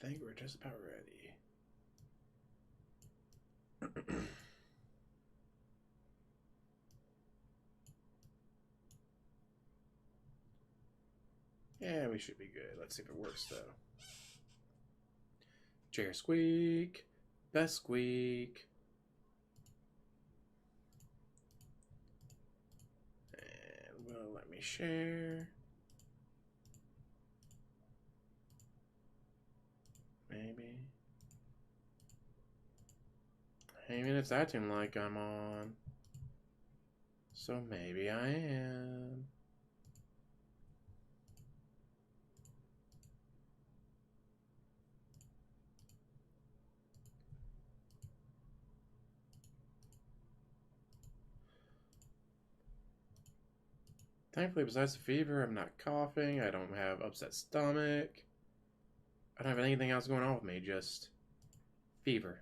think we're just about ready. Yeah, we should be good. Let's see if it works, though. Chair squeak. Best squeak. And will let me share. Maybe. I mean, it's acting like I'm on. So maybe I am. Thankfully, besides the fever, I'm not coughing. I don't have upset stomach. I don't have anything else going on with me, just fever.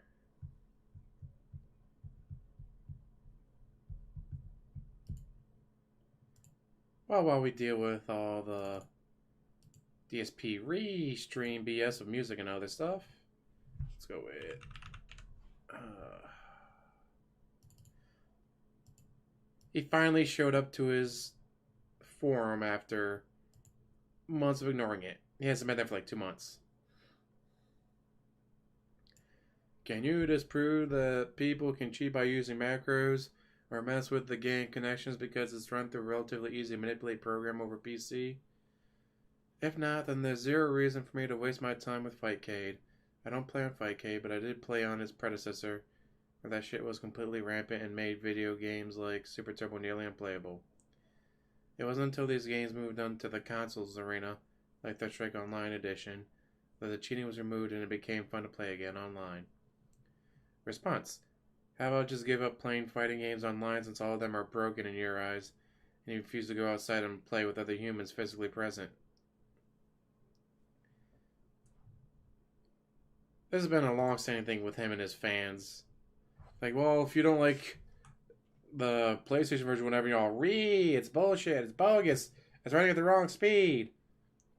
Well, while we deal with all the DSP Reeee stream BS of music and other stuff, let's go with he finally showed up to his forum after months of ignoring it. He hasn't been there for like 2 months. Can you disprove that people can cheat by using macros or mess with the game connections because it's run through a relatively easy to manipulate program over PC? If not, then there's zero reason for me to waste my time with Fightcade. I don't play on Fightcade, but I did play on its predecessor, where that shit was completely rampant and made video games like Super Turbo nearly unplayable. It wasn't until these games moved on to the consoles arena, like Third Strike Online Edition, that the cheating was removed and it became fun to play again online. Response: how about just give up playing fighting games online since all of them are broken in your eyes, and you refuse to go outside and play with other humans physically present? This has been a long-standing thing with him and his fans. Like, well, if you don't like the PlayStation version, whatever, you're all, Reeee, it's bullshit, it's bogus, it's running at the wrong speed.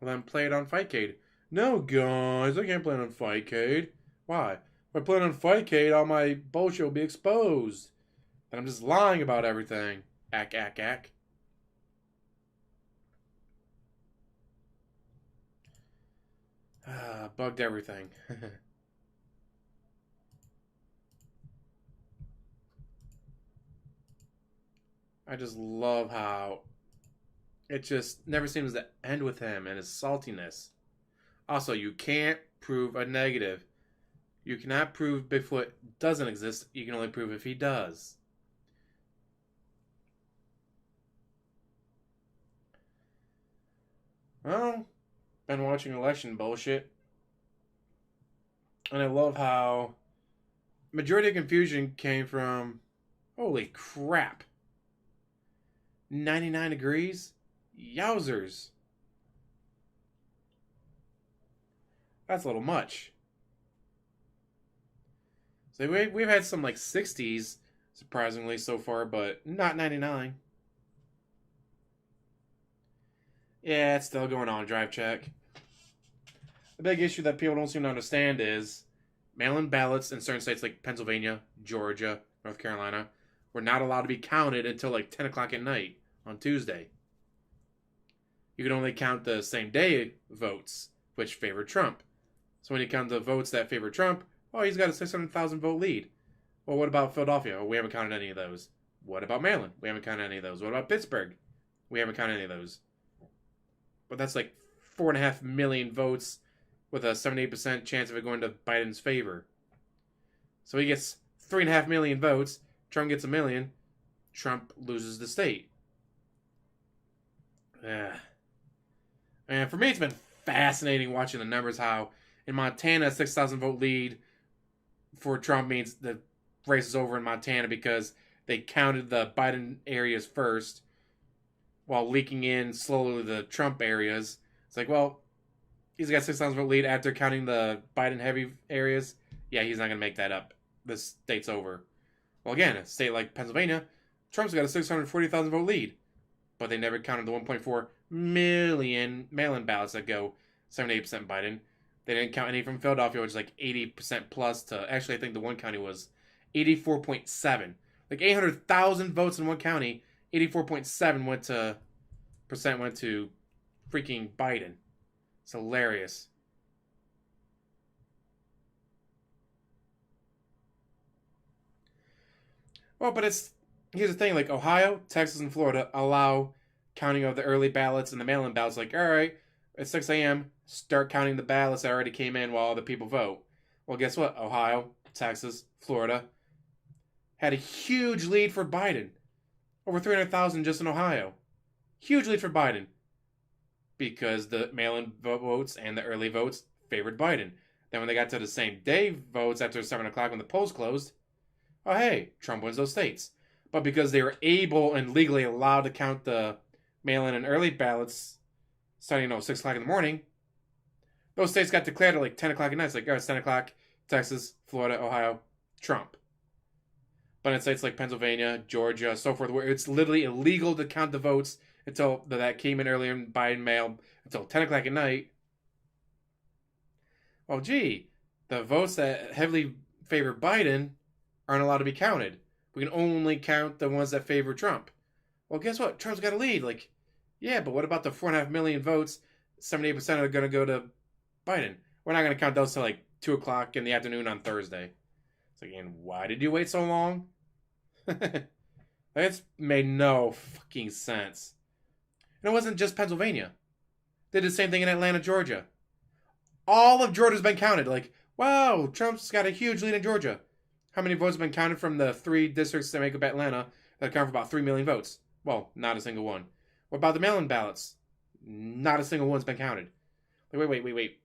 Well, then play it on Fightcade. No, guys, I can't play it on Fightcade. Why? If I play it on Fightcade, all my bullshit will be exposed. And I'm just lying about everything. Ack, ack, ack. Bugged everything. I just love how it just never seems to end with him and his saltiness. Also, you can't prove a negative. You cannot prove Bigfoot doesn't exist. You can only prove if he does. Well, been watching election bullshit. And I love how majority of confusion came from, holy crap, 99 degrees? Yowzers. That's a little much. So we've had some like 60s, surprisingly, so far, but not 99. Yeah, it's still going on, drive check. The big issue that people don't seem to understand is mail-in ballots in certain states like Pennsylvania, Georgia, North Carolina were not allowed to be counted until like 10 o'clock at night on Tuesday. You can only count the same day votes, which favored Trump. So when you count the votes that favor Trump, oh, he's got a 600,000 vote lead. Well, what about Philadelphia? Oh, we haven't counted any of those. What about Maryland? We haven't counted any of those. What about Pittsburgh? We haven't counted any of those. But that's like 4.5 million votes with a 78% chance of it going to Biden's favor. So he gets 3.5 million votes. Trump gets 1 million. Trump loses the state. And for me, it's been fascinating watching the numbers. How in Montana, a 6,000 vote lead for Trump means the race is over in Montana because they counted the Biden areas first while leaking in slowly the Trump areas. It's like, well, he's got 6,000 vote lead after counting the Biden heavy areas. Yeah, he's not going to make that up. The state's over. Well, again, a state like Pennsylvania, Trump's got a 640,000 vote lead. But they never counted the 1.4 million mail-in ballots that go 78% Biden. They didn't count any from Philadelphia, which is like 80% plus to, actually, I think the one county was 84.7. Like 800,000 votes in one county, 84.7 went to freaking Biden. It's hilarious. Well, but here's the thing, like Ohio, Texas, and Florida allow counting of the early ballots and the mail-in ballots. Like, all right, at 6 a.m., start counting the ballots that already came in while other people vote. Well, guess what? Ohio, Texas, Florida had a huge lead for Biden. Over 300,000 just in Ohio. Huge lead for Biden. Because the mail-in votes and the early votes favored Biden. Then when they got to the same day votes after 7 o'clock when the polls closed, oh hey, Trump wins those states. But because they were able and legally allowed to count the mail-in and early ballots starting, 6 o'clock in the morning, those states got declared at like 10 o'clock at night. It's like, all right, 10 o'clock, Texas, Florida, Ohio, Trump. But in states like Pennsylvania, Georgia, so forth, where it's literally illegal to count the votes until that came in earlier in Biden mail until 10 o'clock at night. Well, gee, the votes that heavily favor Biden aren't allowed to be counted. We can only count the ones that favor Trump. Well, guess what? Trump's got a lead. Like, yeah, but what about the 4.5 million votes? 78% are going to go to Biden. We're not going to count those till like 2 o'clock in the afternoon on Thursday. It's like, and why did you wait so long? It's made no fucking sense. And it wasn't just Pennsylvania. They did the same thing in Atlanta, Georgia. All of Georgia's been counted. Like, wow, Trump's got a huge lead in Georgia. How many votes have been counted from the 3 districts that make up Atlanta that account for about 3 million votes? Well, not a single one. What about the mail-in ballots? Not a single one's been counted. Like, wait.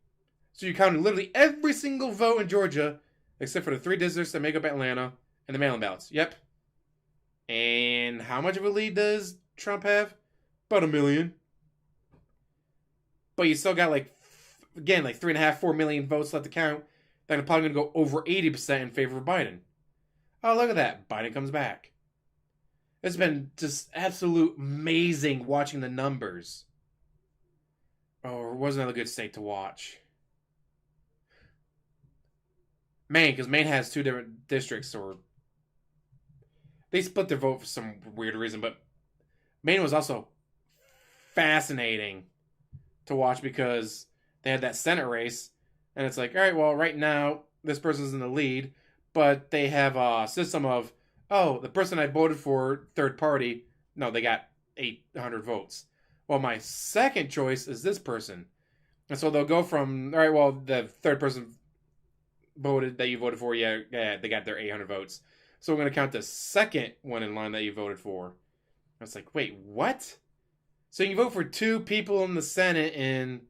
So you counted literally every single vote in Georgia except for the 3 districts that make up Atlanta and the mail-in ballots. Yep. And how much of a lead does Trump have? About 1 million. But you still got like 3.5, 4 million votes left to count. That are probably going to go over 80% in favor of Biden. Oh, look at that. Biden comes back. It's been just absolute amazing watching the numbers. Oh, it was another good state to watch. Maine, because Maine has 2 different districts, or they split their vote for some weird reason, but Maine was also fascinating to watch because they had that Senate race, and it's like, all right, well, right now, this person's in the lead, but they have a system of, oh, the person I voted for, third party, no, they got 800 votes. Well, my second choice is this person. And so they'll go from, all right, well, the third person that you voted for, yeah, they got their 800 votes. So we're going to count the second one in line that you voted for. And it's like, wait, what? So you can vote for 2 people in the Senate in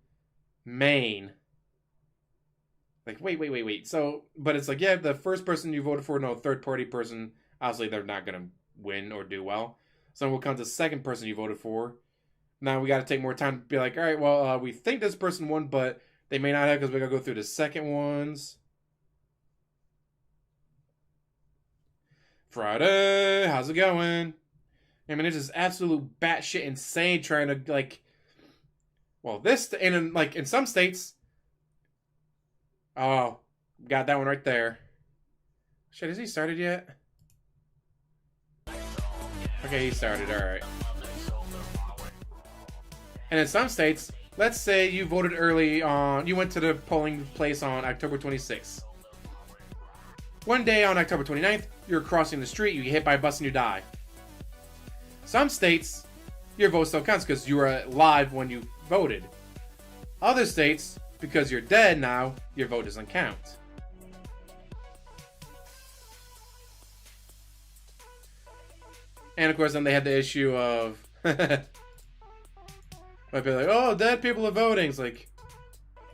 Maine. Like, wait. So, but it's like, yeah, the first person you voted for, no, third party person, obviously they're not going to win or do well. So we'll count the second person you voted for. Now we got to take more time to be like, all right, well, we think this person won, but they may not have because we got to go through the second ones. Friday, how's it going? I mean, it's just absolute batshit insane trying to, like, well, this, and like, in some states, oh, got that one right there. Shit, has he started yet? Okay, he started, alright. And in some states, let's say you voted early on, you went to the polling place on October 26th. One day on October 29th, you're crossing the street, you get hit by a bus and you die. Some states, your vote still counts because you were alive when you voted. Other states, because you're dead now, your vote doesn't count. And of course, then they had the issue of might be like, oh, dead people are voting. It's like,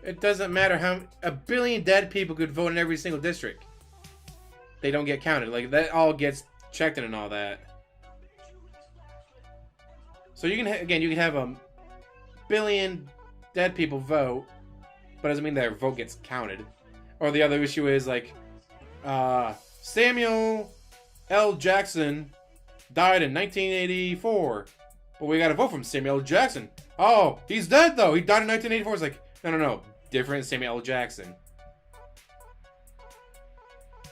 it doesn't matter how 1 billion dead people could vote in every single district. They don't get counted. Like, that all gets checked in and all that. So you can you can have 1 billion dead people vote, but it doesn't mean their vote gets counted. Or the other issue is like, Samuel L. Jackson died in 1984, but we got to vote from Samuel L. Jackson. Oh, he's dead though. He died in 1984. It's like, no. different Samuel L. Jackson.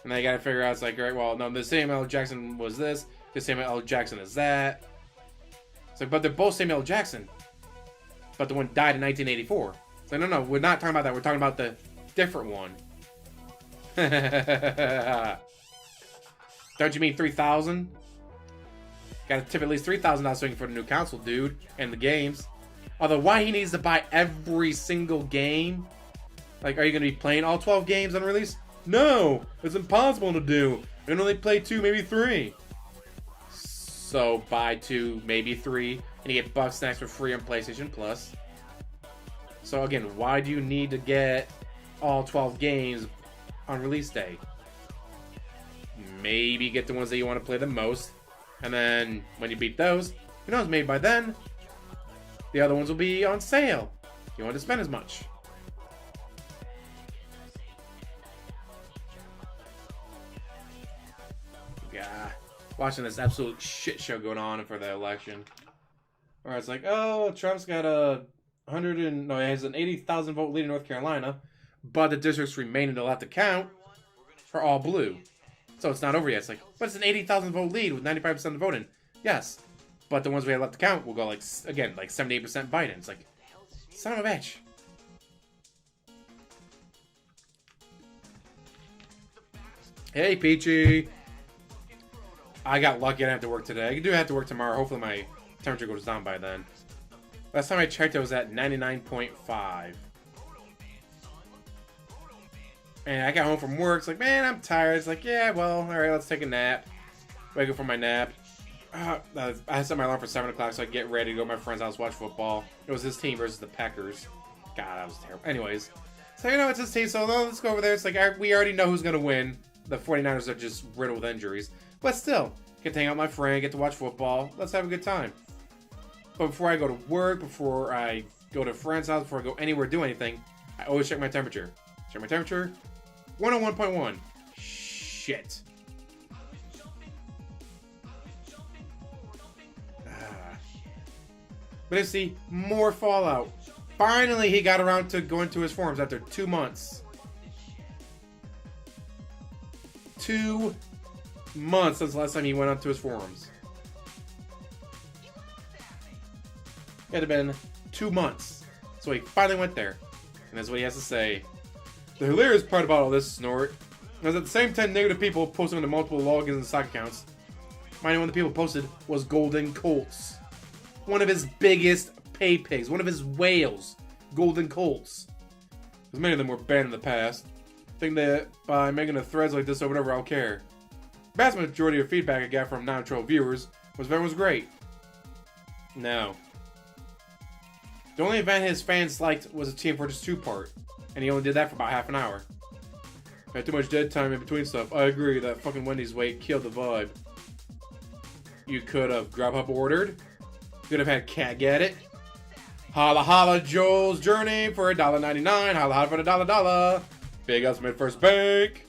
And they gotta figure out, it's like, alright, well, no, the Samuel L. Jackson was this, the Samuel L. Jackson is that. It's like, but they're both Samuel L. Jackson. But the one died in 1984. It's like, no, we're not talking about that. We're talking about the different one. Don't you mean 3,000? Gotta tip at least $3,000 swing for the new console, dude, and the games. Although, why he needs to buy every single game? Like, are you gonna be playing all 12 games on release? No! It's impossible to do. I can only play 2, maybe 3. So, buy 2, maybe 3, and you get Buck Snacks for free on PlayStation Plus. So, again, why do you need to get all 12 games on release day? Maybe get the ones that you want to play the most. And then, when you beat those, who knows, maybe by then, the other ones will be on sale. You won't have to spend as much. Yeah. Watching this absolute shit show going on for the election. Where it's like, oh, Trump's got he has an 80,000 vote lead in North Carolina, but the districts remaining to left to count are all blue. So it's not over yet. It's like, but it's an 80,000 vote lead with 95% of the voting. Yes. But the ones we have left to count will go like, again, like 78% Biden. It's like, son of a bitch. Hey, Peachy. I got lucky I didn't have to work today. I do have to work tomorrow. Hopefully my temperature goes down by then. Last time I checked, it was at 99.5. And I got home from work. It's like, man, I'm tired. It's like, yeah, well, alright, let's take a nap. Wake up from my nap. I set my alarm for 7 o'clock so I could get ready to go to my friend's house, watch football. It was his team versus the Packers. God, that was terrible. Anyways. So, you know, it's his team, so let's go over there. It's like, we already know who's going to win. The 49ers are just riddled with injuries. But still, get to hang out with my friend, get to watch football. Let's have a good time. But before I go to work, before I go to a friend's house, before I go anywhere, do anything, I always check my temperature. Check my temperature. 101.1. Shit. But you see, more Fallout. Finally, he got around to going to his forums after 2 months. 2 months since the last time he went up to his forums. It had been 2 months. So he finally went there. And that's what he has to say. The hilarious part about all this, Snort, is that the same 10 negative people posting to multiple logins and stock accounts. Mind one of the people posted was Golden Colts. One of his biggest pay pigs. One of his whales. Golden Colts. Because many of them were banned in the past. I think that by making the threads like this or whatever, I'll care. The vast majority of feedback I got from non-troll viewers was that it was great. No. The only event his fans liked was a Team Fortress 2 part. And he only did that for about half an hour. Had too much dead time in between stuff. I agree, that fucking Wendy's wait killed the vibe. You could have Grubhub ordered. You could have had Cat get it. Holla holla Joel's Journey for $1.99. Holla holla for the $1. Big ups mid first bake.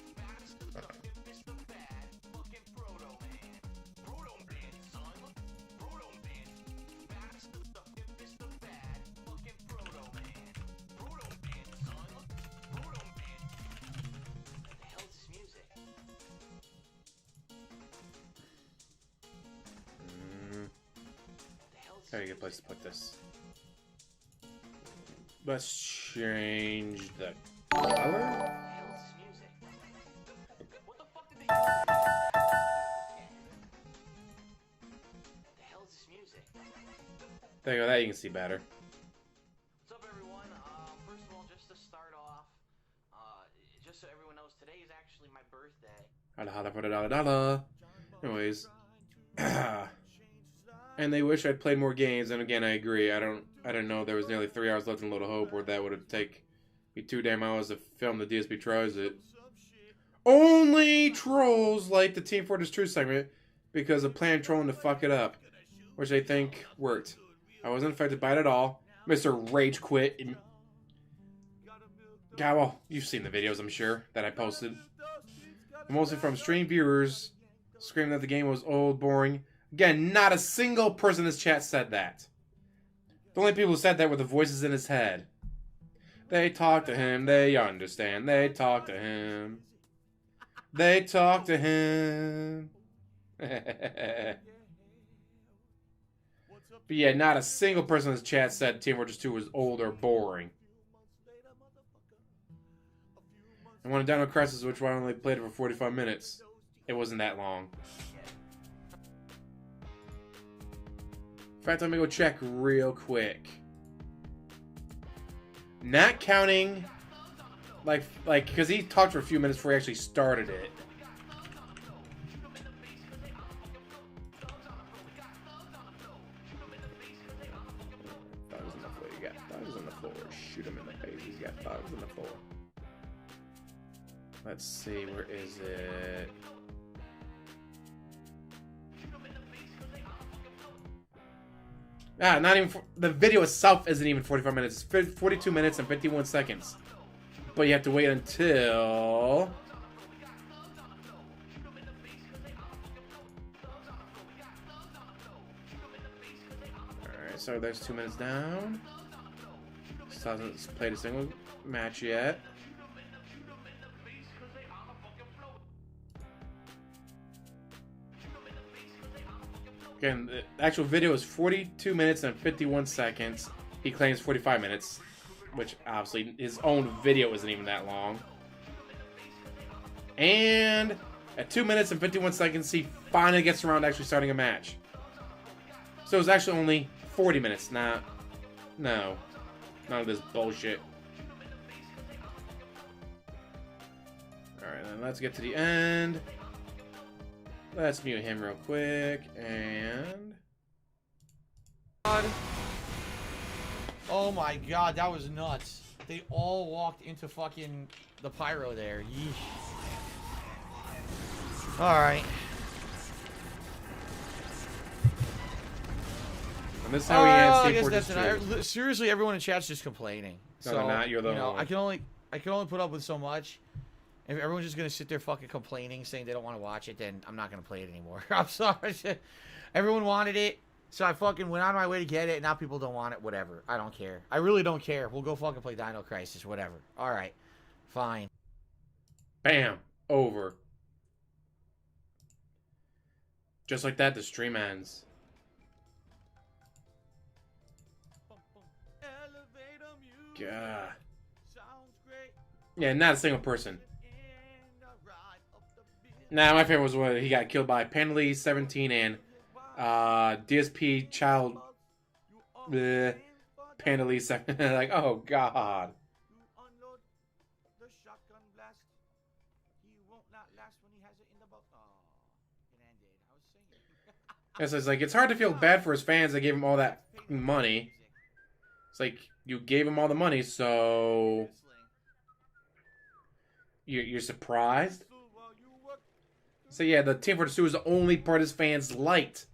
Very good place to put this. Let's change the color. There you go, that you can see better. What's up, everyone? First of all, just to start off, just so everyone knows, today is actually my birthday. Holla holla for the $1. Anyways. And they wish I'd played more games, and again, I agree. I don't know. There was nearly 3 hours left in Load of Hope, or that would have taken me 2 damn hours to film the DSP tries it. Only trolls like the Team Fortress 2 segment because of planned trolling to fuck it up, which I think worked. I wasn't affected by it at all. Mr. Rage Quit. God, well, you've seen the videos, I'm sure, that I posted. Mostly from stream viewers screaming that the game was old, boring. Again, not a single person in this chat said that. The only people who said that were the voices in his head. They talk to him, they understand. They talk to him. They talk to him. But yeah, not a single person in this chat said Team Fortress 2 was old or boring. And when Dino Crisis, which I only played it for 45 minutes, it wasn't that long. In fact, let me go check real quick. Not counting, like, because he talked for a few minutes before he actually started it. Thugs on the floor. You got thugs on the floor. Shoot him in the face. He's got thugs on the floor. Let's see, where is it? Ah, not even. The video itself isn't even 45 minutes. It's 42 minutes and 51 seconds. But you have to wait until. Alright, so there's 2 minutes down. Still hasn't played a single match yet. Again, the actual video is 42 minutes and 51 seconds. He claims 45 minutes, which obviously his own video isn't even that long. And at 2 minutes and 51 seconds, he finally gets around to actually starting a match. So it was actually only 40 minutes. No, none of this bullshit. Alright, then let's get to the end. Let's mute him real quick, and... Oh my god, that was nuts. They all walked into fucking the pyro there. Yeesh. Alright. And this is how he ends I Team guess Fortress 2. seriously, everyone in chat's just complaining. No, So, they're not. You're the you know, only I can only put up with so much. If everyone's just gonna sit there fucking complaining, saying they don't want to watch it, then I'm not gonna play it anymore. I'm sorry. Everyone wanted it, so I fucking went on my way to get it. Now people don't want it. Whatever. I don't care. I really don't care. We'll go fucking play Dino Crisis. Whatever. All right. Fine. Bam. Over. Just like that, the stream ends. God. Yeah, not a single person. Nah, my favorite was when he got killed by Penalty 17 and DSP Child Penalty 7. Like, oh god. It's like, it's hard to feel bad for his fans that gave him all that money. It's like, you gave him all the money, so... You're surprised? So yeah, the Team Fortress 2 is the only part his fans liked.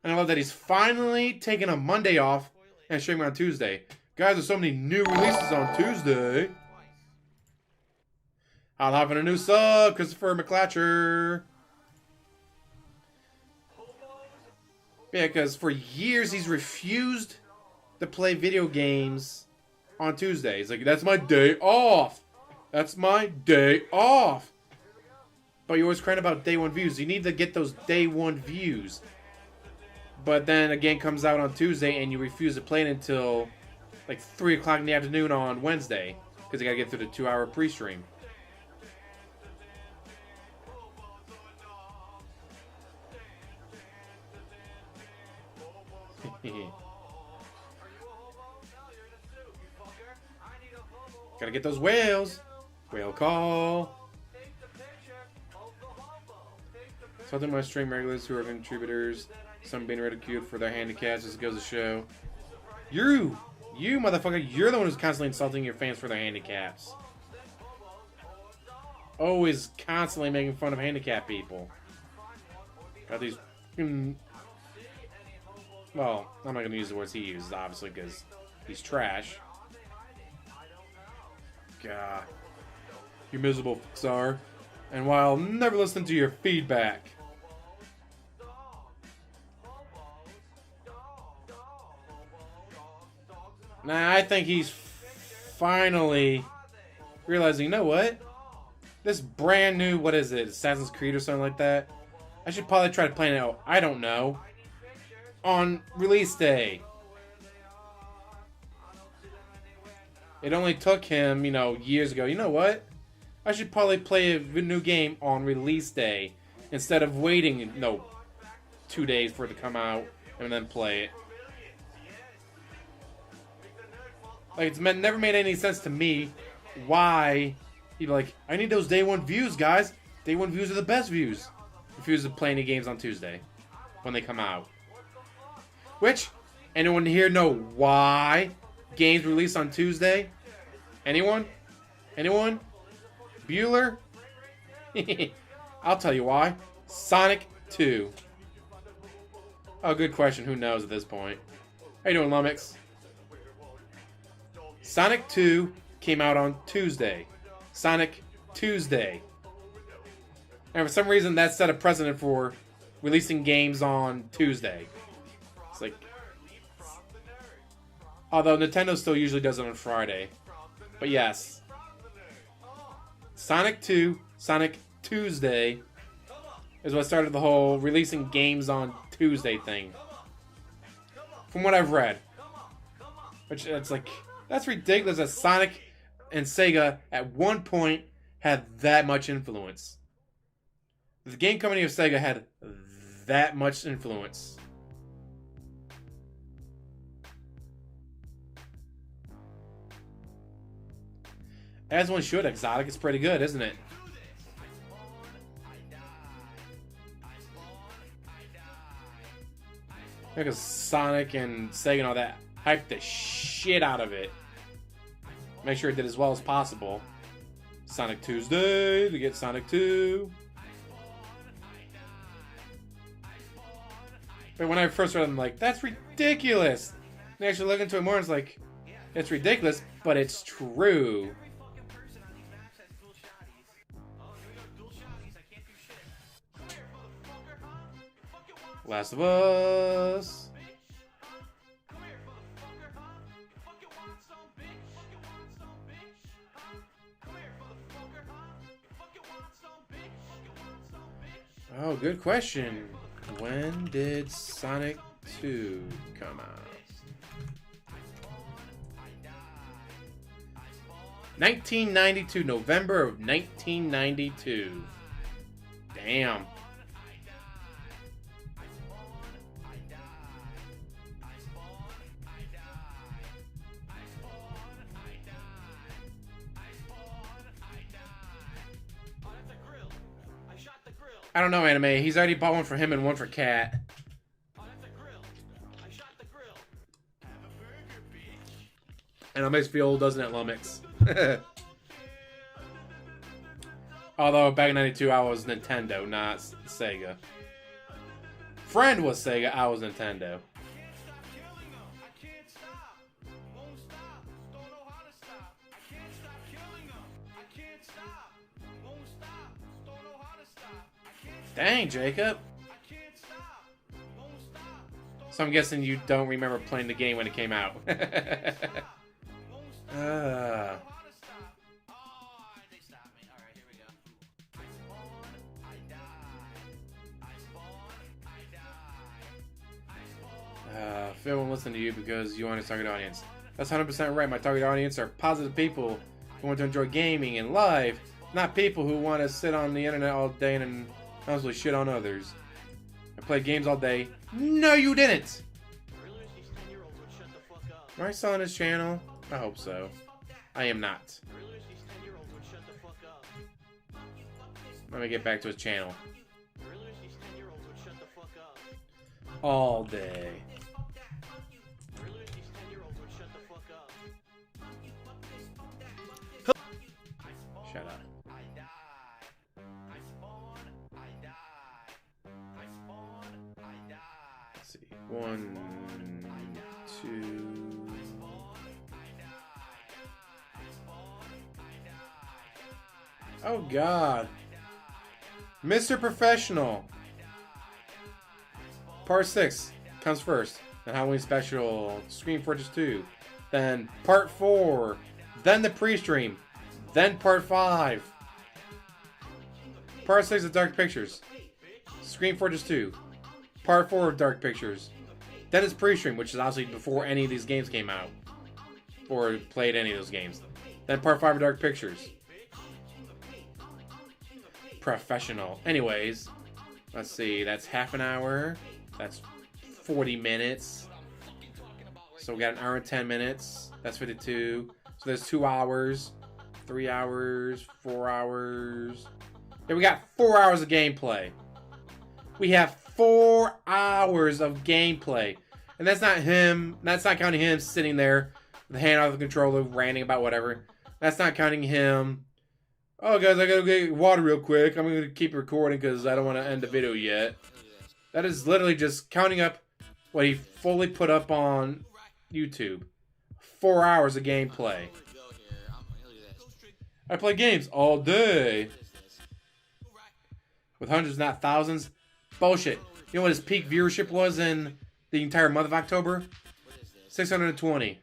And I love that he's finally taking a Monday off and streaming on Tuesday. Guys, there's so many new releases on Tuesday. I'll have a new sub, Christopher McClatcher. Yeah, because for years he's refused to play video games on Tuesdays. Like, that's my day off. That's my day off. But you're always crying about day one views. You need to get those day one views. But then again comes out on Tuesday and you refuse to play it until like 3 o'clock in the afternoon on Wednesday. Because you gotta get through the 2-hour pre-stream. Gotta get those whales. Whale call. Something my stream regulars who are contributors. Some being ridiculed for their handicaps. Just goes to show. You motherfucker, you're the one who's constantly insulting your fans for their handicaps. Always constantly making fun of handicapped people. Got these... Well, I'm not going to use the words he uses, obviously, because he's trash. God. You miserable fuckstar. And while never listening to your feedback. Nah, I think he's finally realizing, you know what? This brand new, what is it, Assassin's Creed or something like that? I should probably try to plan it out, I don't know, on release day. It only took him, you know, years ago. You know what? I should probably play a new game on release day instead of waiting, you know, 2 days for it to come out and then play it. Like, it's never made any sense to me why he'd be like, I need those day one views, guys. Day one views are the best views. Refuse to play any games on Tuesday when they come out. Which, anyone here know why games released on Tuesday? Anyone? Anyone? Bueller? I'll tell you why. Sonic 2. Oh, good question. Who knows at this point? How you doing, Lumix? Sonic 2 came out on Tuesday. Sonic Tuesday. And for some reason, that set a precedent for releasing games on Tuesday. It's like... Although Nintendo still usually does it on Friday. But yes. Sonic 2, Sonic Tuesday is what started the whole releasing games on Tuesday thing. From what I've read. Which, it's like... That's ridiculous that Sonic and Sega at one point had that much influence. The game company of Sega had that much influence. As one should, Exotic is pretty good, isn't it? Because Sonic and Sega and all that hyped the shit out of it. Make sure it did as well as possible. Sonic Tuesday to get Sonic 2. But when I first read it, I'm like, that's ridiculous. And I actually look into it more and it's like, it's ridiculous, but it's true. Last of Us. Oh, good question. When did Sonic 2 come out? 1992, November of 1992. Damn. I don't know, Anime. He's already bought one for him and one for Cat. And it makes me feel old, doesn't it, Lumix? Although, back in 92, I was Nintendo, not Sega. Friend was Sega, I was Nintendo. Dang, Jacob. So I'm guessing you don't remember playing the game when it came out. Phil won't listen to you because you want his target audience. That's 100% right. My target audience are positive people who want to enjoy gaming and life, not people who want to sit on the internet all day and honestly shit on others. I played games all day. No, you didn't! Am I selling his channel? I hope so. I am not. Let me get back to his channel. All day. Shut up. Let's see. 1, 2. Oh God. Mr. Professional. Part 6 comes first. The Halloween special. Screen Fortress 2. then part 4, then the pre-stream, then part 5, part 6 of Dark Pictures, Scream Fortress 2, part 4 of Dark Pictures, then it's pre-stream, which is obviously before any of these games came out, or played any of those games, then part 5 of Dark Pictures. Professional. Anyways, let's see, that's half an hour, that's 40 minutes, so we got an hour and 10 minutes, that's 52, so there's 2 hours, 3 hours, 4 hours, yeah, we got 4 hours of gameplay. We have 4 hours of gameplay, and that's not counting him sitting there with the hand off the controller ranting about whatever. That's not counting him, oh guys, I gotta get water real quick, I'm gonna keep recording because I don't want to end the video yet. That is literally just counting up what he fully put up on YouTube. 4 hours of gameplay. I play games all day. With hundreds, not thousands. Bullshit. You know what his peak viewership was in the entire month of October? 620.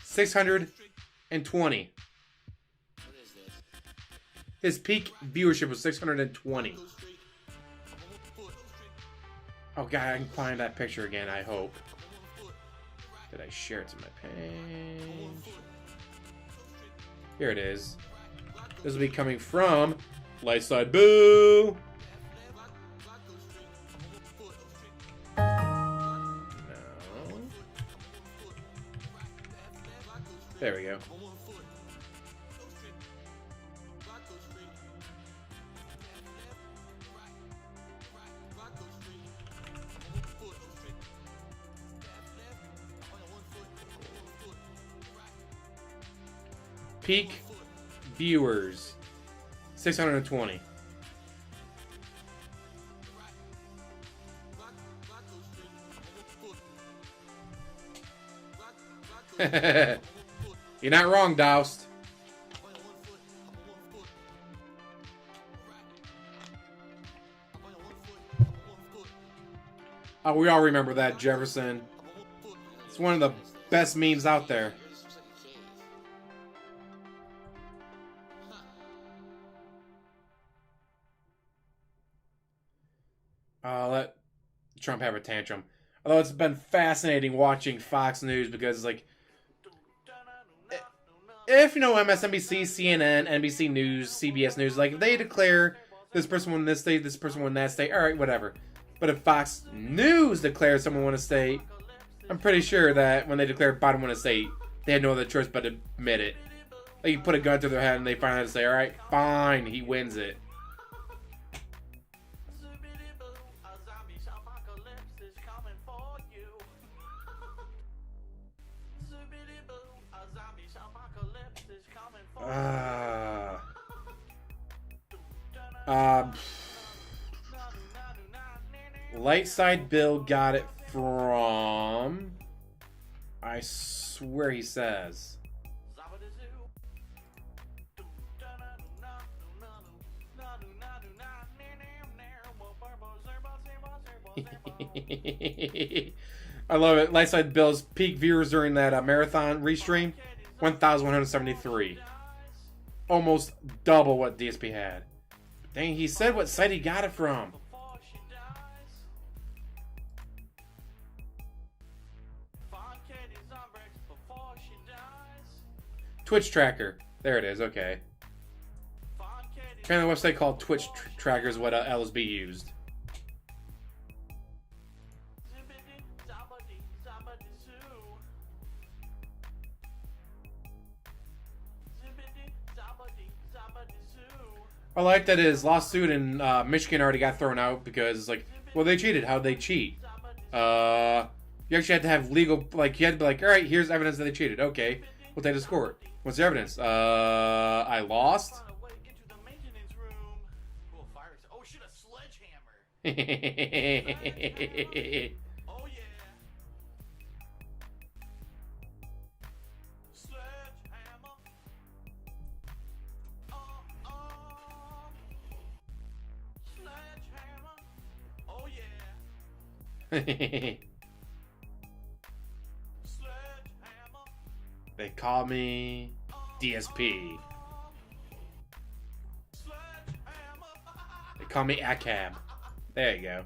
620. His peak viewership was 620. Oh god, I can find that picture again, I hope. Did I share it to my page? Here it is. This will be coming from Lightside Boo! No. There we go. Peak viewers 620. You're not wrong, Doust. Oh, we all remember that, Jefferson. It's one of the best memes out there. Let Trump have a tantrum. Although it's been fascinating watching Fox News because, like, if you know MSNBC, CNN, NBC News, CBS News, like, if they declare this person won this state, this person won that state, alright, whatever. But if Fox News declares someone won a state, I'm pretty sure that when they declared Biden won a state, they had no other choice but to admit it. Like, you put a gun to their head and they finally say, alright, fine, he wins it. Lightside Bill got it from... I swear he says. I love it. Lightside Bill's peak viewers during that marathon restream, 1,173. Almost double what DSP had. Dang, he said what site he got it from. Twitch Tracker. There it is, okay. Apparently a website called Twitch Tracker is what LSB used. I like that his lawsuit in Michigan already got thrown out because, like, well, they cheated. How'd they cheat? You actually had to have legal, like, you had to be like, all right, here's evidence that they cheated. Okay, we'll take it to court. What's the evidence? I lost. They call me DSP. They call me ACAB. There you go.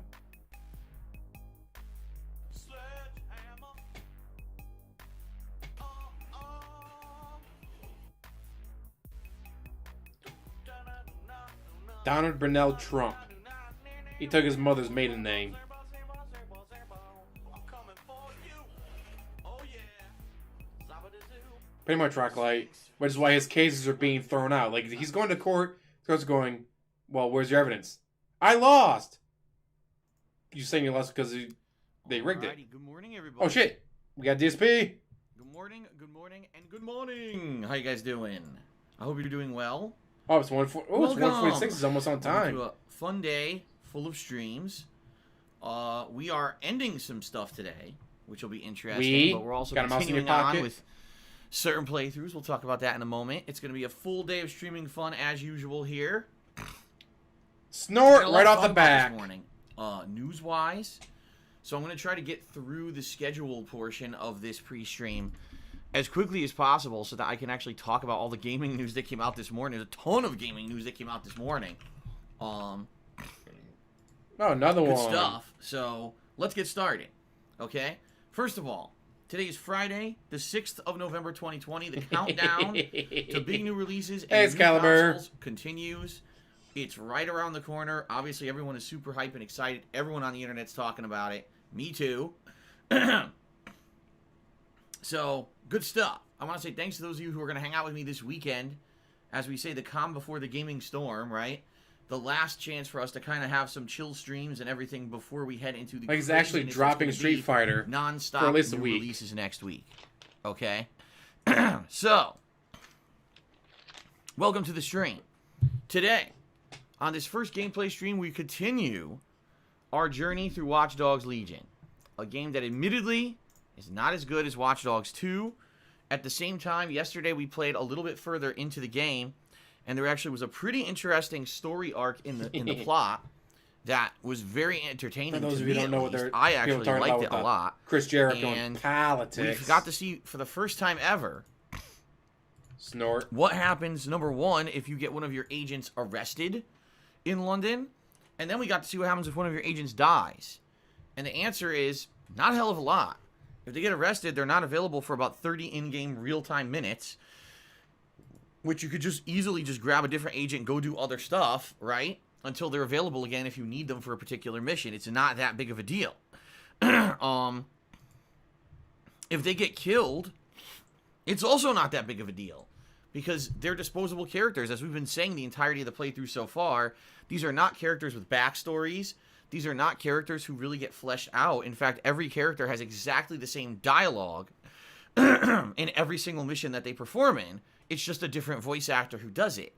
Donald Brunel Trump. He took his mother's maiden name. Pretty much Rocklight, which is why his cases are being thrown out. Like, he's going to court, starts going, well, where's your evidence? I lost! You saying you lost because they rigged it. Good morning, everybody. Oh, shit. We got DSP. Good morning, and good morning. How you guys doing? I hope you're doing well. Oh, it's 146. It's almost on time. To a fun day full of streams. We are ending some stuff today, which will be interesting. But we're also continuing on with certain playthroughs. We'll talk about that in a moment. It's going to be a full day of streaming fun as usual here. Snort right off the back. This morning, news-wise. So I'm going to try to get through the scheduled portion of this pre-stream as quickly as possible so that I can actually talk about all the gaming news that came out this morning. There's a ton of gaming news that came out this morning. Oh, another one. Good stuff. So let's get started. Okay? First of all, today is Friday, the 6th of November, 2020. The countdown to big new releases and new consoles continues. It's right around the corner. Obviously, everyone is super hype and excited. Everyone on the internet's talking about it. Me too. So, good stuff. I want to say thanks to those of you who are going to hang out with me this weekend. As we say, the calm before the gaming storm, right? The last chance for us to kind of have some chill streams and everything before we head into the... Like he's actually dropping Street Fighter non-stop for at least a week. Releases next week. Okay? So, welcome to the stream. Today, on this first gameplay stream, we continue our journey through Watch Dogs Legion. A game that admittedly is not as good as Watch Dogs 2. At the same time, yesterday we played a little bit further into the game, and there actually was a pretty interesting story arc in the plot that was very entertaining. For those of you who don't know what they're I actually liked it a lot. Chris Jericho and politics. We got to see for the first time ever Snort. What happens, number one, if you get one of your agents arrested in London, and then we got to see what happens if one of your agents dies. And the answer is not a hell of a lot. If they get arrested, they're not available for about 30 in-game real-time minutes, which you could just easily just grab a different agent and go do other stuff, right? Until they're available again if you need them for a particular mission. It's not that big of a deal. If they get killed, it's also not that big of a deal, because they're disposable characters. As we've been saying the entirety of the playthrough so far, these are not characters with backstories. These are not characters who really get fleshed out. In fact, every character has exactly the same dialogue in every single mission that they perform in. It's just a different voice actor who does it.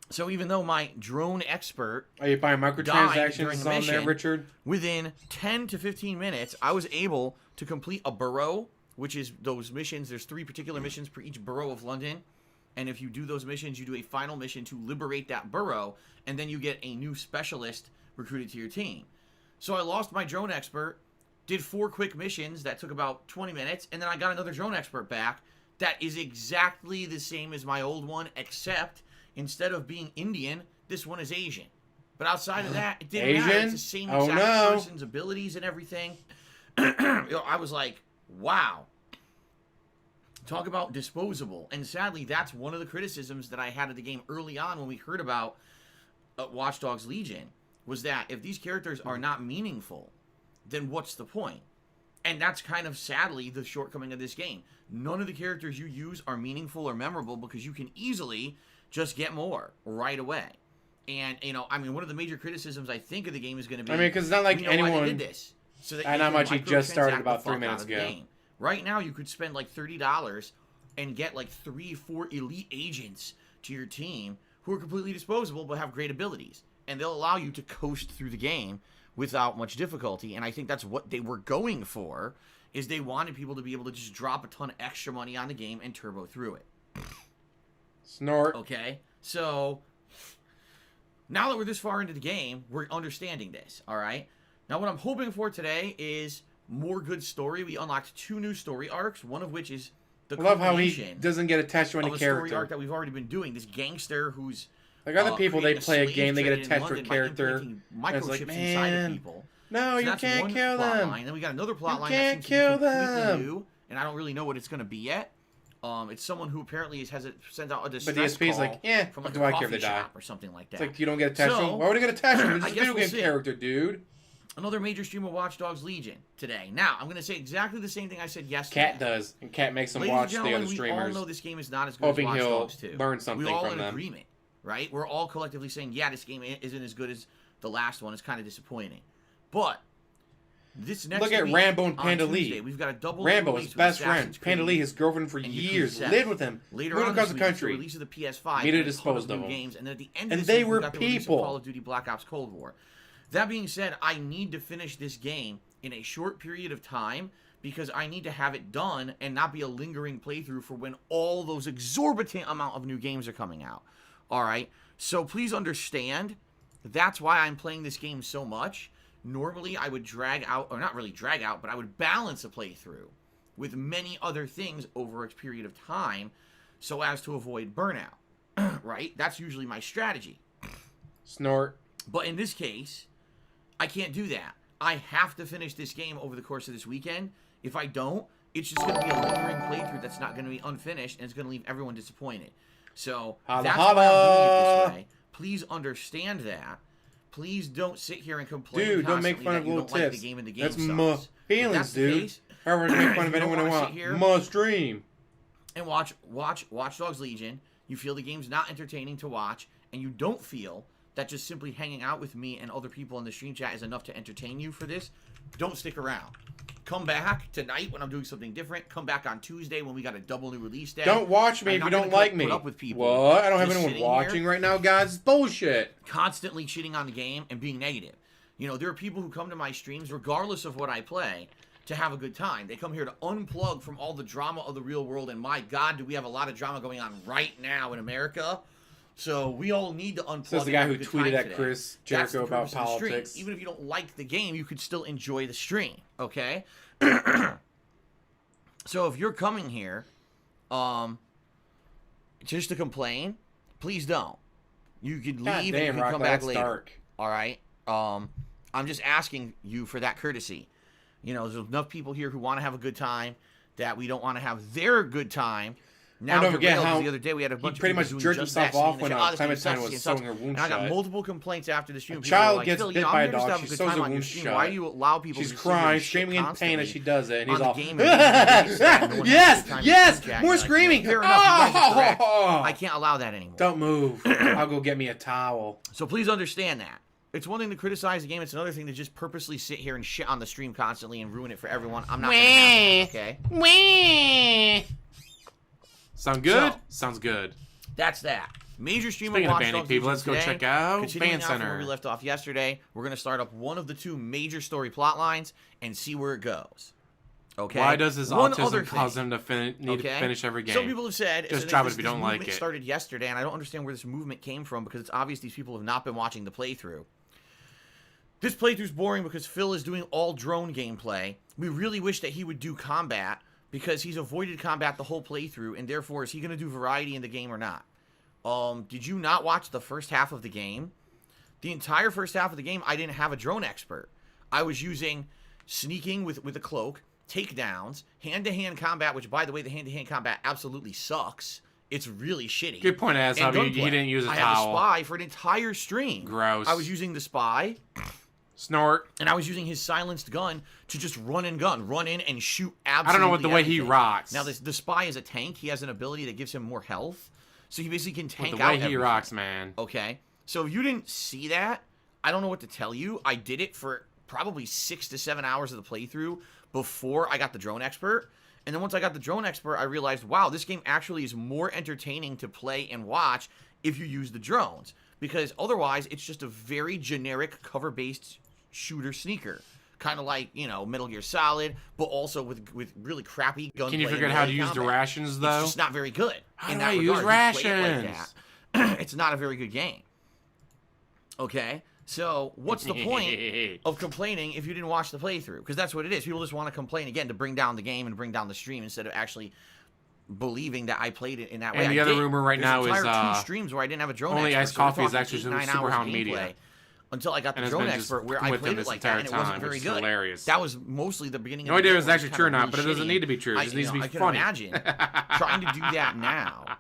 So even though my drone expert are you buying microtransactions on there, Richard? Within 10 to 15 minutes, I was able to complete a borough, which is those missions. There's 3 particular missions per each borough of London. And if you do those missions, you do a final mission to liberate that borough, and then you get a new specialist recruited to your team. So I lost my drone expert, did 4 quick missions that took about 20 minutes, and then I got another drone expert back that is exactly the same as my old one, except instead of being Indian, this one is Asian. But outside of that, it didn't matter. It's the same exact person's abilities and everything. I was like, wow. Talk about disposable. And sadly, that's one of the criticisms that I had of the game early on when we heard about Watch Dogs Legion, was that if these characters are not meaningful, then what's the point? And that's kind of, sadly, the shortcoming of this game. None of the characters you use are meaningful or memorable because you can easily just get more right away. And, you know, I mean, one of the major criticisms I think of the game is going to be... I mean, because it's not like anyone... Why they did this. So that and how much he just started about 3 minutes ago. Right now, you could spend like $30 and get like 3-4 elite agents to your team who are completely disposable but have great abilities. And they'll allow you to coast through the game without much difficulty. And I think that's what they were going for, is they wanted people to be able to just drop a ton of extra money on the game and turbo through it. Snort. Okay, so now that we're this far into the game, we're understanding this, all right? Now what I'm hoping for today is more good story. We unlocked 2 new story arcs, one of which is the I love how he culmination doesn't get attached to any of a story arc character. that we've already been doing. This gangster who's Like other people, they creating play a slave game, they get trade in attached to a London by character. implanting And it's like, microchips inside of man, people. no, So you that's can't one kill plot them. line. Then we got another plot You line can't that seems to kill be completely them. new, and I don't really know what it's going to be yet. It's someone who apparently sends out a distress But DSP is call like, yeah, from what like do a I care if coffee they die? shop or something like that. It's like, you don't get attached to So, him. Why would I get attached to him? This I is a guess video we'll game see. character, dude. Another major stream of Watch Dogs Legion today. Now, I'm going to say exactly the same thing I said yesterday. Cat does, and Cat makes him Ladies watch and the gentlemen, other we all streamers. know this game is not as good Hoping as Watch he'll Dogs 2. learn something We're all from in them. agreement, right? We're all collectively saying, yeah, this game isn't as good as the last one. It's kind of disappointing. But this next Look at week, Rambo and on Panda Tuesday, Lee. we've got a double Rambo, release his with best Assassin's friend. Panda Creed Lee, his girlfriend for and years, Yakuza 7. lived with him. Later Moved on across this the week, it's the country. release of the PS5. Needed and a ton of disposed of new them. games, and then at the end And of this they week, were we got the release of people. Call of Duty Black Ops Cold War. That being said, I need to finish this game in a short period of time because I need to have it done and not be a lingering playthrough for when all those exorbitant amount of new games are coming out. All right? So please understand, that's why I'm playing this game so much. Normally, I would drag out, or not really drag out, but I would balance a playthrough with many other things over a period of time so as to avoid burnout. Right? That's usually my strategy. Snort. But in this case, I can't do that. I have to finish this game over the course of this weekend. If I don't, it's just going to be a lingering playthrough that's not going to be unfinished, and it's going to leave everyone disappointed. So Holla, that's holla. why I'm doing it this way. Please understand that. Please don't sit here and complain Dude, don't make constantly fun that of you little don't like tips. the game and the game That's sucks. my If feelings, that's the dude. case, However, to make fun of you don't anyone I wanna want. sit here Must stream. and watch Watch Dogs Legion, you feel the game's not entertaining to watch, and you don't feel that just simply hanging out with me and other people in the stream chat is enough to entertain you for this, don't stick around. Come back tonight when I'm doing something different. Come back on Tuesday when we got a double new release day. Don't watch me I'm if not you don't gonna like put me. up with people What? I don't have just anyone sitting watching here right now, guys. It's bullshit. constantly shitting on the game and being negative. You know, there are people who come to my streams, regardless of what I play, to have a good time. They come here to unplug from all the drama of the real world, and my God, do we have a lot of drama going on right now in America. So we all need to unplug. Says the and guy have who a good tweeted time at today. Chris That's the Jericho about purpose of the stream. politics. Even if you don't like the game, you could still enjoy the stream, okay? So if you're coming here just to complain, please don't. You could God leave damn, and you can Rock, come back that's later. dark. All right? I'm just asking you for that courtesy. You know, there's enough people here who want to have a good time that we don't want to have their good time. Now, don't forget derailed, 'cause how the other day we had a he bunch pretty of much people doing jerked just himself that, saying off that, when "Oh, this game Clementine sucks, was this game sewing her sucks." wound And I got shut. multiple complaints after the stream. A People were child like, gets "Phil, you bit know, I'm by a here just to dog, have a she good sews time her on your wound stream. shut. Why do you allow people She's to just sit here crying, and shit screaming in pain as constantly she does it, and he's on the all, game and being sad and no one has a yes, good time in yes, the chat, and more you're like, screaming. Fair enough, you guys are correct. Oh! I can't allow that anymore. Don't move. I'll go get me a towel. So please understand that. It's one thing to criticize the game. It's another thing to just purposely sit here and shit on the stream constantly and ruin it for everyone. I'm not going to have that, okay? Sound good? So- Sounds good. That's that. Major stream Speaking of Watch banning Dogs people, Legion let's go today. check out Continuing Band out from where Center. we left off yesterday, we're going to start up one of the two major story plot lines and see where it goes. Okay? Why does his One other autism cause thing, him to need to finish every game? Some people have said Just so drop it this if you don't like movement it. started yesterday, and I don't understand where this movement came from because it's obvious these people have not been watching the playthrough. This playthrough's boring because Phil is doing all drone gameplay. We really wish that he would do combat because he's avoided combat the whole playthrough, and therefore, is he going to do variety in the game or not? Did you not watch the first half of the game? The entire first half of the game, I didn't have a drone expert. I was using sneaking with a cloak, takedowns, hand-to-hand combat, which, by the way, the hand-to-hand combat absolutely sucks. It's really shitty. Good point, And asshole. He gunplay. didn't use a I had the towel. spy for an entire stream. Gross. I was using the spy, Snort. and I was using his silenced gun to just run in and shoot absolutely I don't know what the way he everything. rocks. Now, the spy is a tank. He has an ability that gives him more health. So he basically can tank With the out way he everything. rocks, man. Okay? So if you didn't see that, I don't know what to tell you. I did it for probably 6 to 7 hours of the playthrough before I got the drone expert. And then once I got the drone expert, I realized, wow, this game actually is more entertaining to play and watch if you use the drones. Because otherwise, it's just a very generic cover-based shooter sneaker. Kind of like, you know, Metal Gear Solid, but also with really crappy gunplay. Can you figure out and how to melee use the combat. rations, though? It's just not very good. How in do that I use regard. If you play it like rations? that, it's not a very good game. Okay? So, what's the point of complaining if you didn't watch the playthrough? Because that's what it is. People just want to complain, again, to bring down the game and bring down the stream instead of actually believing that I played it in that way. And the other rumor right now is 2 streams where I didn't have a drone only expert. Iced Coffee is actually Super Super Hound Media. Until I got the drone expert where I played it like that and it wasn't very good. Hilarious. That was mostly the beginning No of the idea game if it's where actually was true or kinda not, really but it doesn't shitty. need to be true. It just needs to be I can funny. imagine trying to do that now.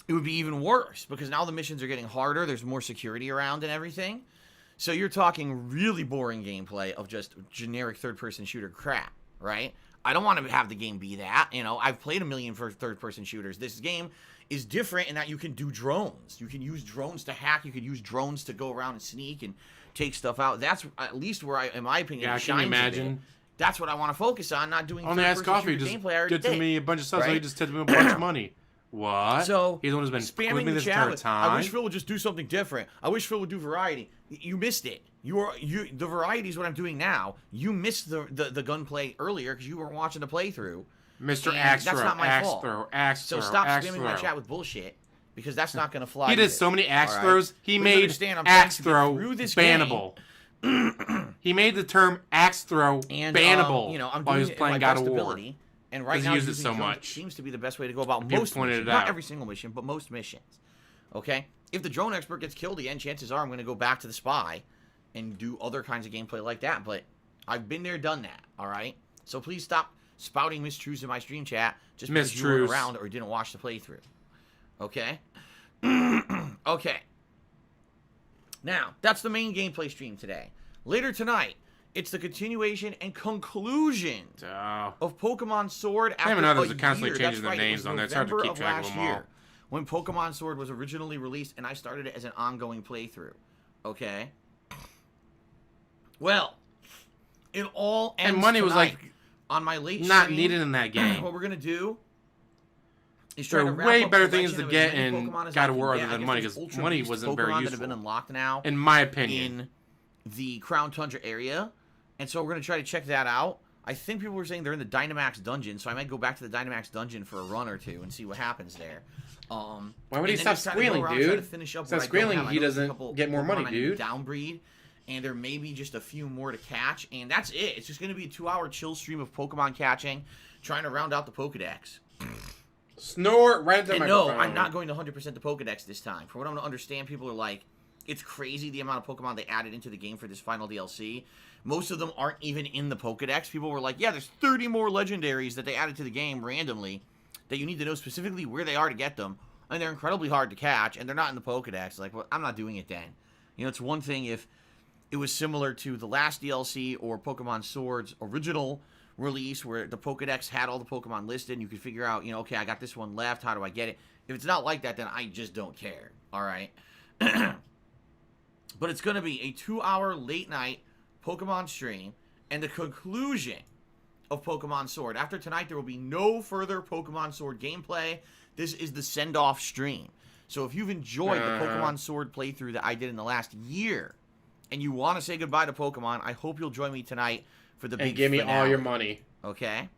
It would be even worse because now the missions are getting harder. There's more security around and everything. So you're talking really boring gameplay of just generic third-person shooter crap, right? I don't want to have the game be that. You know, I've played a million for third-person shooters. This game is different in that you can do drones. You can use drones to hack. You can use drones to go around and sneak and take stuff out. That's at least where in my opinion, Yeah, can you imagine? That's what I want to focus on, not doing Only Iced Coffee shooter just gameplay. I already gets did. me a bunch of subs, so right? he just tipped me a bunch of money. What? So he's the one who's been spamming with me the this chat entire with, time. I wish Phil would just do something different. I wish Phil would do variety. You missed it. The variety is what I'm doing now. You missed the gunplay earlier because you weren't watching the playthrough. Mr. And Axe that's Throw, not my Axe fault. Throw, Axe So Throw, stop Axe spamming Throw. my chat with bullshit because that's not going to fly. He did either. so many axe All right? throws, he Please made understand, I'm axe trying to get throw through this bannable. He made the term axe throw And, bannable you know, I'm while he doing was it in playing my God best of War. ability. And right 'Cause he now, used it using so drones much. seems to be the best way to go about You most pointed missions. it Not out. every single mission, but most missions. Okay? If the drone expert gets killed again, chances are I'm going to go back to the spy and do other kinds of gameplay like that. But I've been there, done that. All right? So please stop spouting mistruths in my stream chat just because you weren't Mistruths. around or didn't watch the playthrough. Okay? Okay. Now, that's the main gameplay stream today. Later tonight, it's the continuation and conclusion Oh. of Pokemon Sword after even know a they're constantly year. changing That's their right, names it was on there. It's hard to November keep track of last them all. year when Pokemon Sword was originally released, and I started it as an ongoing playthrough. Okay? Well, it all ends And money was tonight like on my late not stream. needed in that game. What we're going to do is There try are to wrap way up better the things collection to of as get many in Pokemon as God I of can War get. other I than guess money, there's 'cause Ultra money Beast wasn't Pokemon very that have useful. been unlocked now In my opinion. in the Crown Tundra area. And so we're going to try to check that out. I think people were saying they're in the Dynamax dungeon, so I might go back to the Dynamax dungeon for a run or two and see what happens there. Why would he and then stop just try to go squealing, around and try to dude? finish up Stop what I don't squealing, have. I he know there's a doesn't couple get more Pokemon money, I need to dude. Downbreed, and there may be just a few more to catch, and that's it. It's just going to be a 2-hour chill stream of Pokemon catching, trying to round out the Pokedex. Snort right into And my no, microphone. I'm not going to 100% the Pokedex this time. For what I'm going to understand, people are like, it's crazy the amount of Pokemon they added into the game for this final DLC. Most of them aren't even in the Pokedex. People were like, yeah, there's 30 more legendaries that they added to the game randomly that you need to know specifically where they are to get them. And they're incredibly hard to catch, and they're not in the Pokedex. Like, well, I'm not doing it then. You know, it's one thing if it was similar to the last DLC or Pokemon Sword's original release where the Pokedex had all the Pokemon listed and you could figure out, you know, okay, I got this one left. How do I get it? If it's not like that, then I just don't care. All right? But it's going to be a 2-hour late night Pokemon stream and the conclusion of Pokemon Sword. After tonight, there will be no further Pokemon Sword gameplay. This is the send-off stream. So if you've enjoyed the Pokemon Sword playthrough that I did in the last year and you want to say goodbye to Pokemon, I hope you'll join me tonight for the big And give me all finale. your money. Okay?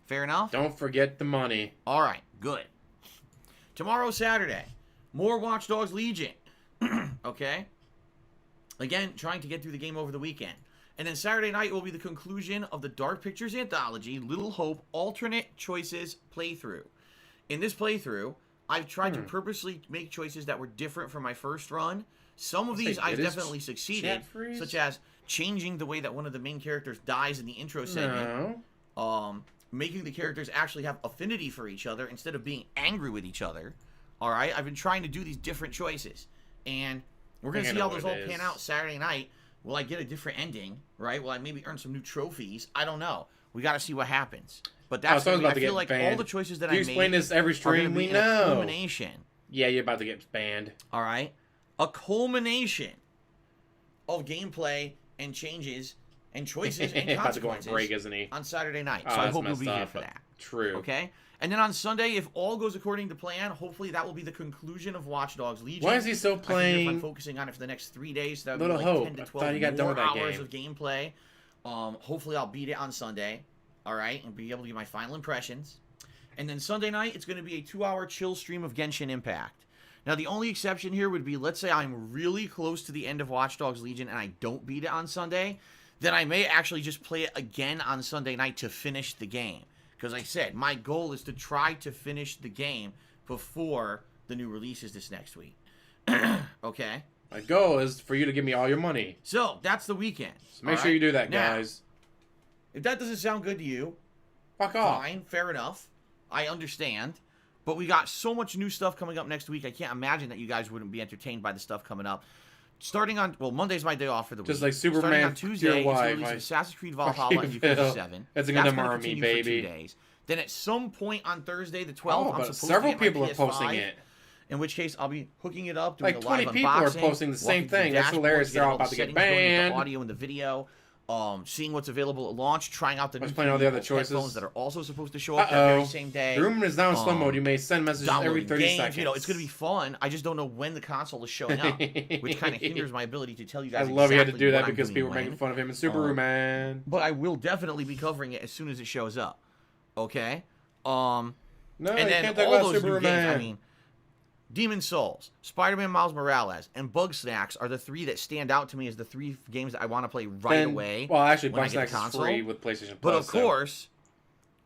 Fair enough? Don't forget the money. All right, good. Tomorrow, Saturday, more Watch Dogs Legion. Okay? Again, trying to get through the game over the weekend. And then Saturday night will be the conclusion of the Dark Pictures Anthology Little Hope Alternate Choices playthrough. In this playthrough, I've tried to purposely make choices that were different from my first run. Some of these I've definitely succeeded, such as changing the way that one of the main characters dies in the intro segment. No. Making the characters actually have affinity for each other instead of being angry with each other. All right? I've been trying to do these different choices. And we're going to see how those all pan out Saturday night. Will I get a different ending, right? Will I maybe earn some new trophies? I don't know. We got to see what happens. But that's I feel like all the choices that I made. You explain this every are gonna stream, be we in a know. culmination. Yeah, you're about to get banned. All right? A culmination of gameplay and changes and choices and about to go on consequences break, isn't he? on Saturday night. Oh, So I that's hope you'll messed be here up, for but that. True. Okay? And then on Sunday, if all goes according to plan, hopefully that will be the conclusion of Watch Dogs Legion. Why is he still I playing figure if I'm focusing on it for the next 3 days, so that would be Little like Hope? 10 to I 12 thought you got done more with that hours game. of gameplay. Hopefully I'll beat it on Sunday, all right, and be able to get my final impressions. And then Sunday night, it's going to be a 2-hour chill stream of Genshin Impact. Now, the only exception here would be, let's say I'm really close to the end of Watch Dogs Legion and I don't beat it on Sunday, then I may actually just play it again on Sunday night to finish the game. Because like I said, my goal is to try to finish the game before the new releases this next week. Okay? My goal is for you to give me all your money. So, that's the weekend. So make sure you do that, Now, guys. if that doesn't sound good to you, Fuck off. fine, fair enough. I understand. But we got so much new stuff coming up next week, I can't imagine that you guys wouldn't be entertained by the stuff coming up. Starting on, well, Monday's my day off for the week. Just like Superman, Starting on Tuesday, it's the wife, release of Assassin's Creed Valhalla and Phil. Yakuza 7. That's gonna gonna mark me, continue baby. for 2 days. Then at some point on Thursday, the 12th, Oh, I'm but supposed several to get people my are PS5, posting it. in which case I'll be hooking it up, doing Like a live 20 people are unboxing, posting the same walking through thing. That's dashboards, hilarious. They're getting all about to get settings going with banned. the audio and the video, seeing what's available at launch, trying out the new playing all the other headphones choices. that are also supposed to show up that very same day. The room is now in slow mode. You may send messages every Downloading 30 games, seconds. you know, it's going to be fun. I just don't know when the console is showing up, which kind of hinders my ability to tell you I guys love you had to exactly do what that I'm because doing people were when. making fun of him in Superman. But I will definitely be covering it as soon as it shows up. Okay? No, and you then can't talk all about those new games, Superman. I mean, Demon's Souls, Spider-Man Miles Morales, and Bug Snacks are the 3 that stand out to me as the 3 games that I want to play right Then- away. Well, actually, when I Bug get a Snacks is console. free with PlayStation Plus. But of so course,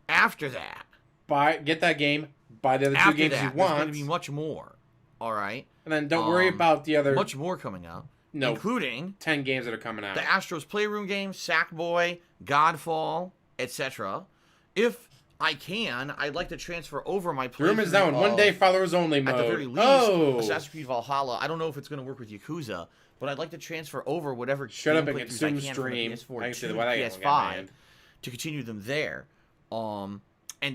after that, get that game, buy the other 2 after games that, you there's going want, to be much more. All right? and then don't worry about the other Much more coming up. No. Including 10 games that are coming out. the Astros Playroom game, Sackboy, Godfall, etc. If I can, I'd like to transfer over my The room is playthrough down. of, 1 day followers only mode. at the very least, oh, Assassin's Creed Valhalla. I don't know if it's going to work with Yakuza, but I'd like to transfer over whatever Shut up game and playthroughs consume I can from the stream. PS4 I can to see the why that one got PS5 banned. to continue them there. And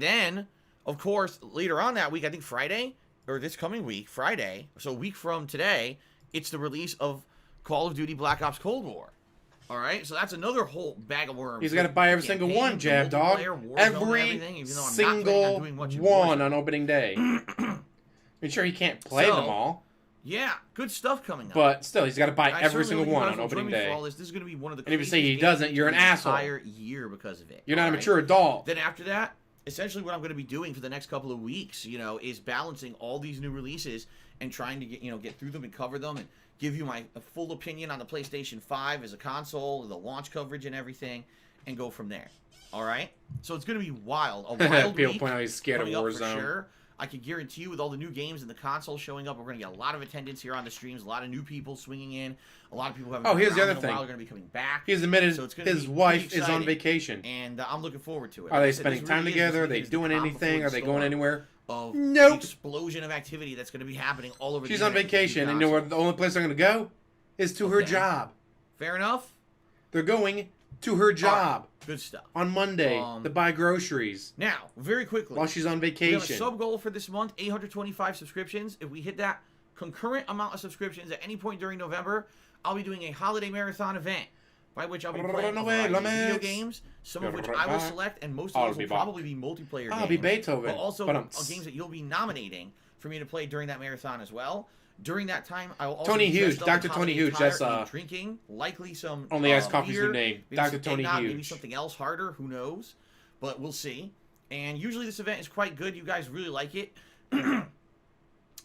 then, of course, later on that week, I think Friday, or this coming week, Friday, so a week from today, it's the release of Call of Duty Black Ops Cold War. All right, so that's another whole bag of worms. He's got to buy every single Campaign, one, the Jab Dog. multiplayer, Warzone, Every everything, even though I'm not planning on single doing much in one Warzone. on opening day. I'm sure he can't play So, them all, Yeah, good stuff coming up. but still, he's got to buy I every certainly single hope you one guys on will join opening me for day. all this. This is going to be one of the And if you say he craziest doesn't, games you're an of the asshole. entire year because of it. You're not a all right? mature adult. Then after that, essentially what I'm going to be doing for the next couple of weeks, you know, is balancing all these new releases and trying to get through them and cover them and give you my full opinion on the PlayStation 5 as a console, the launch coverage and everything, and go from there. All right? So it's going to be wild. A wild People week point out he's scared of coming up for Warzone. sure. I can guarantee you with all the new games and the console showing up, we're going to get a lot of attendance here on the streams, a lot of new people swinging in, a lot of people haven't Oh, been here's the around other in a thing. while are going to be coming back. He's admitted So it's gonna his be wife pretty is on exciting. vacation. And I'm looking forward to it. Are Like I they said, spending this time really is- together? Are this they really is the doing calm anything? before Are the they storm going anywhere? Of Nope. the explosion of activity that's going to be happening all over She's the on internet with these vacation, and you know where the only place they're going to go is to her Okay. job. Fair enough. They're going to her job Good stuff. on Monday to buy groceries Now, very quickly, while she's on we have a vacation. sub goal for this month, 825 subscriptions. If we hit that concurrent amount of subscriptions at any point during November, I'll be doing a holiday marathon event by which I'll be playing a variety of video games, some of which I will select, and most of those will probably be multiplayer I'll games. be Beethoven. But also But games that you'll be nominating for me to play during that marathon as well. During that time, I will also Tony be dressed Hughes, up Dr. in Tony holiday Hughes, attire that's, and drinking, likely some Only Ice Coffee's beer, new name. maybe Dr. some Tony eggnog, Hughes. maybe something else harder, who knows? But we'll see. And usually this event is quite good. You guys really like it.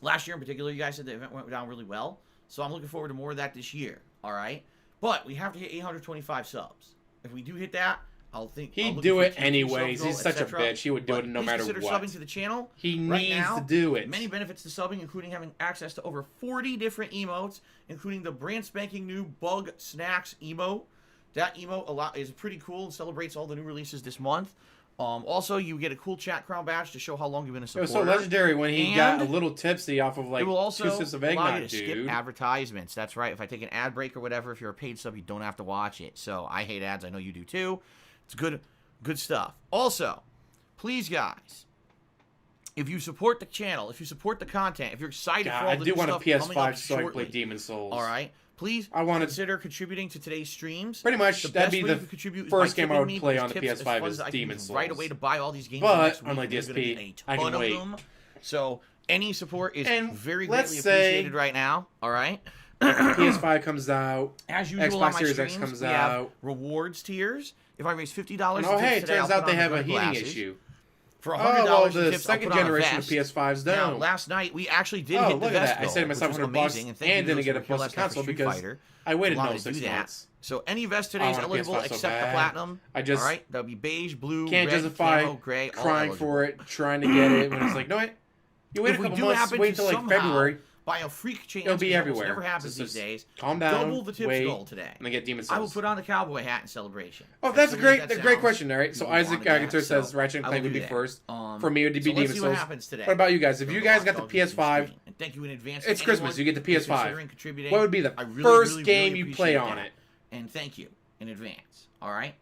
Last year in particular, you guys said the event went down really well. So I'm looking forward to more of that this year. All right? But we have to hit 825 subs. If we do hit that, I'll He'd do it anyways. He's such a bitch. He would do it no matter consider what. subbing to the channel. He Right needs now, to do it. Many benefits to subbing, including having access to over 40 different emotes, including the brand spanking new Bug Snacks emote. That emote is pretty cool and celebrates all the new releases this month. Also, you get a cool chat crown badge to show how long you've been a It supporter. was so legendary when he got a And little tipsy off of like it will also 2 sips of allow you eggnog, to skip dude. advertisements. That's right. If I take an ad break or whatever, if you're a paid sub, you don't have to watch it. So I hate ads. I know you do too. It's good stuff. Also, please, guys, if you support the channel, if you support the content, if you're excited God, for all I the do new want a stuff coming up PS5 so I can shortly, play Demon Souls. all right, please consider contributing to today's streams. Pretty much, The that'd best be way the you can contribute is first by game I tipping would me, play because on the tips as PS5 fun is as I can Demon use right Souls. away to buy all these games. But, next week, unlike and there's gonna DSP, be I a can ton of wait. them. So any support is And very let's greatly say- appreciated right now. All right. PS5 comes out. As usual Xbox on my Series X streams, comes we have out. rewards tiers. If I raise $50 Oh, in hey, tips it today, turns I'll out put they on have the a red heating glasses. issue. For $100 Oh, well, in the tips, I'll second put on a generation of vest. PS5's Now, down. last night we actually did Oh, hit the look at vest that. I goal, saved myself which was $100 amazing, and thank you to didn't those get who a were here plus last night for console Street because Fighter. I waited Allowed no me to 6 do that. months. So any vest today I is want a eligible PS5 so except the bad. platinum. I just all right, that'll be beige, blue, can't red, justify camo, gray, all crying eligible. for it, trying to get it when it's like, no, wait, you wait If a we couple do months, happen wait to until like somehow, February. by a freak chance, It'll be which almost everywhere. never happens Just these days. Calm down. Double the tips wait, goal today. and then get Demon I will Souls. put on the cowboy hat in celebration. Oh, As that's a silly great, as that great sounds, question. All right, so people Isaac wanted that, Agator says so Ratchet and I Clank will would be do that. first. For me, it would be So let's Demon see what Souls. happens today. What about you guys? If From you the guys Lost got the Dog Games PS5, screen. And thank you in advance. it's to Christmas. You anyone get the who's PS5. considering contributing. what would be the I really, first really, game really you play appreciate on that. it? And thank you in advance. All right.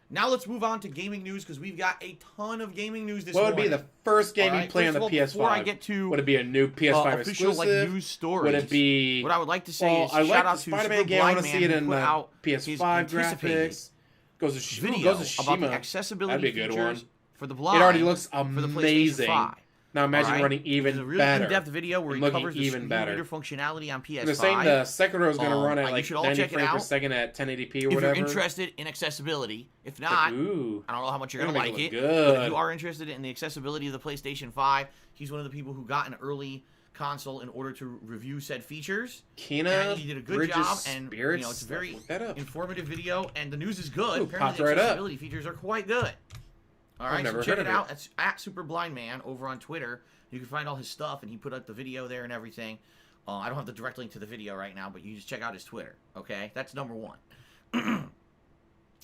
Now let's move on to gaming news because we've got a ton of gaming news this What would morning. be the first game All you play on first the of all, PS5? Before I get to Would it be a new PS5 official exclusive? news stories, Would it be? what I would like to say is I shout like out the to Spider-Man Super game. I Blind want to see Man it who in put the out his PS5 anticipated graphics. Goes to video about the Shima. accessibility That'd be a good features one. for the blind. It already looks for the PlayStation amazing. 5. Now imagine All right? running It's even a really better. in-depth video where and he looking covers the even screen better. reader functionality on PS5. They're saying the Sekiro is going to run at you like should all 90 check it frames per out. second at 1080p or if whatever. you're interested in accessibility, if not, Ooh. I don't know how much you're That'll going to make like it it. look But if good. you are interested in the accessibility of the PlayStation 5, he's one of the people who got an early console in order to review said features. Kina, And he did a good Bridges, job, and Spirits. it's a very Look that up. informative video, and the news is good. Ooh, Apparently, popped the right up. accessibility features are quite good. All right, never so check heard it of out. it. It's at Super Blind Man over on Twitter. You can find all his stuff, and he put up the video there and everything. I don't have the direct link to the video right now, but you just check out his Twitter. Okay, that's number one.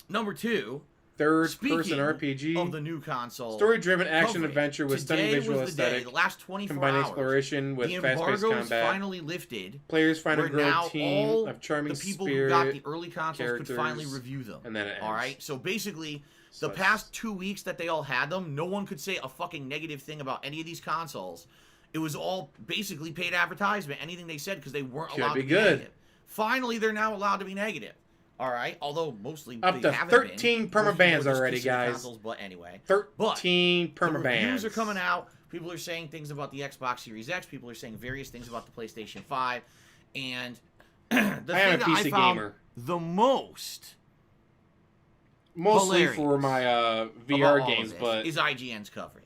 Number two, Third-person speaking RPG. of the new console, Story-driven action coverage. adventure with stunning Today visual was the day, aesthetic. the last 24 Combining hours. exploration with The fast-paced embargo is combat. finally lifted. Players find a Where growing now team all of charming the people spirit. who got the early consoles could finally characters, review them. and then it All ends. right, so basically, So the it's- past 2 weeks that they all had them, no one could say a fucking negative thing about any of these consoles. It was all basically paid advertisement. Anything they said because they weren't Could allowed be to be good. negative. Finally, they're now allowed to be negative. All right, although mostly Up they to haven't 13 been. Most permabans people just already, consider guys. Consoles, but anyway, 13 the reviews permabans. are coming out. People are saying things about the Xbox Series X. People are saying various things about the PlayStation 5. And the I thing am a that I PC found gamer. the most Mostly hilarious for my about VR all games, of this but is IGN's coverage.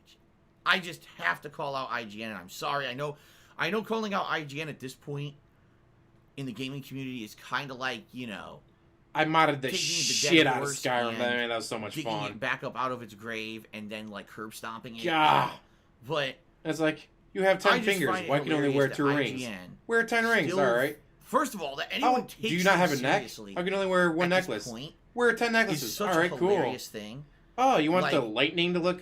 I just have to call out IGN, and I'm sorry. I know calling out IGN at this point in the gaming community is kind of like, I modded the taking the shit dead out of horse Skyrim. and Man, that was so much digging fun. it back up out of its grave and then like curb stomping it. God. But It's like, you have I 10 just fingers. find it Why can you only wear hilarious 2 that rings? IGN Wear 10 rings, still- alright. First of all, that anyone takes do you not them have a neck? seriously How can you only wear one at this necklace? point Wear 10 is necklaces. such Alright, a cool. hilarious thing. Oh, you want the Like, lightning to look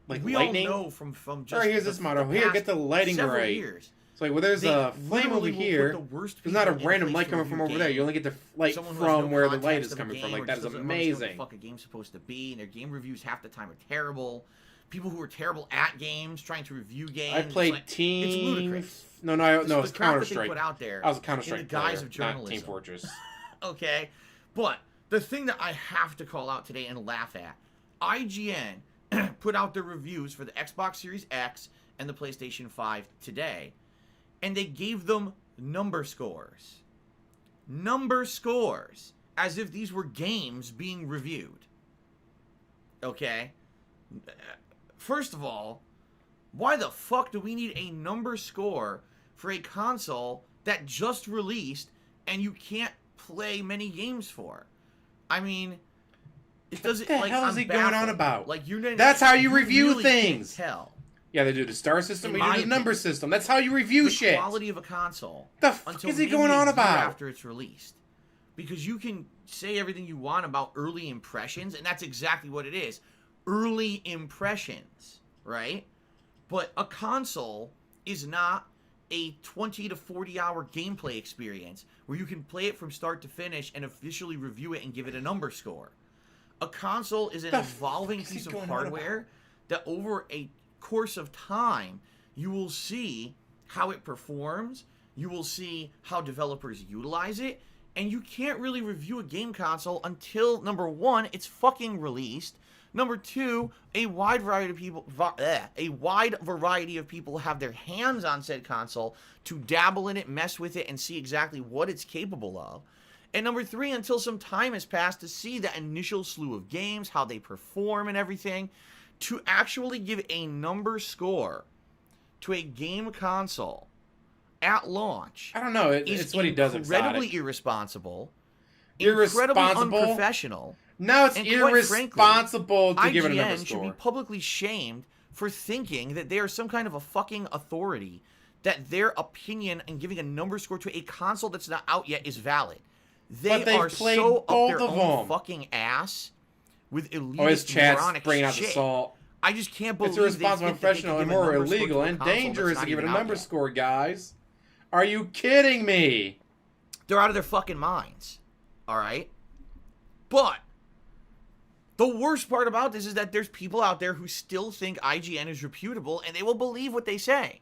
like we lightning? all know from just Alright, here's the- this motto. the Here, past get the lighting several right. years, It's like, well, there's they a flame over literally will put here. the worst There's not a people in random place light to coming review from over there. games. You only get the light Someone who has from no where the light context is of a coming from. game Like, or that just is doesn't understand amazing. what the fuck a game's supposed to be, and their game reviews half the time are terrible. People who are terrible at games, trying to review games. I played like, Team... It's ludicrous. No, The it's crap that they Counter-Strike. put out there I was a Counter-Strike in the guise player, of not journalism. Team Fortress. Okay, but the thing that I have to call out today and laugh at, IGN put out their reviews for the Xbox Series X and the PlayStation 5 today, and they gave them number scores. Number scores, as if these were games being reviewed. Okay? First of all, why the fuck do we need a number score for a console that just released and you can't play many games for? I mean, it doesn't. What the like, hell is I'm he going on baffled. about? Like you're. That's how you review really can't things. Tell Yeah, they do the star system, In or you my do the number opinion, system. That's how you review the shit. quality of a console. The fuck until is he maybe going a on year about? after it's released, because you can say everything you want about early impressions, and that's exactly what it is. Early impressions, right? But a console is not a 20 to 40 hour gameplay experience where you can play it from start to finish and officially review it and give it a number score. A console is an The evolving fuck is he piece of going on hardware that over a course of time, you will see how it performs, you will see how developers utilize it, and you can't really review a game console until, number one, it's fucking released. Number two, a wide variety of people have their hands on said console to dabble in it, mess with it, and see exactly what it's capable of. And number three, until some time has passed to see that initial slew of games, how they perform and everything. to actually give a number score to a game console at launch. I don't know. It's what he does. Incredibly irresponsible. Irresponsible. Incredibly unprofessional. No, it's and irresponsible frankly, to give it a number IGN score. should be publicly shamed for thinking that they are some kind of a fucking authority, that their opinion and giving a number score to a console that's not out yet is valid. They are so up their own fucking ass with elitist, his chat's moronic bringing out shit. the salt. I just can't believe It's irresponsible, professional, and more illegal and dangerous dangerous to give it a number score, guys. Are you kidding me? They're out of their fucking minds. All right? But the worst part about this is that there's people out there who still think IGN is reputable, and they will believe what they say.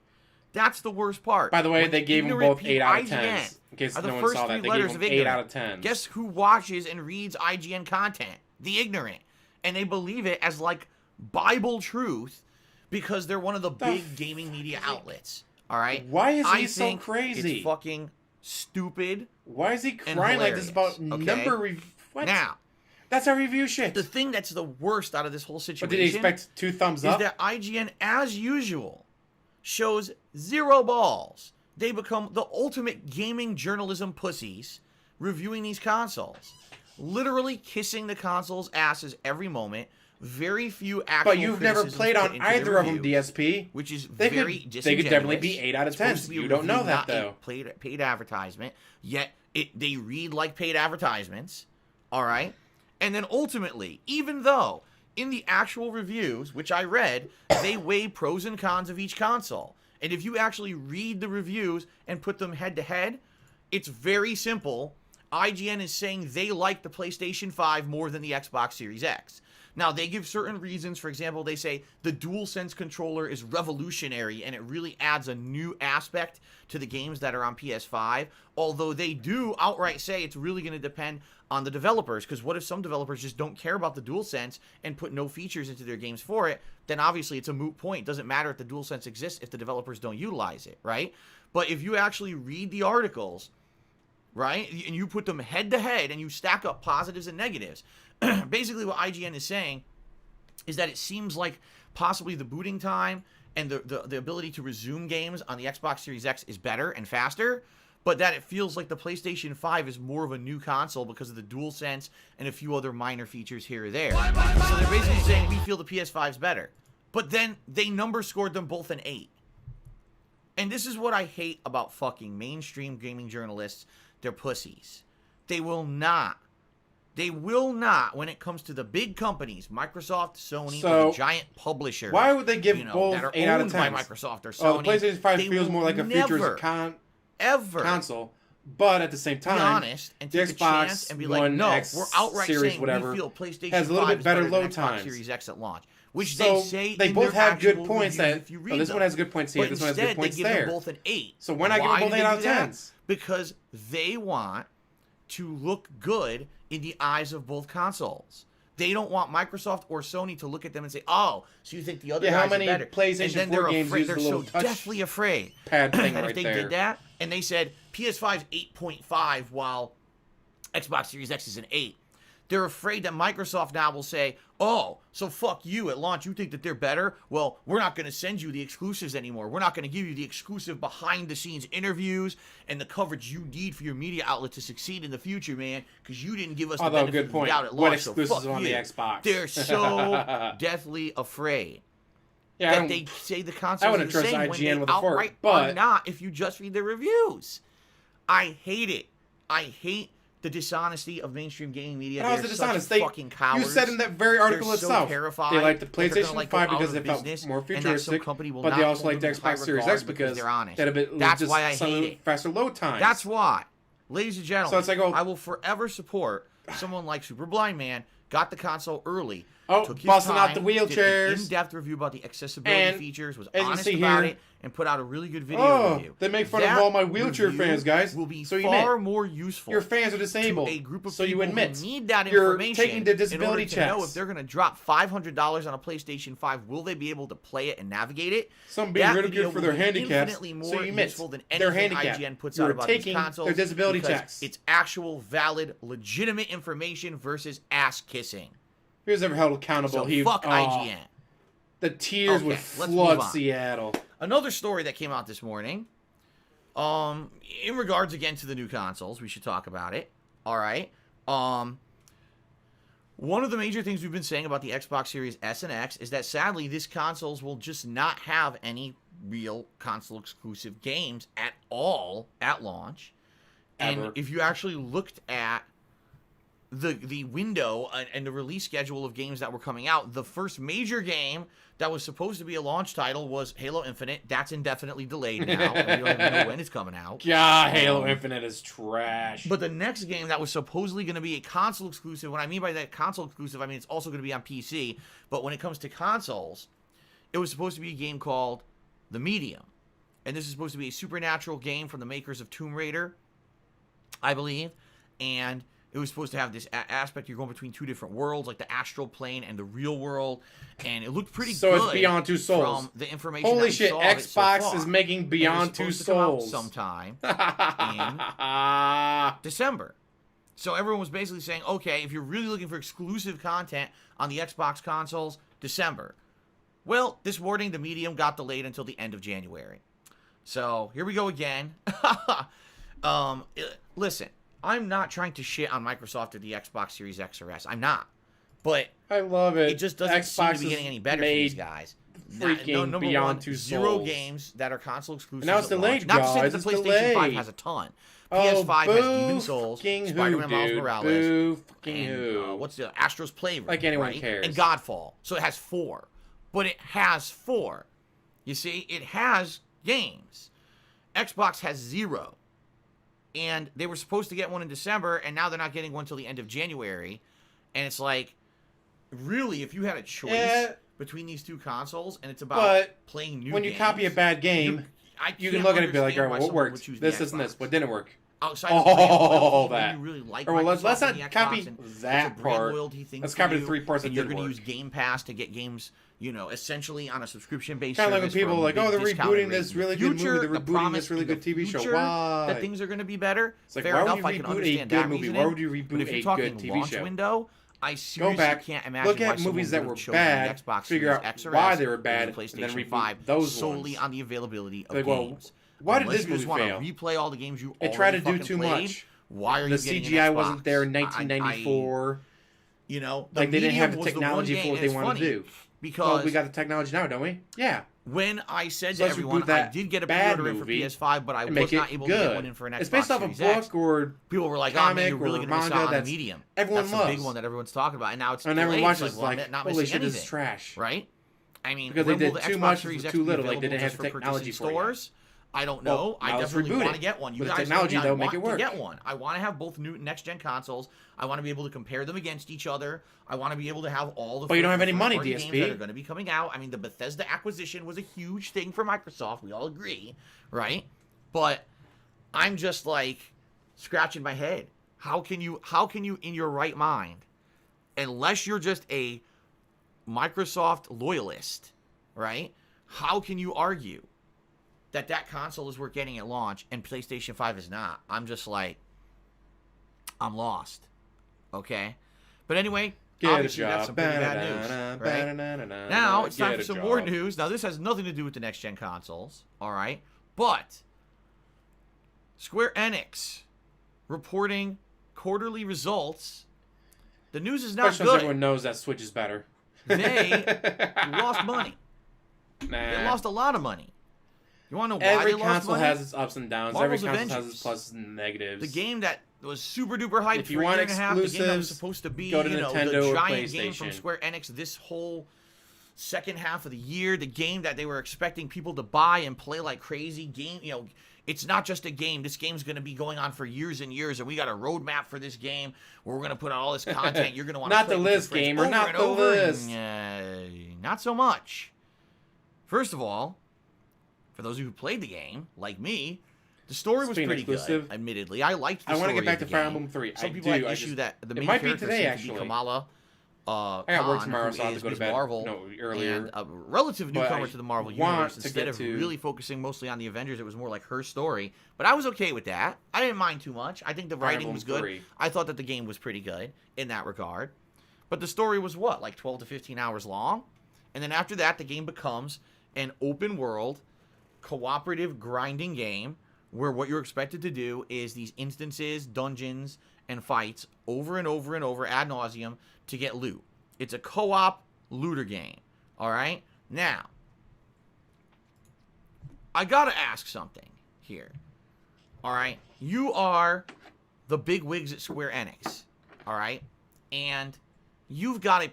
That's the worst part. By the way, they gave them both 8 out of 10. In case no one saw that, they gave them 8 out of 10. Guess who watches and reads IGN content? The ignorant. And they believe it as, like, Bible truth because they're one of the big gaming media outlets. All right? Why is he so crazy? It's fucking stupid. Why is he crying like this about number review? What? Now, that's our review shit. The thing that's the worst out of this whole situation. But did he expect 2 thumbs up? Is that IGN, as usual, shows zero balls. They become the ultimate gaming journalism pussies reviewing these consoles. Literally kissing the consoles' asses every moment. Very few actual But you've never played on either of them, DSP. Which is very disingenuous. They could definitely be 8 out of 10. You don't know that, though. Paid advertisement. Yet, they read like paid advertisements. All right? And then ultimately, even though in the actual reviews, which I read, they weigh pros and cons of each console. And if you actually read the reviews and put them head to head, it's very simple. IGN is saying they like the PlayStation 5 more than the Xbox Series X. Now, they give certain reasons. For example, they say the DualSense controller is revolutionary and it really adds a new aspect to the games that are on PS5. Although they do outright say it's really going to depend on the developers. Because what if some developers just don't care about the DualSense and put no features into their games for it? Then obviously it's a moot point. It doesn't matter if the DualSense exists if the developers don't utilize it, right? But if you actually read the articles, right, and you put them head to head and you stack up positives and negatives, basically what IGN is saying is that it seems like possibly the booting time and the ability to resume games on the Xbox Series X is better and faster, but that it feels like the PlayStation 5 is more of a new console because of the DualSense and a few other minor features here or there. So they're basically saying we feel the PS5 is better. But then they number scored them both an 8. And this is what I hate about fucking mainstream gaming journalists. They're pussies. They will not, when it comes to the big companies, Microsoft, Sony, or the giant publishers. Why would they give both that are 8 out of owned 10? by Microsoft or Sony? The PlayStation 5 feels more like a futuristic console, but at the same time, be honest and take the a chance and be like, no, we're outright Series, saying whatever, we feel PlayStation has a little 5 bit better is better load than Xbox times. Series X at launch. Which so they say they in both their have good actual points. reviews That if you read this them. one has good points here. But This one has good points they give there. them both an 8. So why not give them both 8 out of 10s? Because they want to look good in the eyes of both consoles. They don't want Microsoft or Sony to look at them and say, "Oh, so you think the other guys are better?" How many PlayStation 4 games use the little touch deathly afraid pad thing that right if they there? did that and they said PS5's 8.5 while Xbox Series X is an 8, they're afraid that Microsoft now will say, "Oh, so fuck you at launch. You think that they're better? Well, we're not going to send you the exclusives anymore. We're not going to give you the exclusive behind-the-scenes interviews and the coverage you need for your media outlet to succeed in the future, man, because you didn't give us the benefit of the doubt at launch." What exclusives so on you. the Xbox? They're so deathly afraid that they say the consoles are the same when they outright are not if you just read the reviews. I hate it. I hate the dishonesty of mainstream gaming media. How is it dishonest? They fucking cowards. You said in that very article itself, terrified they like the PlayStation like 5 because it felt more futuristic, but they also like the Xbox Series X because they're honest. They had a bit That's why I hate it. Faster load times. That's why, ladies and gentlemen, so it's like, I will forever support someone like Super Blind Man. Got the console early. Took his busting time, out the wheelchairs. Did an in-depth review about the accessibility features. Was honest about here, it, and put out a really good video review. They make fun of all my wheelchair fans, guys. Will be so far more useful. Your fans are disabled. To a group of so people you admit who need that you're information taking the disability in order checks. to know if they're going to drop $500 on a PlayStation 5, will they be able to play it and navigate it? Some being ridiculed for their handicaps. Infinitely more so you admit useful than they're anything handicapped. IGN puts You're out about taking these consoles. Their disability because checks. It's actual, valid, legitimate information versus ass kissing. Who's ever held accountable? So fuck IGN. The tears would let's flood move on. Seattle. Another story that came out this morning. In regards again to the new consoles, we should talk about it. All right. One of the major things we've been saying about the Xbox Series S and X is that sadly, these consoles will just not have any real console exclusive games at all at launch. Ever. And if you actually looked at the window and the release schedule of games that were coming out, the first major game that was supposed to be a launch title was Halo Infinite. That's indefinitely delayed now, and we don't even know when it's coming out. God, Halo Infinite is trash. But the next game that was supposedly going to be a console exclusive, what I mean by that console exclusive, I mean it's also going to be on PC, but when it comes to consoles, it was supposed to be a game called The Medium. And this is supposed to be a supernatural game from the makers of Tomb Raider, I believe, and it was supposed to have this aspect, you're going between two different worlds, like the astral plane and the real world, and it looked pretty good. So it's Beyond Two Souls. From the information Holy that we shit, saw of it so Xbox far. is making Beyond Two Souls. Sometime in December. So everyone was basically saying, okay, if you're really looking for exclusive content on the Xbox consoles, December. Well, this morning, the Medium got delayed until the end of January. So here we go again. Listen, I'm not trying to shit on Microsoft or the Xbox Series X or S. I'm not. But I love it. it just doesn't seem Xbox to be getting any better for made these guys. freaking number Beyond one, Two zero Souls. games that are console exclusive. Now it's at delayed, launch. Not to say guys. that the It's PlayStation 5 delayed. has a ton. Oh, PS5 has boo Demon Souls, fucking who, Spider-Man Miles dude. Morales, Boo fucking and who. what's the Astro's Playroom? Like anyone right? cares. And Godfall. So it has 4. But it has 4. You see, it has games. Xbox has 0. And they were supposed to get one in December, and now they're not getting one until the end of January. And it's like, really, if you had a choice between these two consoles, and it's about playing new when you games, copy a bad game, you can can't look at it and be like, understand all right, why what someone worked? would choose This, the this, and this. Xbox. What didn't work? Outside of brand loyalty, that. you really like Or well, let's Microsoft not and the copy Xbox, and that it's a brand part. loyalty thing Let's for copy you, the 3 parts that and you're didn't gonna work. use Game Pass to get games, essentially on a subscription-based Kind of like when service people for are like, a oh, they're big discounted rebooting rate this in the really good future, movie. They're the rebooting promise this really in the good TV show. future Why? that things are going to be better. It's like, Fair why enough, would I you can reboot a understand good that movie? reasoning. Why would you But reboot if you're a talking good TV launch show? window, I Go seriously back, can't imagine look why at someone movies that would were have chosen bad, the Xbox figure Series out X or why S they were over bad, the and then PlayStation reboot 5 those solely ones. on the availability of Like, well, games. why did Unless this you just movie want fail? to replay all the games you It tried to already do too fucking played, much. why are The you getting an CGI Xbox? wasn't there in 1994. You know, Like, they didn't have the Medium was technology one for what game, they and it's wanted to funny do. Because Well, we got the technology now, don't we? Yeah. when I said So to let's everyone, reboot that I did get a bad pre-order in for movie PS5, but I and was make not it able to get good. one in for an Xbox It's based off a Series X. book or People were like, "Oh man, comic you're really or going to miss manga out on the that's Medium." everyone That's the loves. big one that everyone's talking about, and now it's and delayed. everyone It's watches like, well, like, I'm not holy missing shit, anything, this is trash. right? I mean, Because they when will did the too Xbox much Series for X too be little, like, they available didn't have just the for technology purchasing for you. stores? I don't know. Well, I now let's definitely reboot want it. to get one. You With the guys technology, know me, though, I make want it to work. get one. I want to have both new next-gen consoles. I want to be able to compare them against each other. I want to be able to have all the. But you don't have any money, first-party DSP. games that are going to be coming out. I mean, the Bethesda acquisition was a huge thing for Microsoft. We all agree, right? But I'm just like scratching my head. How can you, in your right mind, unless you're just a Microsoft loyalist, right? How can you argue that console is worth getting at launch and PlayStation 5 is not? I'm just like, I'm lost. Okay? But anyway, obviously that's some pretty bad news, right? Now it's time for some more news. Now this has nothing to do with the next gen consoles, all right? But Square Enix reporting quarterly results. The news is not Especially good. since everyone knows that Switch is better. They lost money. Nah. They lost a lot of money. You want to know why Every they lost console money? has its ups and downs. Marvel's Every console has Avengers. its pluses and negatives. The game that was super duper hyped If for you a want year and a half, the game that was exclusives, supposed to be, go to the Nintendo or giant game from PlayStation. Square Enix this whole second half of the year, the game that they were expecting people to buy and play like crazy game, it's not just a game. This game's going to be going on for years and years, and we got a roadmap for this game where we're going to put out all this content. You're going to want to Not play the with your list, friends gamer, over not and the over, list. and, not so much. First of all, for those who played the game, like me, the story was Speaking pretty exclusive, good, admittedly. I liked the I story want to get back of to the Fire game. Emblem 3. Some I people do. had issue that the it main might be character today, seems to be actually. Kamala I got work Khan, tomorrow, who so I'll have is to go to Ms. bed. Marvel, No, earlier. and a relative But newcomer I to the Marvel want universe. to Instead get of to- really focusing mostly on the Avengers, it was more like her story. But I was okay with that. I didn't mind too much. I think the Fire writing Emblem was good. 3. I thought that the game was pretty good in that regard. But the story was what, like 12 to 15 hours long? And then after that, the game becomes an open world, cooperative grinding game where what you're expected to do is these instances, dungeons, and fights over and over and over ad nauseum to get loot. It's a co-op looter game. All right? Now, I gotta ask something here. All right? You are the big wigs at Square Enix. All right? And you've got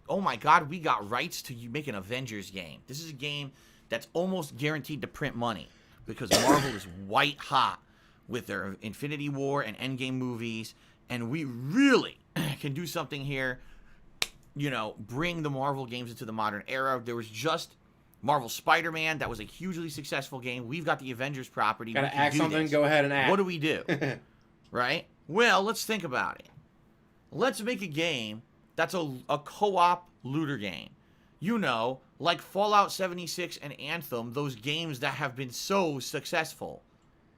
oh my god, we got rights to you make an Avengers game. This is a game that's almost guaranteed to print money because Marvel is white hot with their Infinity War and Endgame movies, and we really can do something here, you know, bring the Marvel games into the modern era. There was just Marvel Spider-Man. That was a hugely successful game. We've got the Avengers property. Gotta act something, go ahead and act. What do we do? Right? Well, let's think about it. Let's make a game that's a co-op looter game. You know, like Fallout 76 and Anthem, those games that have been so successful,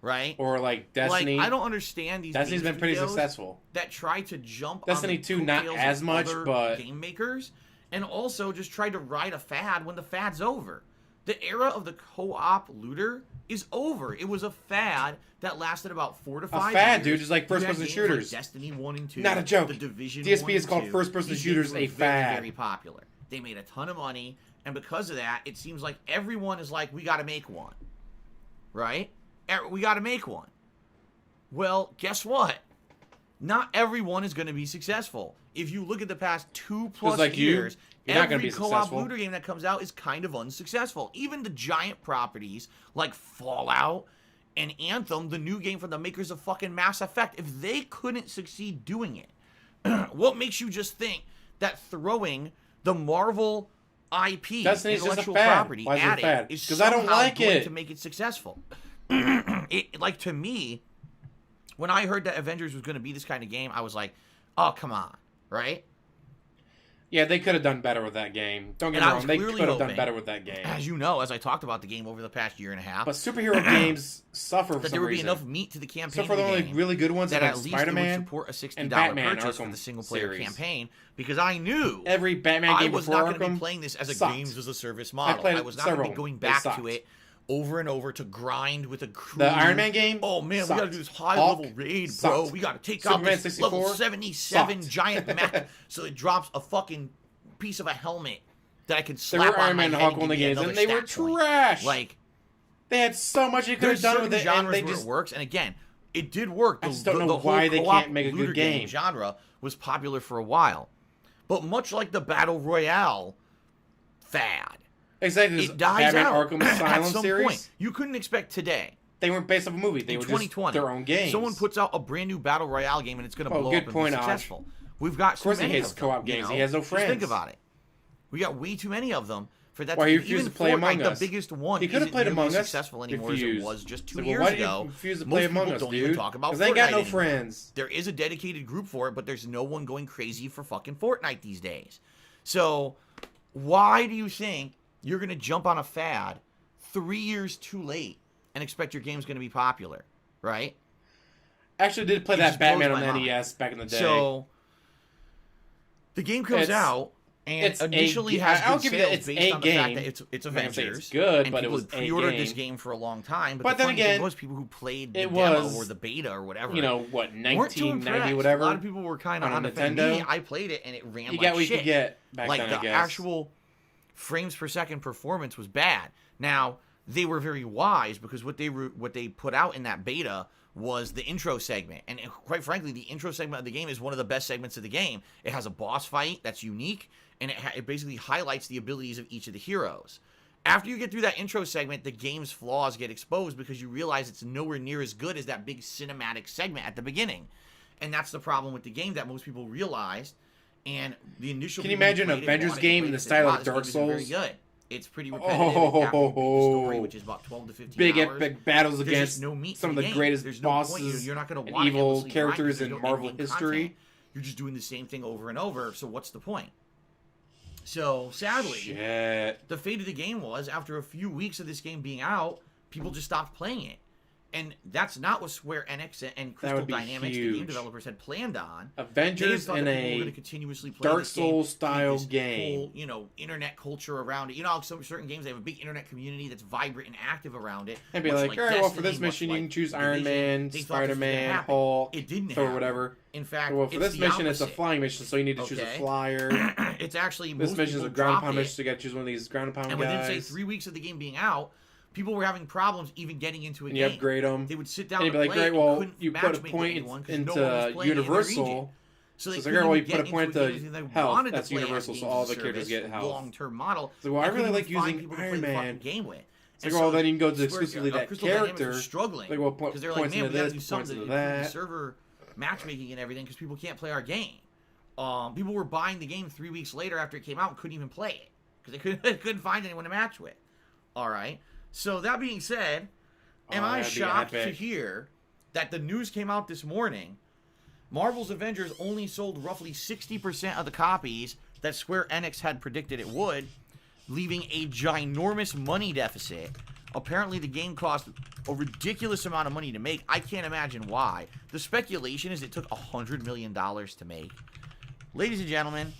right? Or like Destiny. Like, I don't understand these Destiny's been pretty successful. That try to jump Destiny on 2 not as much, but game makers, and also just try to ride a fad when the fad's over. The era of the co-op looter is over. It was a fad that lasted about 4 to 5 years. A fad, dude, just like first-person shooters. Like Destiny 1 and 2. Not a joke. The Division DSP 1 is and called 2. first-person These shooters games a were very, fad. very popular. They made a ton of money, and because of that, it seems like everyone is like, we got to make one. Right? We got to make one. Well, guess what? Not everyone is going to be successful. If you look at the past 2+ like years, you're not gonna every be co-op successful. looter game that comes out is kind of unsuccessful. Even the giant properties like Fallout and Anthem, the new game from the makers of fucking Mass Effect, if they couldn't succeed doing it, what makes you just think that throwing the Marvel IP, Destiny's just a intellectual fad. property, Why is it a at fad? it is 'Cause I don't somehow like going it. to make it successful? Like, to me, when I heard that Avengers was going to be this kind of game, I was like, oh, come on, right? Yeah, they could have done better with that game. Don't get And me I wrong, was they clearly could have done hoping, better with that game. As you know, as I talked about the game over the past year and a half, But superhero games suffer for that some there would be reason. enough meat to the campaign Except for the of the only game really good ones that like at least it Spider-Man would support a $60 and Batman purchase for Arkham the single-player series. campaign, because I knew Every Batman I game was before not going to Arkham be playing this as a sucked. games as a service model. played I was not going to several. be going They back sucked. to it over and over to grind with a crew. The Iron Man game Oh man, sucked. we gotta do this high-level Hulk raid, bro. sucked. We gotta take Superman out this 64 level 77 sucked. giant mech, so it drops a fucking piece of a helmet that I can There slap were on Iron my Man and head Hulk and on the give me games, another and they were stat point. trash. Like, They had so much you could there's have done certain with it, and genres they where just it works, and again, it did work. I just don't know whole why they co-op can't make a good looter game. genre was popular for a while, but much like the Battle Royale fad, exactly this it dies Batman out Arkham at Asylum some series. point. You couldn't expect today, They weren't based off a movie. They in were 2020, just their own games. someone puts out a brand new Battle Royale game and it's going to Oh, blow good up and point, be Aj. successful. We've got Of course too he many hates of them, co-op you games. know? He has no Just friends. think about it. We got way too many of them for that. Why he even refused to play Fortnite, Among Us. the biggest one, He could have isn't played nearly Among as Us. successful anymore Refused. as it was just 2 So, years why did ago. you refuse to Most play people Among Us, don't dude? even talk about Because they ain't got Fortnite no anymore. friends. There is a dedicated group for it, but there's no one going crazy for fucking Fortnite these days. So why do you think you're going to jump on a fad 3 years too late and expect your game's going to be popular, right? Actually, did play It that just blows Batman on my the mind. NES back in the day. So the game comes It's- out, and it's a initially ga- has I'll good give you that sales it's based a on the fact game. that it's I'm not gonna say Avengers. it's good, and but it people was had a pre-ordered game. this game for a long time. But But the then funny thing again, was people who played the it demo was, or the beta or whatever, you know, what, weren't too 1990, impressed. whatever? A lot of people were kind of on on a the fence. Nintendo. Me, I played it and it ran You like got what you shit. could get back Like then, the I guess. actual frames per second performance was bad. Now they were very wise because what they put out in that beta was the intro segment, and quite frankly, the intro segment of the game is one of the best segments of the game. It has a boss fight that's unique, and it basically highlights the abilities of each of the heroes. After you get through that intro segment, the game's flaws get exposed because you realize it's nowhere near as good as that big cinematic segment at the beginning, and that's the problem with the game that most people realized. And the initial Can you people who imagine an played it Avengers wanted to game play in the this, style "Wow, of this Dark game isn't very Souls?" good. It's pretty repetitive. After you beat the story, which is about 12 to 15 Big hours. epic battles There's against just no meat some to of the game. greatest There's no bosses point. You're not going to and want evil characters there's in no Marvel in-game history. content. You're just doing the same thing over and over. So what's the point? So sadly, Shit. the fate of the game was after a few weeks of this game being out, people just stopped playing it. And that's not what Square Enix and Crystal would be Dynamics, the game huge. developers, had planned on. Avengers They had in thought that people were a going to continuously play Dark this game, Souls style this game. whole, you know, internet culture around it. You know how some certain games, they have a big internet community that's vibrant and active around it. And be much like, all right, well, for Destiny, this much mission, you like can choose Division. Iron Man, They thought this was gonna Spider-Man, happen. Hulk, It didn't or happen. whatever. In fact, Well, for it's this the mission, it's a opposite. flying mission, so you need to choose a flyer. It's actually This most mission is people a ground dropped pound it. mission, so you got to choose one of these ground pound And guys. within, say, 3 weeks of the game being out, people were having problems even getting into a and game. you upgrade them. They would sit down And and you'd be like, play great, it well, and couldn't you put a matchmake with point anyone 'cause into no one was playing in their region. Universal. So they it's couldn't like, well, even you put a get point into to anything they health. wanted That's to play Universal, as so a all games the as a characters service, get health. long-term model. So, well, I and really couldn't like even find using people to Iron play the fucking Man. game with. It's And like, well, so then you can go to Square- exclusively that Crystal Dynamics character. was struggling Like, well, because they're like, points man, into we gotta this, do points something to into improve the that. server matchmaking and everything because people can't play our game. People were buying the game 3 weeks later after it came out and couldn't even play it because they couldn't find anyone to match with. All right. So that being said, am I that'd be shocked to epic. hear that the news came out this morning? Marvel's Avengers only sold roughly 60% of the copies that Square Enix had predicted it would, leaving a ginormous money deficit. Apparently, the game cost a ridiculous amount of money to make. I can't imagine why. The speculation is it took $100 million to make. Ladies and gentlemen,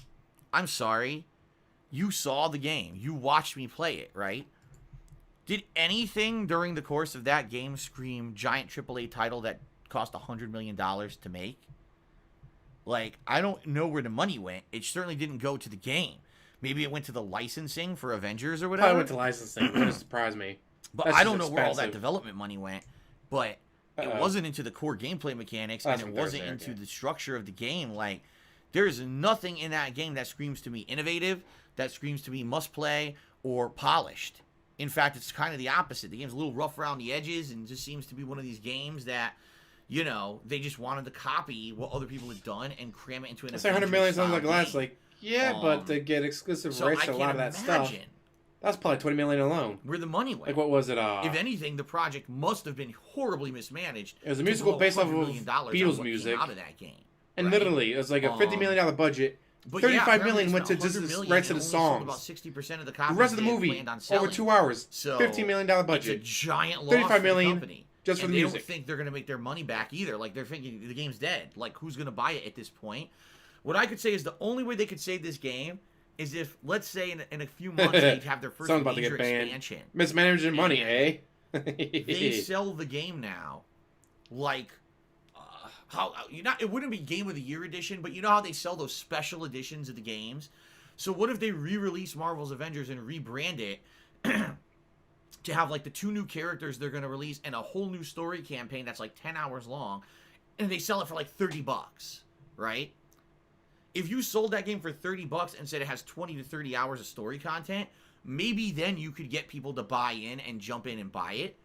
I'm sorry. You saw the game. You watched me play it, right? Did anything during the course of that game scream giant AAA title that cost $100 million to make? Like, I don't know where the money went. It certainly didn't go to the game. Maybe it went to the licensing for Avengers or whatever. Probably went to licensing. It wouldn't surprise me. But That's I just don't know where all that expensive. development money went. But it wasn't into the core gameplay mechanics, That's and it what wasn't they're into saying, the structure of the game. Like, there's nothing in that game that screams to me innovative, that screams to me must play, or polished. In fact, it's kind of the opposite. The game's a little rough around the edges and just seems to be one of these games that, you know, they just wanted to copy what other people had done and cram it into an I say 100 million sounds like Avengers-style less. game. Like, yeah, but to get exclusive So rights I to a can't lot of that stuff, imagine that's probably 20 million alone. where the money went. Like, what was it? If anything, the project must have been horribly mismanaged. It was a to musical blow based off $100 of million on Beatles what music. came out of that game. And right? literally, it was like a $50 million budget. But 35 apparently million they went to spent just $100 the million rights to and the only sold songs. About 60% of the The copies rest of the they had movie, planned on over selling. 2 hours, So $15 million budget. It's a giant loss 35 for million the company. just for and the they music. don't think they're going to make their money back either. Like, they're thinking the game's dead. Like, who's going to buy it at this point? What I could say is the only way they could save this game is if, let's say, in a few months, they'd have their first Someone's about to major get banned. expansion. Mismanaging money, eh? They sell the game now like how you not it wouldn't be Game of the Year edition, but you know how they sell those special editions of the games. So what if they re-release Marvel's Avengers and rebrand it to have like the 2 new characters they're going to release and a whole new story campaign that's like 10 hours long, and they sell it for like $30, right? If you sold that game for $30 and said it has 20 to 30 hours of story content, maybe then you could get people to buy in and jump in and buy it.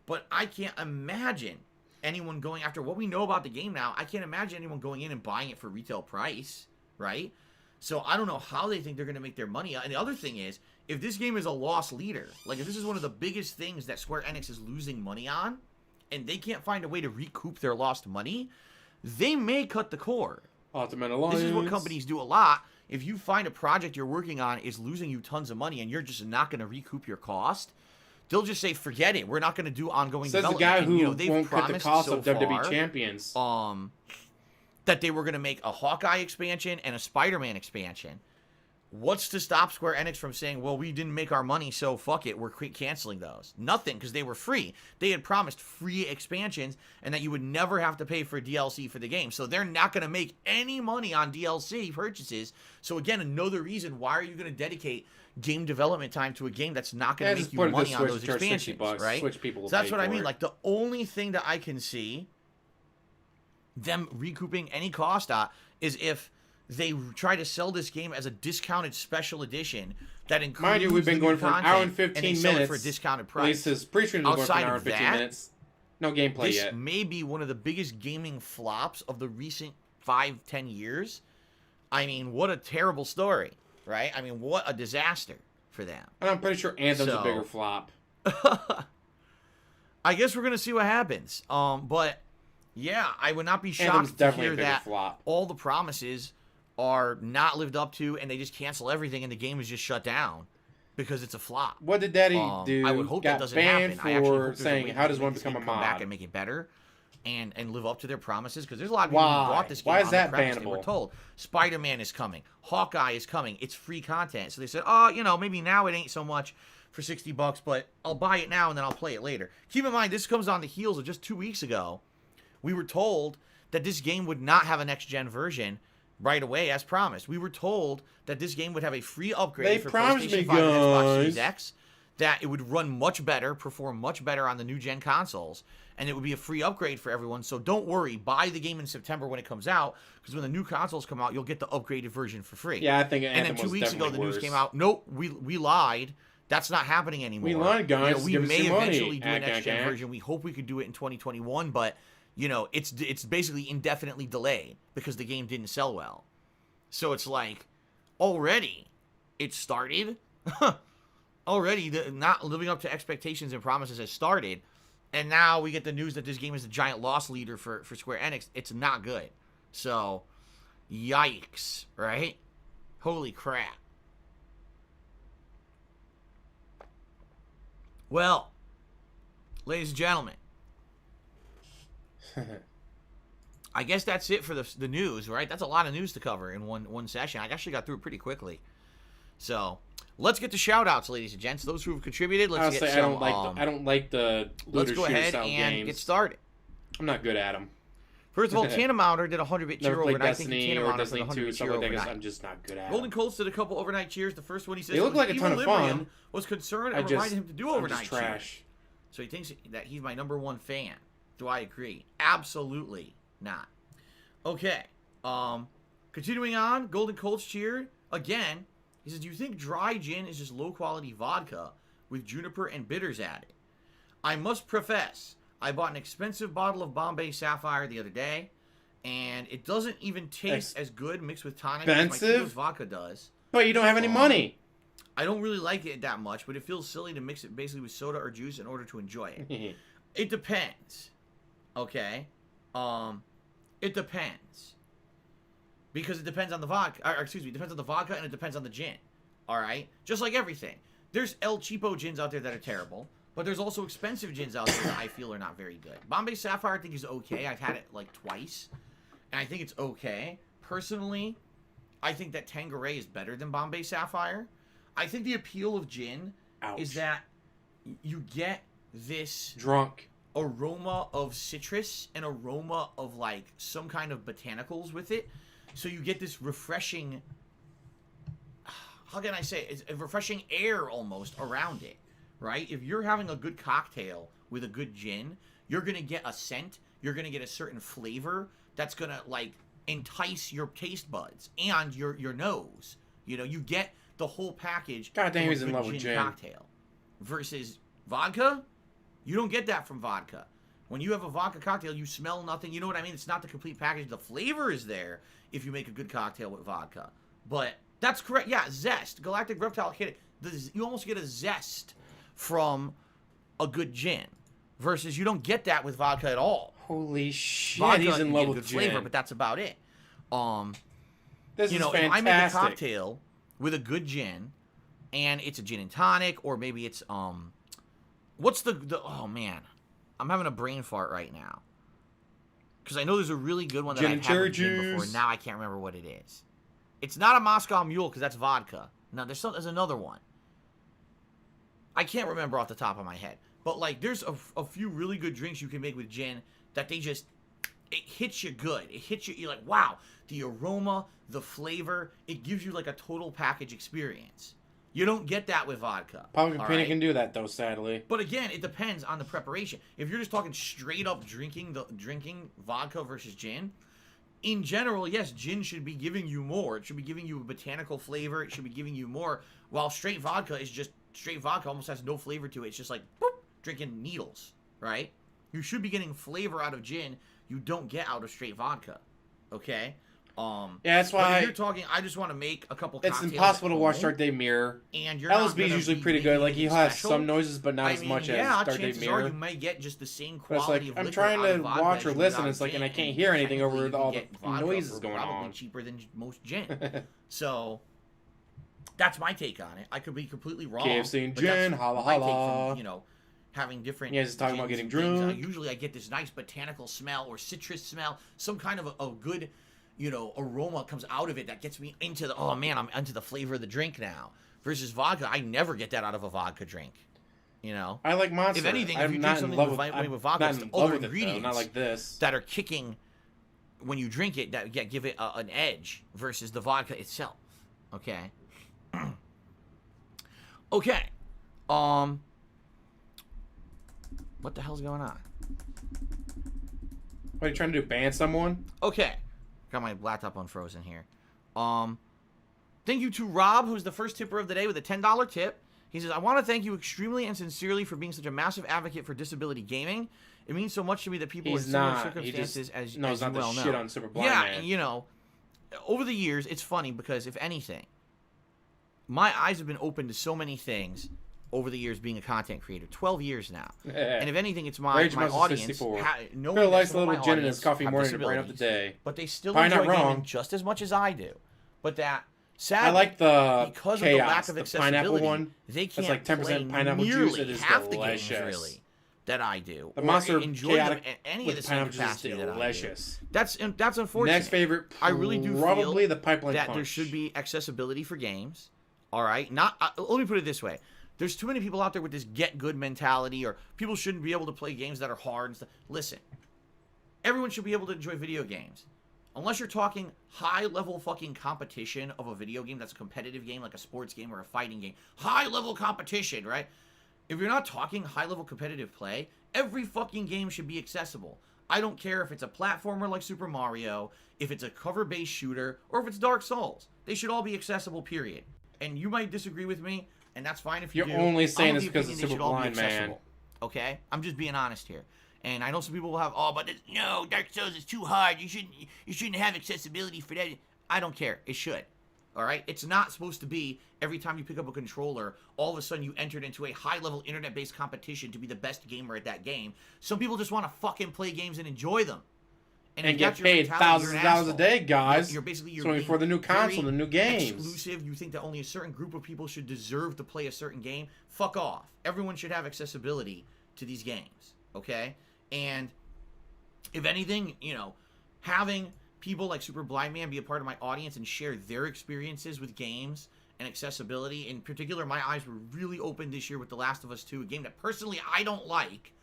But I can't imagine anyone going after what we know about the game now. I can't imagine anyone going in and buying it for retail price, right? So I don't know how they think they're going to make their money. And the other thing is, if this game is a loss leader, like if this is one of the biggest things that Square Enix is losing money on, and they can't find a way to recoup their lost money, they may cut the cord. Ultimate Alliance. This is what companies do a lot. If you find a project you're working on is losing you tons of money and you're just not going to recoup your cost, they'll just say, forget it. We're not going to do ongoing Says the development. guy And, who you know, they've won't cut the promised cost so of WWE far, champions. that they were going to make a Hawkeye expansion and a Spider-Man expansion. What's to stop Square Enix from saying, well, we didn't make our money, so fuck it, we're canceling those? Nothing, because they were free. They had promised free expansions and that you would never have to pay for DLC for the game. So they're not going to make any money on DLC purchases. So again, another reason, why are you going to dedicate game development time to a game that's not going to make you money on those expansions, right? Switch people will So that's pay what I for mean. it. Like, the only thing that I can see them recouping any cost at is if they try to sell this game as a discounted special edition that includes Mind you, we've been the going new for an content, hour and 15 they sell it minutes. for a discounted At price. least his pre-stream was going for an Outside hour of and 15 that, minutes. No gameplay This yet. may be one of the biggest gaming flops of the recent 5-10 years. I mean, what a terrible story, right? I mean, what a disaster for them. And I'm pretty sure Anthem's a So- bigger flop. I guess we're gonna see what happens. But yeah, I would not be Anthem's shocked to definitely a hear bigger that flop. all the promises are not lived up to, and they just cancel everything, and the game is just shut down. because it's a flop. What did Daddy do? I would hope Got that doesn't banned happen. I actually for hope there's a saying, way how to does make one this become a game come back mod? and make it better and live up to their promises, because there's a lot of people who Why? bought this game Why is on that the premise they were bannable? told Spider-Man is coming, Hawkeye is coming, it's free content. So they said, oh, you know, maybe now it ain't so much for $60, but I'll buy it now and then I'll play it later. Keep in mind, this comes on the heels of just 2 weeks ago. We were told that this game would not have a next-gen version right away, as promised. We were told that this game would have a free upgrade for PlayStation 5 and Xbox Series X, that it would run much better, perform much better on the new-gen consoles, and it would be a free upgrade for everyone. So don't worry, buy the game in September when it comes out, because when the new consoles come out, you'll get the upgraded version for free. Yeah, I think And then 2 weeks ago, the news came out, nope, we lied. That's not happening anymore. We lied, guys. You know, we Give us may your money. eventually do a next-gen version. We hope we could do it in 2021, but, you know, it's basically indefinitely delayed because the game didn't sell well. So it's like, already, it started. Already, not living up to expectations and promises has started. And now we get the news that this game is a giant loss leader for Square Enix. It's not good. So, yikes, right? Holy crap. Well, ladies and gentlemen, I guess that's it for the news, right? That's a lot of news to cover in one session. I actually got through it pretty quickly. So, let's get to shout-outs, ladies and gents. Those who have contributed, let's get some... I don't like the let's go ahead and get started. I'm not good at them. First of all, Tanamouter did a 100-bit cheer Never played overnight. I think Destiny or Tanamouter Destiny did a 2, 100-bit stuff cheer like that. overnight. I'm just not good at Golden them. Colts did a couple overnight cheers. The first one he says They look like a ton of fun. Was concerned and I just reminded him to do I'm overnight just trash. cheers. So he thinks that he's my #1 fan. Do I agree? Absolutely not. Okay. Continuing on, Golden Colts cheered again. He says, do you think dry gin is just low-quality vodka with juniper and bitters added? I must profess, I bought an expensive bottle of Bombay Sapphire the other day, and it doesn't even taste as good mixed with tonic as my Expensive? Tito's vodka does. But you don't have any money. I don't really like it that much, but it feels silly to mix it basically with soda or juice in order to enjoy it. It depends. Okay? It depends. Because it depends on the vodka. Or, excuse me, it depends on the vodka and it depends on the gin. Alright? Just like everything. There's El Cheapo gins out there that are terrible, but there's also expensive gins out there that I feel are not very good. Bombay Sapphire I think is okay. I've had it like twice, and I think it's okay. Personally, I think that Tanqueray is better than Bombay Sapphire. I think the appeal of gin is that you get this drunk aroma of citrus and aroma of like some kind of botanicals with it. So you get this refreshing, how can I say it? It's a refreshing air almost around it, right? If you're having a good cocktail with a good gin, you're going to get a scent, you're going to get a certain flavor that's going to like entice your taste buds and your nose. You know, you get the whole package. God damn, he's in good love with gin. Cocktail versus vodka. You don't get that from vodka. When you have a vodka cocktail, you smell nothing. You know what I mean? It's not the complete package. The flavor is there if you make a good cocktail with vodka. But that's correct. Yeah, zest. Galactic Reptile hit it. You almost get a zest from a good gin versus you don't get that with vodka at all. Holy shit, Vodka, he's in you love get with good gin. flavor, but that's about it. This you is know, fantastic. if I make a cocktail with a good gin and it's a gin and tonic, or maybe it's what's the oh man, I'm having a brain fart right now because I know there's a really good one that I've had with gin before. Now I can't remember what it is. It's not a Moscow Mule because that's vodka. No, there's another one. I can't remember off the top of my head, but like there's a few really good drinks you can make with gin that it hits you good. It hits you. You're like, wow, the aroma, the flavor. It gives you like a total package experience. You don't get that with vodka. Pumpkin Peanut can do that though, sadly. But again, it depends on the preparation. If you're just talking straight up drinking vodka versus gin, in general, yes, gin should be giving you more. It should be giving you a botanical flavor. It should be giving you more. While straight vodka is just straight vodka, almost has no flavor to it. It's just like boop, drinking needles, right? You should be getting flavor out of gin. You don't get out of straight vodka. Okay? Yeah, that's why you're talking. I just want to make a couple. It's impossible to watch Dark Day Mirror. And you're LSB is usually pretty good. Like he has some noises, but not as much as Dark Day Mirror. You might get just the same quality. But it's like I'm trying to watch or listen. It's like, and I can't hear anything over all the noises going on. Cheaper than most gin. So, That's my take on it. I could be completely wrong. KFC and but that's gin, holla my take holla. from, you know, having different. Yeah, he's talking about gins getting and things. drunk. Usually, I get this nice botanical smell or citrus smell, some kind of a good, you know, aroma comes out of it that gets me into the. Oh man, I'm into the flavor of the drink now. Versus vodka, I never get that out of a vodka drink. You know, I like Monster. if anything, if I'm you not drink in something love with, with, with vodka, not it's in the love other with it, though. ingredients Not like this. that are kicking when you drink it that give it an edge versus the vodka itself. Okay. Okay. What the hell's going on? What are you trying to do? Ban someone? Okay. Got my laptop unfrozen here. Thank you to Rob, who's the first tipper of the day with a $10 tip. He says, I want to thank you extremely and sincerely for being such a massive advocate for disability gaming. It means so much to me that people in similar circumstances as you well know. Knows not to shit on Super Blind Man. Yeah, you know, over the years, it's funny because if anything, my eyes have been open to so many things over the years being a content creator. 12 years now. And if anything, it's my audience. Phil likes a little gin in his coffee morning to brighten up the day. But they still Probably enjoy not wrong. gaming just as much as I do. But that, sadly, I like the because chaos, of the lack of the accessibility, pineapple one. they can't That's like 10% play pineapple nearly juice. It is half delicious. the games, really, that I do. The or Monster enjoy them Chaotic at any of with the same pineapple juice is capacity that I do. delicious. That's unfortunate. Next favorite, I really do probably feel the Pipeline that Punch. there should be accessibility for games. All right, not. Let me put it this way: there's too many people out there with this get good mentality, or people shouldn't be able to play games that are hard. And stuff. Listen, everyone should be able to enjoy video games, unless you're talking high level fucking competition of a video game that's a competitive game, like a sports game or a fighting game. High level competition, right? If you're not talking high level competitive play, every fucking game should be accessible. I don't care if it's a platformer like Super Mario, if it's a cover-based shooter, or if it's Dark Souls. They should all be accessible, period. And you might disagree with me, and that's fine if you do. You're only saying I'm of this the because opinion it's they Super should all be Blind Man. accessible, okay? I'm just being honest here. And I know some people will have, oh, but no, Dark Souls is too hard. You shouldn't have accessibility for that. I don't care. It should. All right? It's not supposed to be every time you pick up a controller, all of a sudden you entered into a high-level internet-based competition to be the best gamer at that game. Some people just want to fucking play games and enjoy them. And get paid thousands of dollars a day, guys. You're basically for the new console, the new games. Exclusive. You think that only a certain group of people should deserve to play a certain game? Fuck off. Everyone should have accessibility to these games, okay? And if anything, you know, having people like Super Blind Man be a part of my audience and share their experiences with games and accessibility. In particular, my eyes were really open this year with The Last of Us 2, a game that personally I don't like,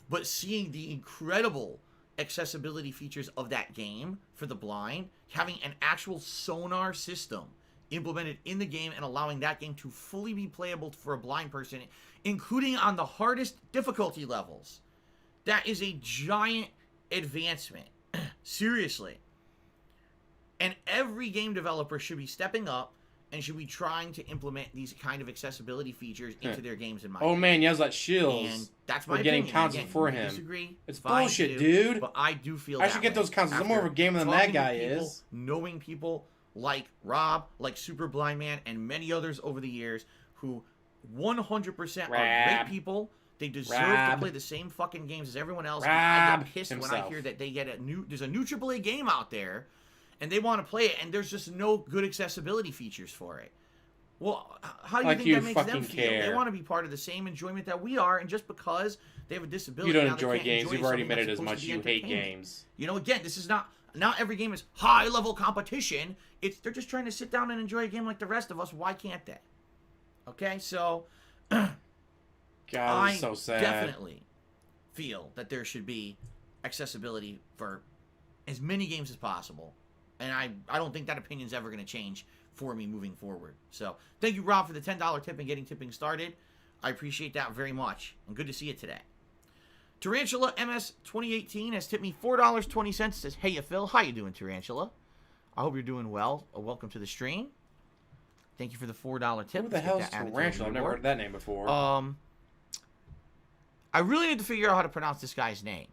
but seeing the incredible accessibility features of that game for the blind, having an actual sonar system implemented in the game and allowing that game to fully be playable for a blind person, including on the hardest difficulty levels. That is a giant advancement. Seriously. And every game developer should be stepping up and should be trying to implement these kind of accessibility features into their games, in my opinion. Man yells at Shields. And that's my getting opinion. consoles Again, for you him. Disagree, It's fine, bullshit, dude. But I do feel I should get those consoles. I'm more of a gamer than that guy is. Knowing people like Rob, like Super Blind Man, and many others over the years who 100% are great people. They deserve to play the same fucking games as everyone else. I get pissed when I hear that they get there's a new AAA game out there, and they want to play it, and there's just no good accessibility features for it. Well, how do you think that makes them feel? They want to be part of the same enjoyment that we are, and just because they have a disability, you don't enjoy games. You've already admitted as much. You hate games. You know, again, this is not every game is high level competition. They're just trying to sit down and enjoy a game like the rest of us. Why can't they? Okay, so God, this is so sad. I definitely feel that there should be accessibility for as many games as possible. And I don't think that opinion's ever going to change for me moving forward. So, thank you, Rob, for the $10 tip and getting tipping started. I appreciate that very much. And good to see you today. Tarantula MS 2018 has tipped me $4.20. Says, hey, Phil. How you doing, Tarantula? I hope you're doing well. Welcome to the stream. Thank you for the $4 tip. Who the hell is Tarantula? I've never heard that name before. I really need to figure out how to pronounce this guy's name.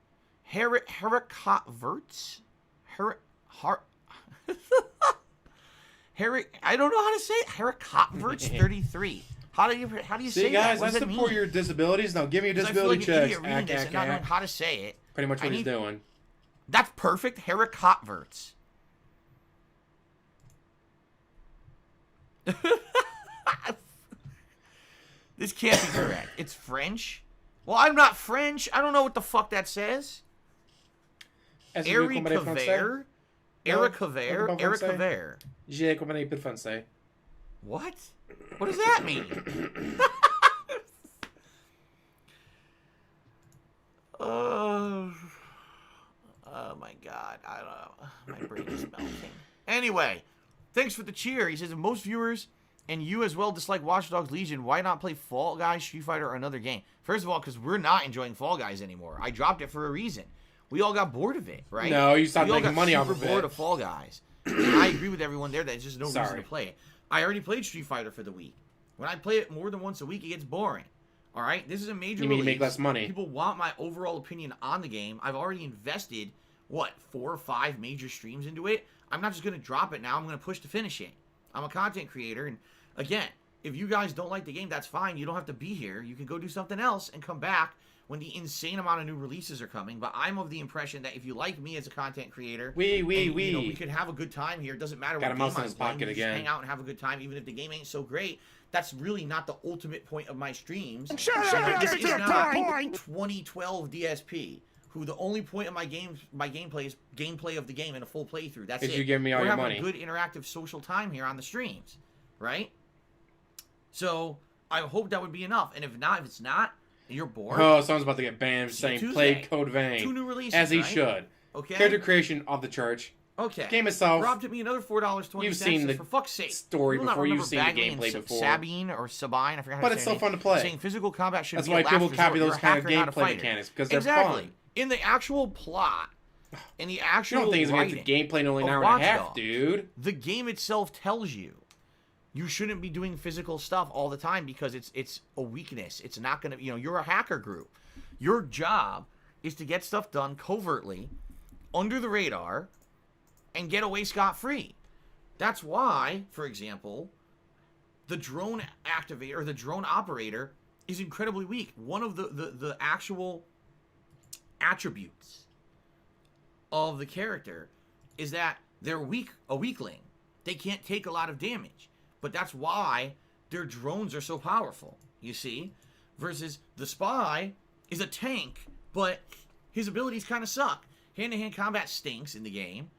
Herikotverts? I don't know how to say it. Herikotverts 33. How do you say that? See, guys, I support your disabilities. Now give me your disability checks. Reading this and not knowing how to say it. Pretty much what he's doing. That's perfect. Herikotverts. This can't be correct. It's French. Well, I'm not French. I don't know what the fuck that says. Eric Caver. Eric Caver. Eric Caver. J'ai compris per français. What? What does that mean? Oh my God. I don't know. My brain is melting. Anyway, thanks for the cheer. He says, if most viewers and you as well dislike Watch Dogs Legion, why not play Fall Guys, Street Fighter, or another game? First of all, because we're not enjoying Fall Guys anymore. I dropped it for a reason. We all got bored of it, right? No, you stopped making money off of it. We all got super bored of Fall Guys. And I agree with everyone there that there's just no reason to play it. I already played Street Fighter for the week. When I play it more than once a week, it gets boring. All right? This is a major You mean release. you make less money? People want my overall opinion on the game. I've already invested, 4 or 5 major streams into it. I'm not just going to drop it now. I'm going to push to finish it. I'm a content creator. And, again, if you guys don't like the game, that's fine. You don't have to be here. You can go do something else and come back when the insane amount of new releases are coming. But I'm of the impression that if you like me as a content creator, we could have a good time here. It doesn't matter what game I'm playing. You just hang out and have a good time, even if the game ain't so great. That's really not the ultimate point of my streams. Shut up! This Get is to not the point. 2012 DSP, who the only point of my gameplay is gameplay of the game in a full playthrough. That's it. You give me all your money. We're having a good interactive social time here on the streams, right? So I hope that would be enough. And if it's not, you're bored. Oh, someone's about to get banned for saying play Code Vein. 2 new releases, as he right? should. Okay. Character creation of the church. Okay. Game itself. Rob took me another $4.20. You've seen the for fuck's sake. story before. You've seen the gameplay before. Sabine or Sabine, I forgot how but to it's say still fun to play. Saying physical combat should That's be why a last people resort. copy those You're a kind of hacker, not a gameplay fighter. mechanics because they're exactly. fun. In the actual plot, in the actual You don't think it's going to writing gameplay in only an of hour Watch and a half, Dogs, dude? the game itself tells you you shouldn't be doing physical stuff all the time because it's a weakness. It's not going to, you're a hacker group. Your job is to get stuff done covertly, under the radar, and get away scot-free. That's why, for example, the drone activator, or the drone operator, is incredibly weak. One of the actual attributes of the character is that they're a weakling. They can't take a lot of damage. But that's why their drones are so powerful, you see? Versus the spy is a tank, but his abilities kind of suck. Hand-to-hand combat stinks in the game.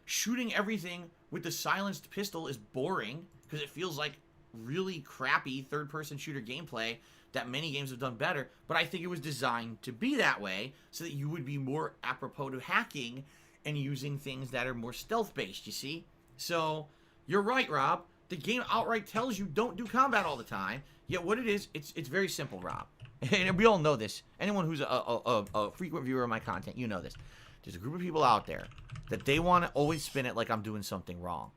Shooting everything with the silenced pistol is boring because it feels like really crappy third-person shooter gameplay that many games have done better. But I think it was designed to be that way so that you would be more apropos to hacking and using things that are more stealth-based, you see? So, you're right, Rob. The game outright tells you don't do combat all the time. Yet what it is, it's very simple, Rob. And we all know this. Anyone who's a frequent viewer of my content, you know this. There's a group of people out there that they want to always spin it like I'm doing something wrong.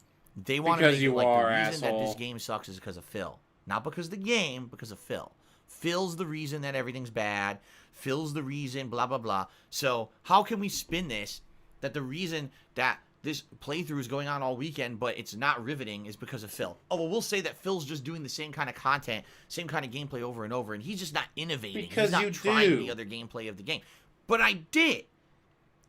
They want to make it like the reason that this game sucks is because of Phil. Not because of the game, because of Phil. Phil's the reason that everything's bad. Phil's the reason, blah, blah, blah. So how can we spin this that the reason that this playthrough is going on all weekend, but it's not riveting, is because of Phil? Oh, well, we'll say that Phil's just doing the same kind of content, same kind of gameplay over and over, and he's just not innovating. Because he's not trying the other gameplay of the game. But I did.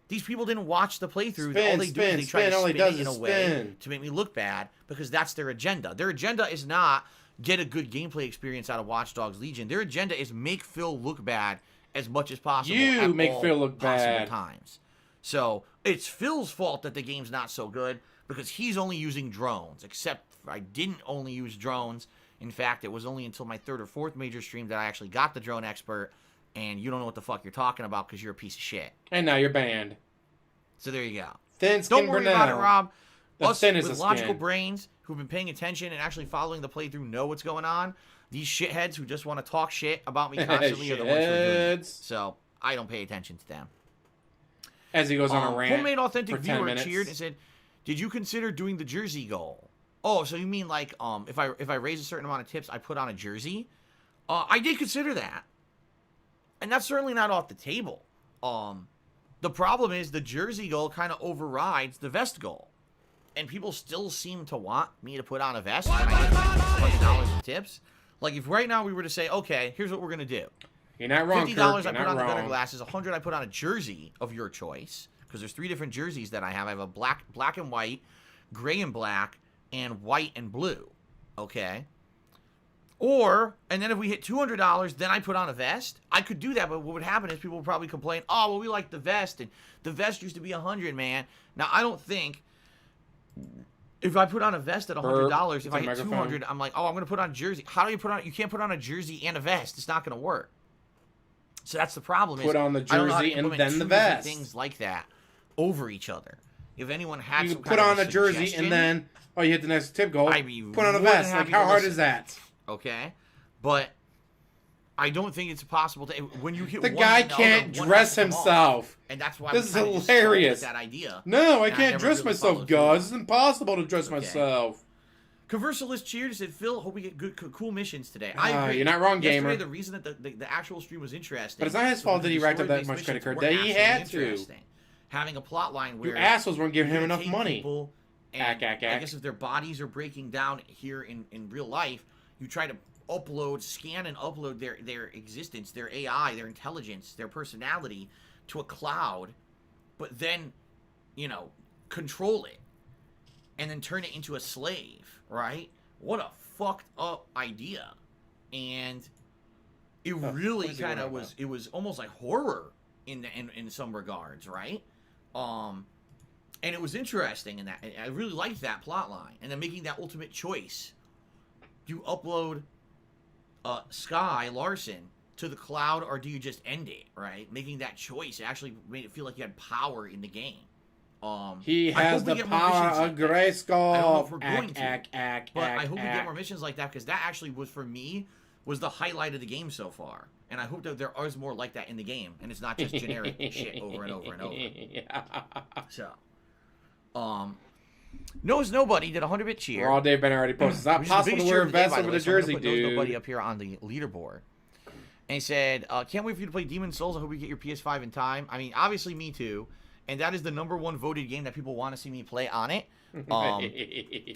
These people didn't watch the playthroughs. All they do is they try to spin it in a way to make me look bad because that's their agenda. Their agenda is not get a good gameplay experience out of Watch Dogs Legion. Their agenda is make Phil look bad as much as possible. You make Phil look bad. Times. So it's Phil's fault that the game's not so good because he's only using drones. Except I didn't only use drones. In fact, it was only until my 3rd or 4th major stream that I actually got the drone expert. And you don't know what the fuck you're talking about because you're a piece of shit. And now you're banned. So there you go. Thin skin Don't worry about it, Rob. Us with logical skin. brains who've been paying attention and actually following the playthrough know what's going on. These shitheads who just want to talk shit about me constantly are the ones who are doing it. So I don't pay attention to them. As he goes on a rant Homemade Authentic for 10 Viewer minutes. cheered and said, "Did you consider doing the jersey goal?" Oh, so you mean like if I raise a certain amount of tips, I put on a jersey? I did consider that. And that's certainly not off the table. The problem is the jersey goal kind of overrides the vest goal. And people still seem to want me to put on a vest when I get $20 in tips. Like if right now we were to say, okay, here's what we're going to do. You're not wrong, $50 Kirk. I put on the gunner glasses, $100 I put on a jersey of your choice. Because there's 3 different jerseys that I have. I have a black and white, gray and black, and white and blue. Okay? And then if we hit $200, then I put on a vest. I could do that, but what would happen is people would probably complain, oh, well, we like the vest, and the vest used to be $100, man. Now, I don't think if I put on a vest at $100, if I hit 200, I'm like, oh, I'm going to put on a jersey. How do you put on? You can't put on a jersey and a vest. It's not going to work. So that's the problem. Put on the jersey and then the vest. Things like that over each other. If anyone had you put on a jersey and then you hit the next tip goal. Put on a vest. Like, how hard is that? Okay, but I don't think it's possible to when you hit the guy can't dress himself, and that's why this is hilarious. That idea. No, I can't dress myself, guys. It's impossible to dress myself. Conversalist cheers said, Phil, hope we get good, cool missions today. I agree. You're not wrong, gamer. Yesterday, the reason that the actual stream was interesting. But it's not his fault that he racked up that much credit card. He had to. Having a plot line where you assholes weren't giving him enough money. I guess if their bodies are breaking down here in real life, you try to scan and upload their existence, their AI, their intelligence, their personality to a cloud, but then, control it and then turn it into a slave, right? What a fucked up idea. And it really kind of was, it was almost like horror in some regards, right? And it was interesting in that. I really liked that plot line. And then making that ultimate choice. Do you upload Sky Larson to the cloud, or do you just end it, right? Making that choice actually made it feel like you had power in the game. He has the power of Grayskull. I don't know if we're going to. But I hope we get more missions like that, because that actually was, for me, was the highlight of the game so far. And I hope that there is more like that in the game, and it's not just generic shit over and over and over. Yeah. So, Knows Nobody did a 100-bit cheer. All Dave Bennett already posted. It's not possible to wear a vest over the jersey, dude. Knows Nobody up here on the leaderboard. And he said, can't wait for you to play Demon's Souls. I hope you get your PS5 in time. I mean, obviously, me too. And that is the #1 voted game that people want to see me play on it. I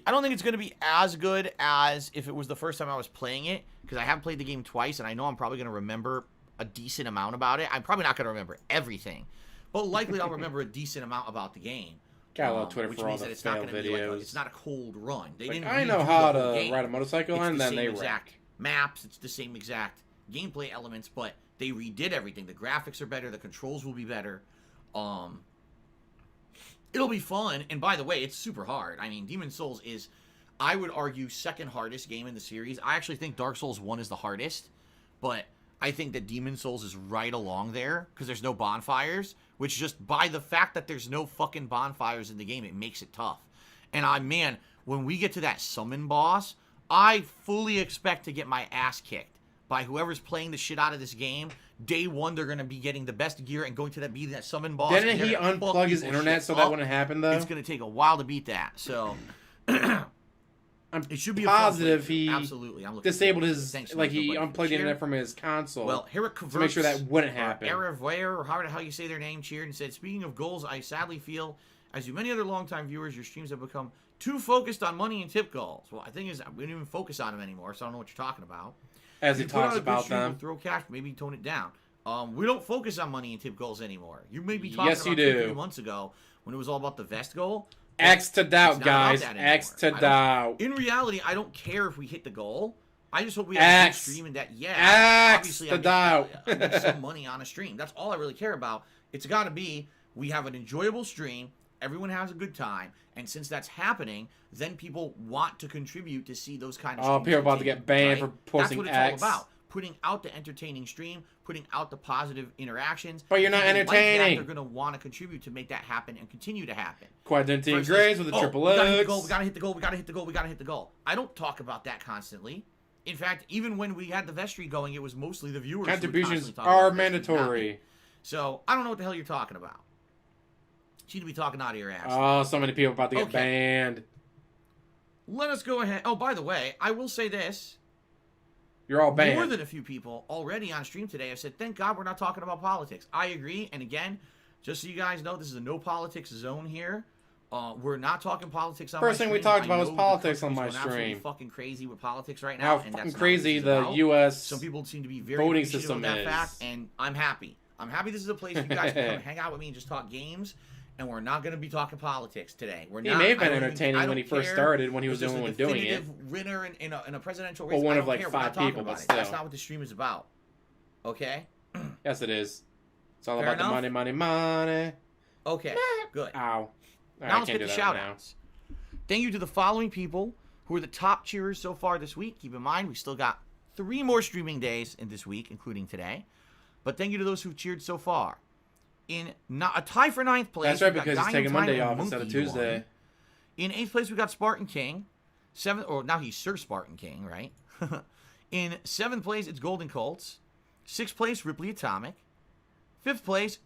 don't think it's going to be as good as if it was the first time I was playing it, because I have played the game twice, and I know I'm probably going to remember a decent amount about it. I'm probably not going to remember everything, but likely I'll remember a decent amount about the game. Got a lot of Twitter which for all means the that it's not fail going to be videos. it's not a cold run. They didn't I know redo how the whole to game. ride a motorcycle, and then they exact maps. It's the same exact gameplay elements, but they redid everything. The graphics are better. The controls will be better. It'll be fun. And by the way, it's super hard. I mean, Demon's Souls is, I would argue, second hardest game in the series. I actually think Dark Souls 1 is the hardest, but I think that Demon's Souls is right along there because there's no bonfires, which just by the fact that there's no fucking bonfires in the game, it makes it tough. And man, when we get to that summon boss, I fully expect to get my ass kicked by whoever's playing the shit out of this game. Day one, they're going to be getting the best gear and going to be that summon boss. Didn't he unplug his internet so that wouldn't happen, though? It's going to take a while to beat that. So, it should be positive he absolutely. I'm disabled his, like he unplugged the internet from his console. Well, Herrick to make sure that wouldn't happen. Erevair, or however the hell you say their name, cheered and said, speaking of goals, I sadly feel, as do many other longtime viewers, your streams have become too focused on money and tip goals. Well, the thing is, we don't even focus on them anymore, so I don't know what you're talking about. As he talks about them. Throw cash, maybe tone it down. We don't focus on money and tip goals anymore. You may be talking yes, about you do. a few months ago when it was all about the vest goal. X to doubt, guys. X to doubt. In reality, I don't care if we hit the goal. I just hope we have a good stream and that, X to doubt. I make some money on a stream. That's all I really care about. It's got to be, we have an enjoyable stream, everyone has a good time, and since that's happening, then people want to contribute to see those kind of streams. Oh, people are about to get banned for posting X. That's what it's all about. Putting out the entertaining stream, putting out the positive interactions. But you're not entertaining. Like that, they're going to want to contribute to make that happen and continue to happen. Quadentine Grays with the triple X. We got to hit the goal. We got to hit the goal. We got to hit the goal. I don't talk about that constantly. In fact, even when we had the vestry going, it was mostly the viewers. Contributions are mandatory. So I don't know what the hell you're talking about. You need to be talking out of your ass. Oh, so many people about to get banned. Let us go ahead. Oh, by the way, I will say this. You're all banned. More than a few people already on stream today have said, thank God we're not talking about politics. I agree. And again, just so you guys know, this is a no politics zone here. We're not talking politics on my stream. First thing we talked about was politics on my stream. Absolutely fucking crazy with politics right now. How fucking crazy the U.S. Some people seem to be very voting system of that fact, and I'm happy. I'm happy this is a place you guys can come hang out with me and just talk games and we're not going to be talking politics today. He may have been entertaining when he first started, when he was the only one doing it. Winner in a presidential race. Well, one of like 5 people, but still. That's not what the stream is about. Okay? Yes, it is. It's all Fair about enough? the money, money, money. Okay, good. Ow. Now let's get the shout-outs. Thank you to the following people who are the top cheerers so far this week. Keep in mind, we still got 3 more streaming days in this week, including today. But thank you to those who've cheered so far. In a tie for 9th place. That's right, because he's taking Monday off instead of Tuesday. Won. In 8th place, we got Spartan King. Now he's Sir Spartan King, right? In 7th place, it's Golden Colts. 6th place, Ripley Atomic. 5th place,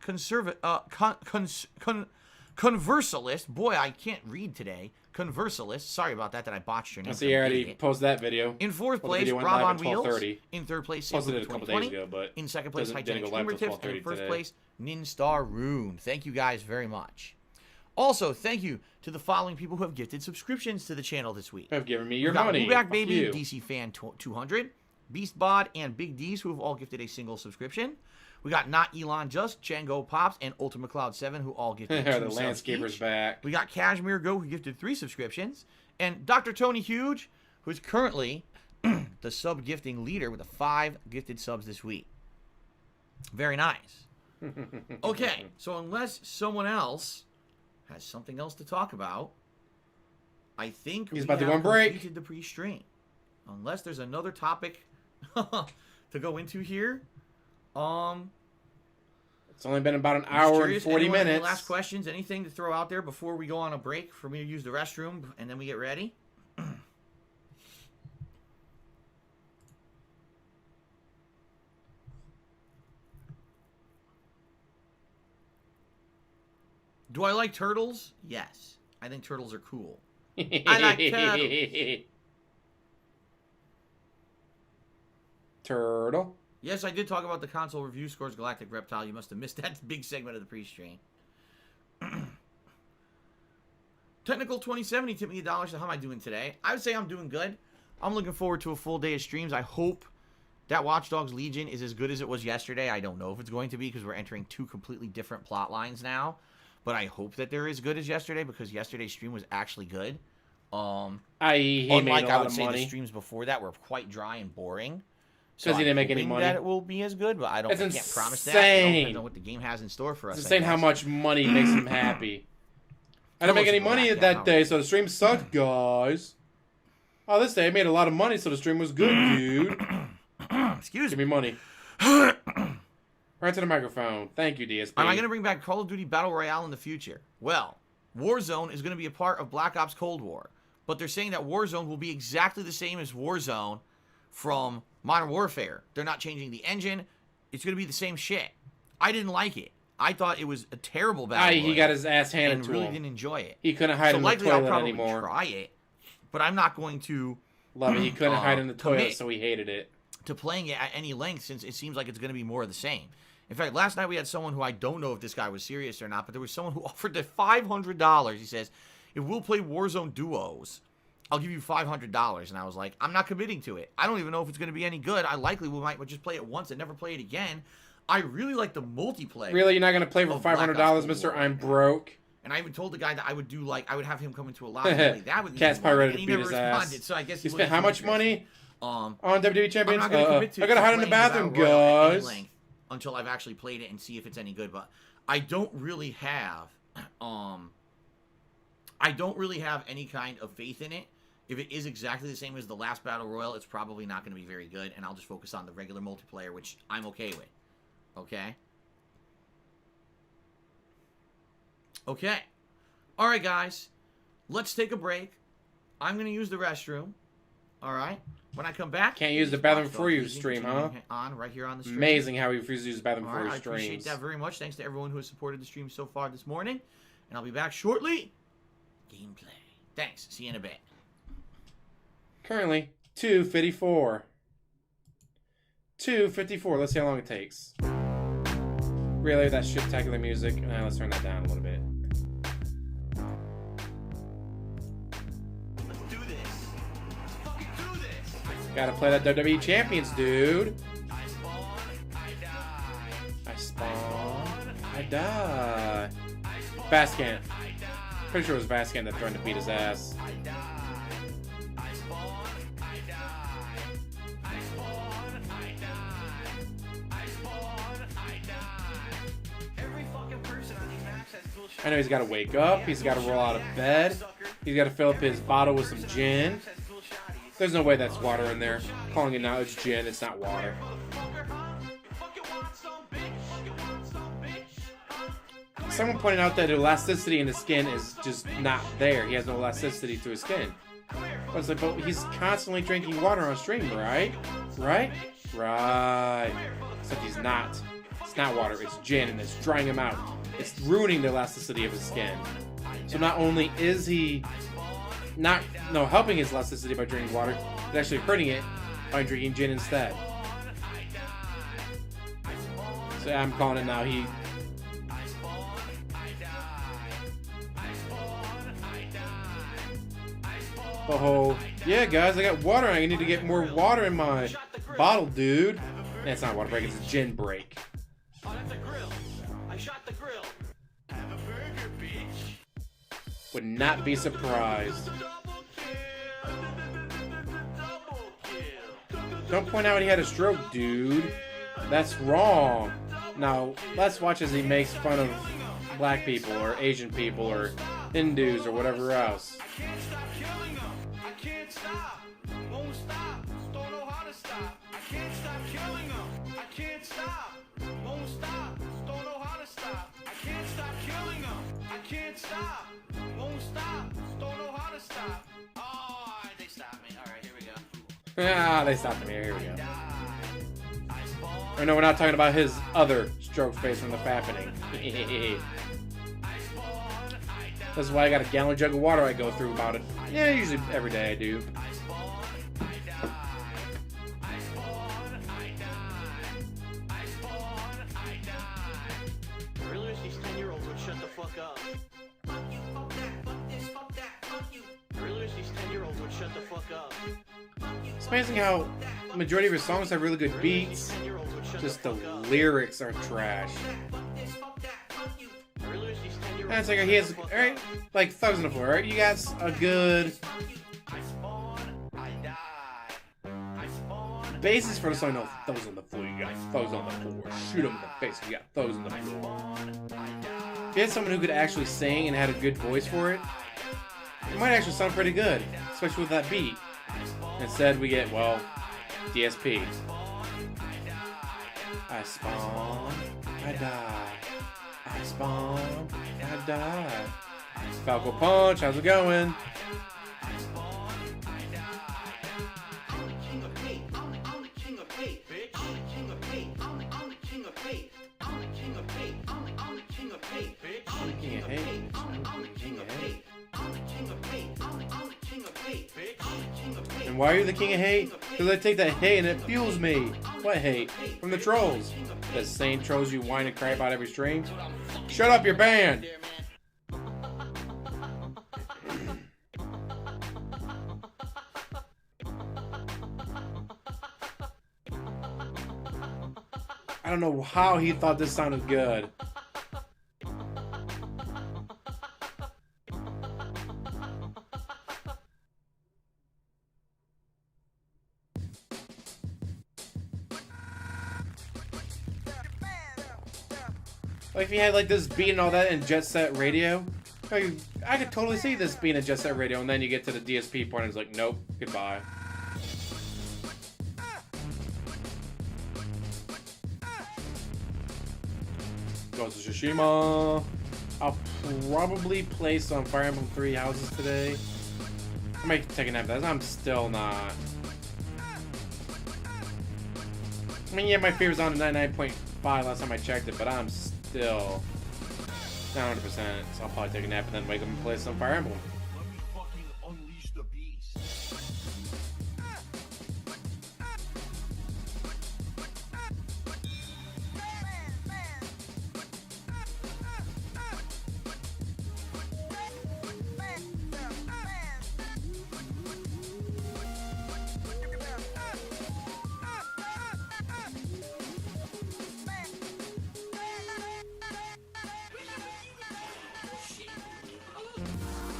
Conversalist. Boy, I can't read today. Conversalist. Sorry about that I botched your name. I see you already posted that video. In 4th place, Rob on Wheels. In 3rd place, posted it a couple days ago, but in 2nd place, Hygienic Streamer Tips. And in 1st place, Ninstar Rune. Thank you guys very much. Also, thank you to the following people who have gifted subscriptions to the channel this week. Have given me your money. Back Baby, DC Fan 200, Beast Bod, and Big D's who have all gifted a single subscription. We got Not Elon Just, Django Pops, and Ultimate Cloud 7 who all gifted 2 the landscaper's back. We got Cashmere Go who gifted 3 subscriptions, and Dr. Tony Huge, who's currently the sub gifting leader with 5 gifted subs this week. Very nice. Okay, so unless someone else has something else to talk about, I think he's about to go on break. Completed the pre-stream. Unless there's another topic to go into here. It's only been about an hour and 40 minutes. Any last questions? Anything to throw out there before we go on a break for me to use the restroom and then we get ready? Do I like turtles? Yes. I think turtles are cool. I like turtles. Turtle. Yes, I did talk about the console review scores, Galactic Reptile. You must have missed that big segment of the pre-stream. Technical 2070 tipped me $1. So how am I doing today? I would say I'm doing good. I'm looking forward to a full day of streams. I hope that Watch Dogs Legion is as good as it was yesterday. I don't know if it's going to be because we're entering 2 completely different plot lines now. But I hope that they're as good as yesterday because yesterday's stream was actually good. He made a lot I would of say money. the streams before that were quite dry and boring. Because he didn't make any money. That it will be as good, but I can't promise that. I don't know what the game has in store for us. It's insane how much money makes him happy. I didn't make any money that day, so the stream sucked, guys. Oh, this day I made a lot of money, so the stream was good, dude. Excuse Give me. me money. Right to the microphone. Thank you, DSP. Am I going to bring back Call of Duty Battle Royale in the future? Well, Warzone is going to be a part of Black Ops Cold War. But they're saying that Warzone will be exactly the same as Warzone from Modern Warfare. They're not changing the engine. It's going to be the same shit. I didn't like it. I thought it was a terrible battle royale. He got his ass handed and to really him. didn't enjoy it. He couldn't hide in the likely toilet I'll probably anymore. Try it, but I'm not going to Love it. He couldn't hide in the toilet, commit so he hated it. to playing it at any length since it seems like it's going to be more of the same. In fact, last night we had someone who I don't know if this guy was serious or not, but there was someone who offered the $500. He says, if we'll play Warzone duos, I'll give you $500. And I was like, I'm not committing to it. I don't even know if it's going to be any good. I likely might just play it once and never play it again. I really like the multiplayer. Really? You're not going to play for $500, mister? I'm broke. And I even told the guy that I would do I would have him come into a lobby. That would Cat's probably ready to he beat never his responded, ass. so I guess He spent how much money on WWE Champions? I'm not gonna commit to I got to hide in the bathroom, guys. Until I've actually played it and see if it's any good. But I don't really have any kind of faith in it. If it is exactly the same as the last Battle Royale, it's probably not going to be very good, and I'll just focus on the regular multiplayer, which I'm okay with. Okay? Okay. All right, guys. Let's take a break. I'm going to use the restroom. All right? When I come back... Can't use the bathroom before you stream, huh? On, right here on the stream. Amazing how he refuses to use the bathroom before he I streams. appreciate that very much. Thanks to everyone who has supported the stream so far this morning. And I'll be back shortly. Gameplay. Thanks. See you in a bit. Currently, 2:54. 2:54. Let's see how long it takes. Really, that shit-tacular music. Let's turn that down a little bit. Let's do this. Let's fucking do this. Gotta play that WWE Champions, dude. I spawn, I die. I spawn, I die. I spawn, Bascant. Pretty sure it was Bascant that threatened to beat his ass. I know he's got to wake up. He's got to roll out of bed. He's got to fill up his bottle with some gin. There's no way that's water in there. Calling it now, it's gin. It's not water. Someone pointed out that elasticity in his skin is just not there. He has no elasticity to his skin. I was like, but he's constantly drinking water on stream, right? Right? Right. Except he's not. It's not water. It's gin, and it's drying him out. It's ruining the elasticity of his skin. So not only is he not helping his elasticity by drinking water, it's actually hurting it by drinking gin instead. So I'm calling it now. Oh, yeah, guys, I got water. I need to get more water in my bottle, dude. It's not water break, it's a gin break. Oh, that's a grill. I shot the grill. Have a burger, bitch. Would not be surprised. Don't point out he had a stroke, dude. That's wrong. Now, let's watch as he makes fun of black people or Asian people or Hindus or whatever else. Ah, they stopped me. Here we go. Oh no, we're not talking about his other stroke face from the fappening. This is why I got a gallon jug of water I go through about it. Yeah, usually every day I do. I really wish these 10-year-olds would shut the fuck up. I really wish these 10-year-olds would shut the fuck up. It's amazing how the majority of his songs have really good beats. Just the lyrics are trash. And it's like he has, alright, like Thugs on the Floor, right? You got a good basis for the song. No, Thugs on the Floor. You got Thugs on the Floor. Shoot him in the face. You got Thugs on the Floor. If you had someone who could actually sing and had a good voice for it, it might actually sound pretty good, especially with that beat. Instead, we get, well, DSP. I spawn, I die. I spawn, I die. Falco Punch, how's it going? And why are you the king of hate? Because I take that hate and it fuels me. What hate? From the trolls. The same trolls you whine and cry about every stream. Shut up, you're banned! I don't know how he thought this sounded good. Like if you had like this beat and all that in Jet Set Radio, like, I could totally see this being a Jet Set Radio, and then you get to the DSP part and it's like, nope, goodbye. Ghost of Tsushima. I'll probably play some Fire Emblem 3 Houses today. I might take a nap at that. I'm still not. I mean, yeah, my fever's on to 99.5 last time I checked it, but I'm still not 100%. So I'll probably take a nap and then wake up and play some Fire Emblem. Let me fucking unleash the beast.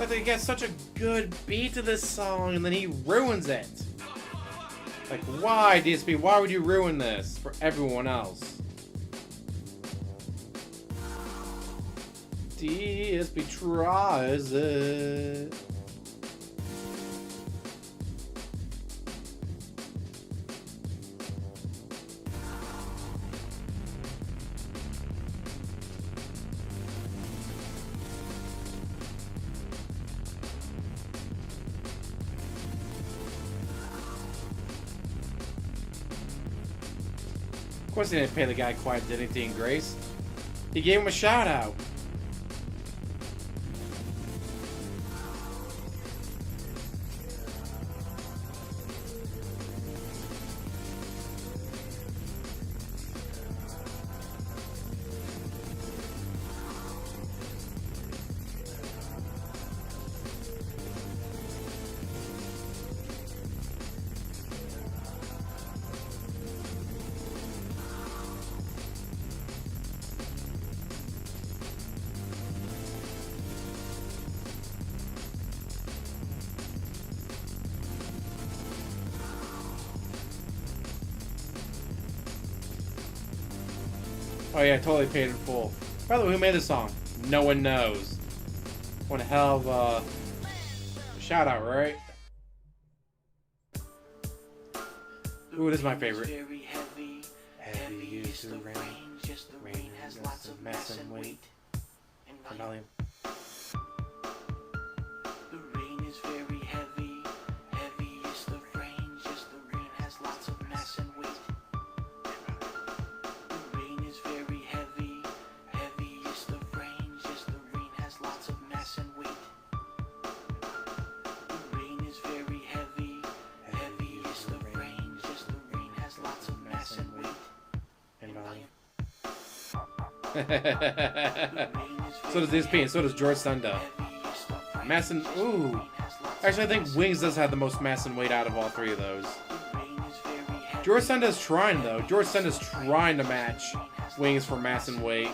Like they get such a good beat to this song and then he ruins it. Like, why, DSP? Why would you ruin this for everyone else? DSP tries it. Of course he didn't pay the guy quiet dignity and grace. He gave him a shout out. Oh yeah, totally paid in full. By the way, who made this song? No one knows. One hell of a shout out, right? Ooh, this is my favorite. Heavy is the rain. Just the rain has lots of mass and weight. And volume. The rain is very heavy. Heavy is the rain. Just the rain has lots of mass and weight. The rain is very heavy. Heavy is the rain. Just the rain has lots of mass and weight. The rain is very heavy. Heavy is the rain. Just the rain has lots of mass and weight. And volume. So does DSP, and so does George Sunda. Mass and ooh. Actually, I think Wings does have the most mass and weight out of all three of those. George Sunda's trying though. George Sunda's trying to match Wings for mass and weight.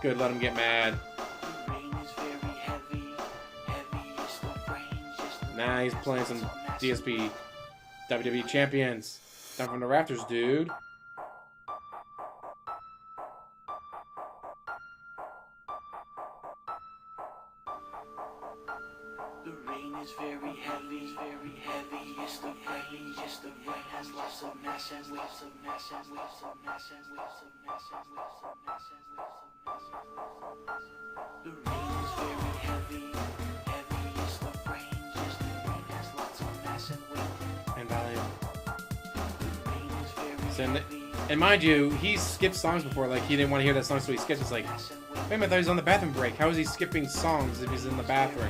Good, let him get mad. Nah, he's playing some DSP WWE champions. Down from the rafters, dude. The rain is very heavy, very heavy. It's the rain, just the rain has lots of mass and weight, of mass and weight, of mass and weight, of mass and weight, of mass and weight, of mass and weight. The rain is very heavy, heavy is the rain, just the rain has lots of mass and weight. And volume. The rain is very So, heavy. and mind you, he skipped songs before. Like, he didn't want to hear that song, so he skipped. It's like, wait a minute, I thought he was on the bathroom break. How is he skipping songs if he's in the bathroom?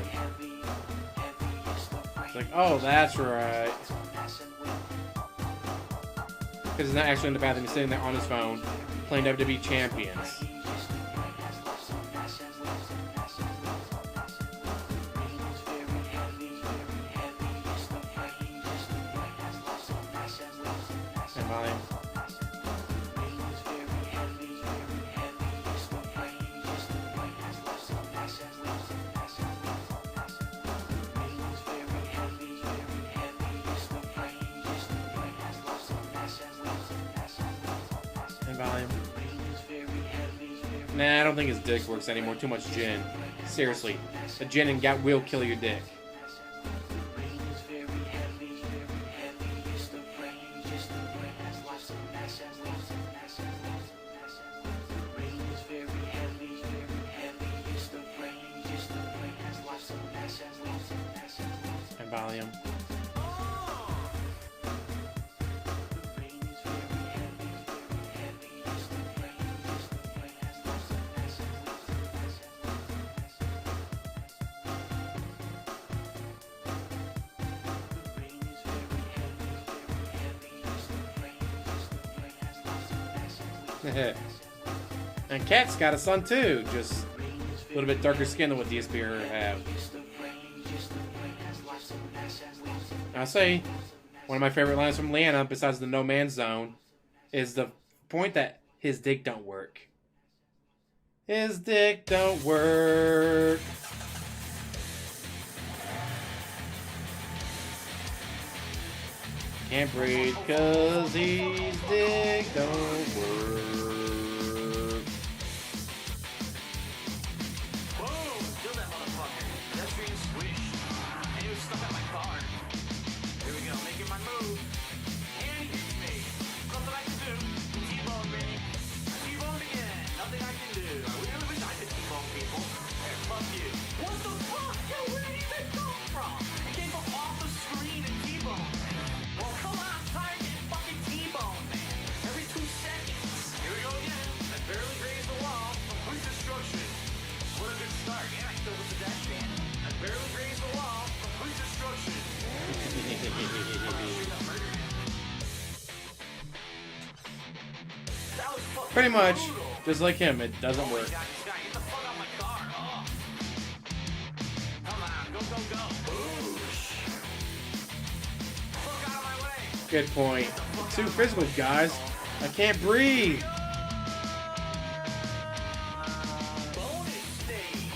It's like, oh, that's right. Because he's not actually in the bathroom. He's sitting there on his phone playing WWE Champions. And volume. And volume. Nah, I don't think his dick works anymore. Too much gin. Seriously. The gin and got will kill your dick. And volume. And Cat's got a son too, just a little bit darker skin than what DSP have. I'll say, one of my favorite lines from Leanna, besides the No Man's Zone, is the point that his dick don't work. His dick don't work. Can't breathe cause his dick don't work. Boom! Kill that motherfucker. Pedestrian squish. And he was stuck at my car. Here we go, making my move. And he hits me. Nothing I can do. T-bone me. T-bone again. Nothing I can do. I really wish I could T-bone people. Hey, fuck you. What the fuck? Yo, where did that come from? It came from off the screen and T-bone. Well, come on, I'm tired of getting fucking T-bone, man. Every 2 seconds. Here we go again. I barely grazed the wall. Complete destruction. What a good start. And I still was a dash fan. I barely grazed the wall. Complete destruction. That was fucking Pretty much, brutal. just like him, it doesn't Oh my work. God, this guy, get the fuck out of my car. Oh. Come on, go, go, go. Boosh. Fuck out of my way. Good point. Too physical, guys. I can't breathe. Bonus stage.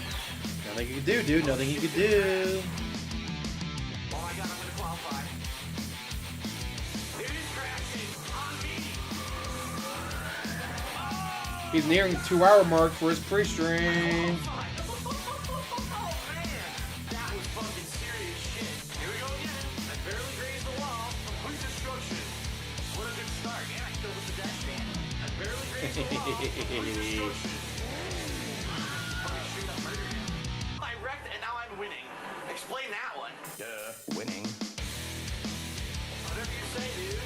Nothing you can do, dude. Nothing you can do. Oh my God, I'm gonna qualify. It is crashing on me. He's nearing the 2-hour mark for his pre-stream. Oh man, that was fucking serious shit. Here we go again. I barely grazed the wall. Complete destruction. What a good start. And I still was the dash fan. I barely grazed the wall. Complete destruction. Fucking straight up murdered it. I wrecked and now I'm winning. Explain that one. Winning. Whatever you say, dude.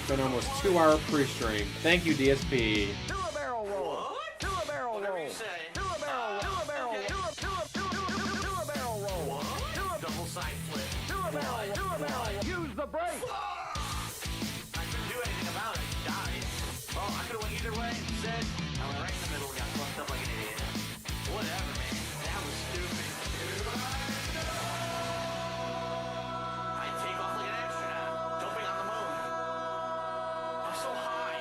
Been almost 2-hour pre-stream. Thank you, DSP. Do a barrel roll. What? Do a barrel roll. Whatever you say. Do a barrel roll. Do a barrel roll. Do a barrel roll. What? Do a double side flip. Do a barrel roll. Do a barrel roll. Use the brake. I couldn't do anything about it. Died. Well, I could have went either way. Instead, I went right in the middle and got fucked up like an idiot. Whatever, man. That was stupid. I take off like an astronaut, jumping on the moon. I'm so high.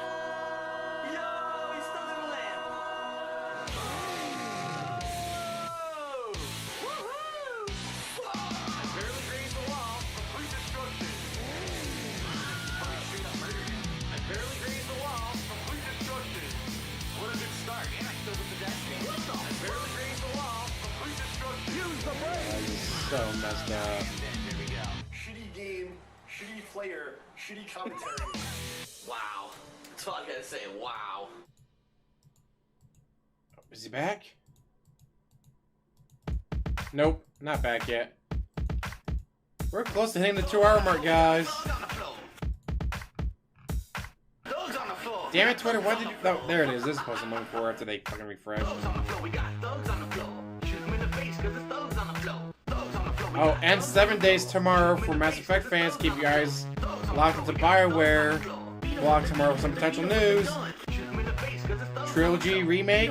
Yo, he's stuck in the land. Whoa! Woohoo! I barely grazed the wall. Complete destruction. Fucking straight up murdered it. I barely grazed the wall. Complete destruction. What a good start. And I still with the dash game. I barely grazed the wall. Complete destruction. Use the brake. That is so messed up. There we go. Shitty game, shitty player, shitty commentary. Wow. That's all I gotta say. Wow. Is he back? Nope, not back yet. We're close to hitting the 2-hour mark, guys. Dogs on the floor. Dogs on the floor. Damn it, Twitter, what did you... Oh, there it is. This is supposed to move for after they fucking refresh. Dogs on the floor. We got thugs on the floor. Shoot 'em in the face 'cause it's thugs on the floor. Thugs on the floor. We Oh, got and thugs 7 on the days floor. tomorrow for Mass Effect fans. Keep your eyes locked into BioWare. Blog tomorrow with some potential news. Trilogy remake.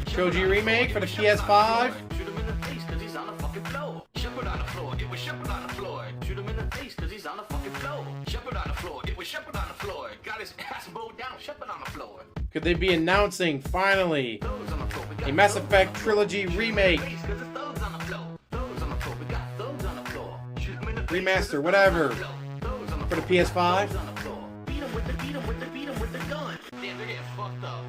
Trilogy remake for the PS5. Shoot him in the face 'cause he's on the fucking floor. Shepherd on the floor. It was Shepherd on the floor. Shoot him in the face 'cause he's on the fucking floor. Shepherd on the floor. It was Shepherd on the floor. Got his ass bowed down. Shepherd on the floor. Could they be announcing, finally, Thugs on the floor. We got a Mass Effect Trilogy remake, face 'cause it's thugs on the floor. Thugs on the floor. We got thugs on the floor. Shoot him in the face. remaster, whatever, Thugs on the for the floor. PS5? Thugs on the floor. Beat him with the gun. Damn, they're getting fucked up.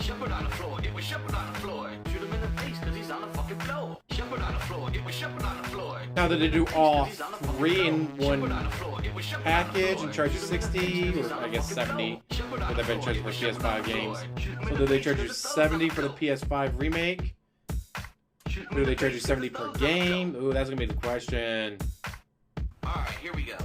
Shepherd on the floor. It was Shepherd on the floor. Shoot him in the face 'cause he's on the fucking floor. Shepherd on the floor. It was Shepherd on the floor. Now that they do all 3 in one package and charge you 60, or I guess 70, but they've been charging for PS5 games. So do they charge you 70 for the PS5 remake? Or do they charge you 70 per game? Ooh, that's gonna be the question. Alright, here we go.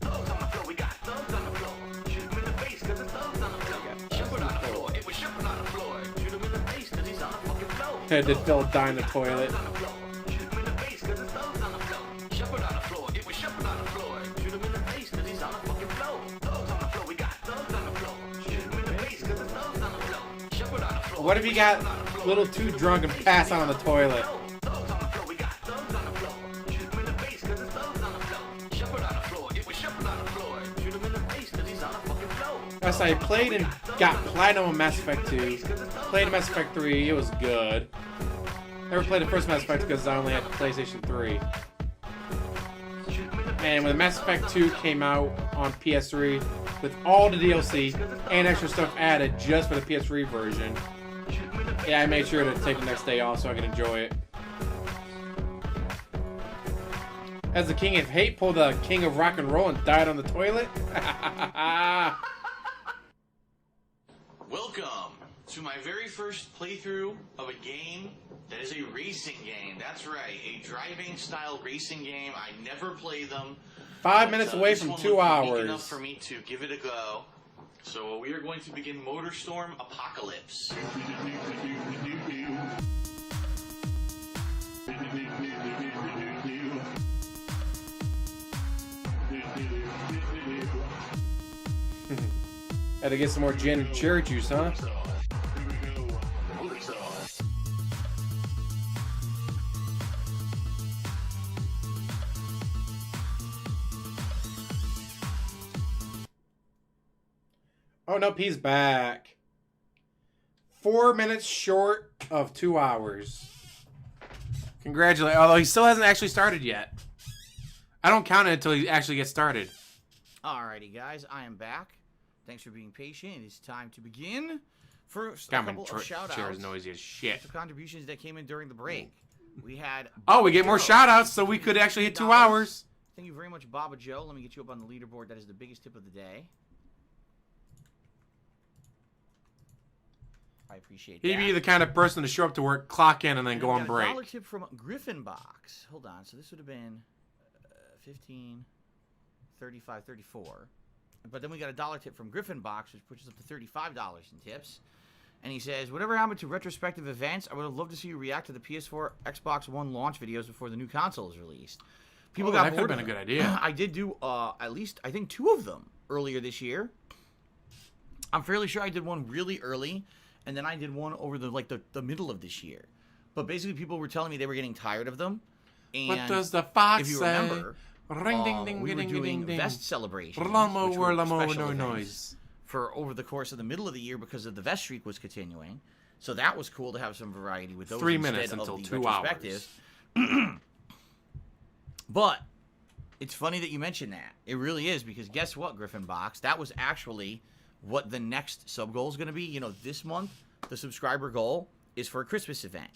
Thugs on the floor, we got thugs on the floor. Shoot him in the face 'cause it's thugs on the floor. Shepherd on the floor, it was Shepherd on the floor. Shoot him in the face 'cause he's on the fucking floor. Did Phil die in the toilet? Thugs on the floor. Shoot him in the face 'cause it's thugs on the floor. Shepherd on the floor, it was Shepherd on the floor. Shoot him in the face 'cause he's on the fucking floor. Thugs on the floor, we got thugs on the floor. Shoot him in the face 'cause it's thugs on the floor. Shepherd on the floor. What if you got a little too drunk and pass out on the toilet? Thugs on the floor, As I played and got platinum on Mass Effect 2, played Mass Effect 3, it was good. Never played the first Mass Effect because I only had PlayStation 3. And when Mass Effect 2 came out on PS3 with all the DLC and extra stuff added just for the PS3 version, yeah, I made sure to take the next day off so I could enjoy it. As the King of Hate pulled the King of Rock and Roll and died on the toilet. Welcome to my very first playthrough of a game that is a racing game. That's right, a driving style racing game. I never play them. 5 minutes away this from one 2 was hours. unique enough for me to give it a go. So we are going to begin Motorstorm Apocalypse. Had to get some more gin and cherry juice, huh? Oh, nope, he's back. 4 minutes short of 2 hours. Congratulations. Although he still hasn't actually started yet. I don't count it until he actually gets started. Alrighty, guys, I am back. Thanks for being patient. It is time to begin. First, a Common couple of shout-outs. chair is noisy as shit. The contributions that came in during the break. We had... Oh, we get more Joe. shout-outs, so we could actually hit 2 hours. Thank you very much, Baba Joe. Let me get you up on the leaderboard. That is the biggest tip of the day. I appreciate that. He'd be the kind of person to show up to work, clock in, and then go on break. $1 tip from Griffin Box. Hold on. So this would have been 15, 35, 34. But then we got a $1 tip from Griffin Box, which pushes up to $35 in tips. And he says, whatever happened to retrospective events, I would have loved to see you react to the PS4, Xbox One launch videos before the new console is released. People got that could bored have of been a them. good idea. I did do at least, I think, 2 of them earlier this year. I'm fairly sure I did one really early, and then I did one over the middle of this year. But basically, people were telling me they were getting tired of them. And What does the fox if you say? remember, Ring ding ding we were ding doing ding ding. vest celebrations, Lamo which were lamo special no events noise. for over the course of the middle of the year because of the vest streak was continuing. So that was cool to have some variety with those. 3 instead minutes of until the 2 retrospectives. hours. But it's funny that you mentioned that. It really is, because guess what, Griffin Box? That was actually what the next sub goal is going to be. You know, this month, the subscriber goal is for a Christmas event.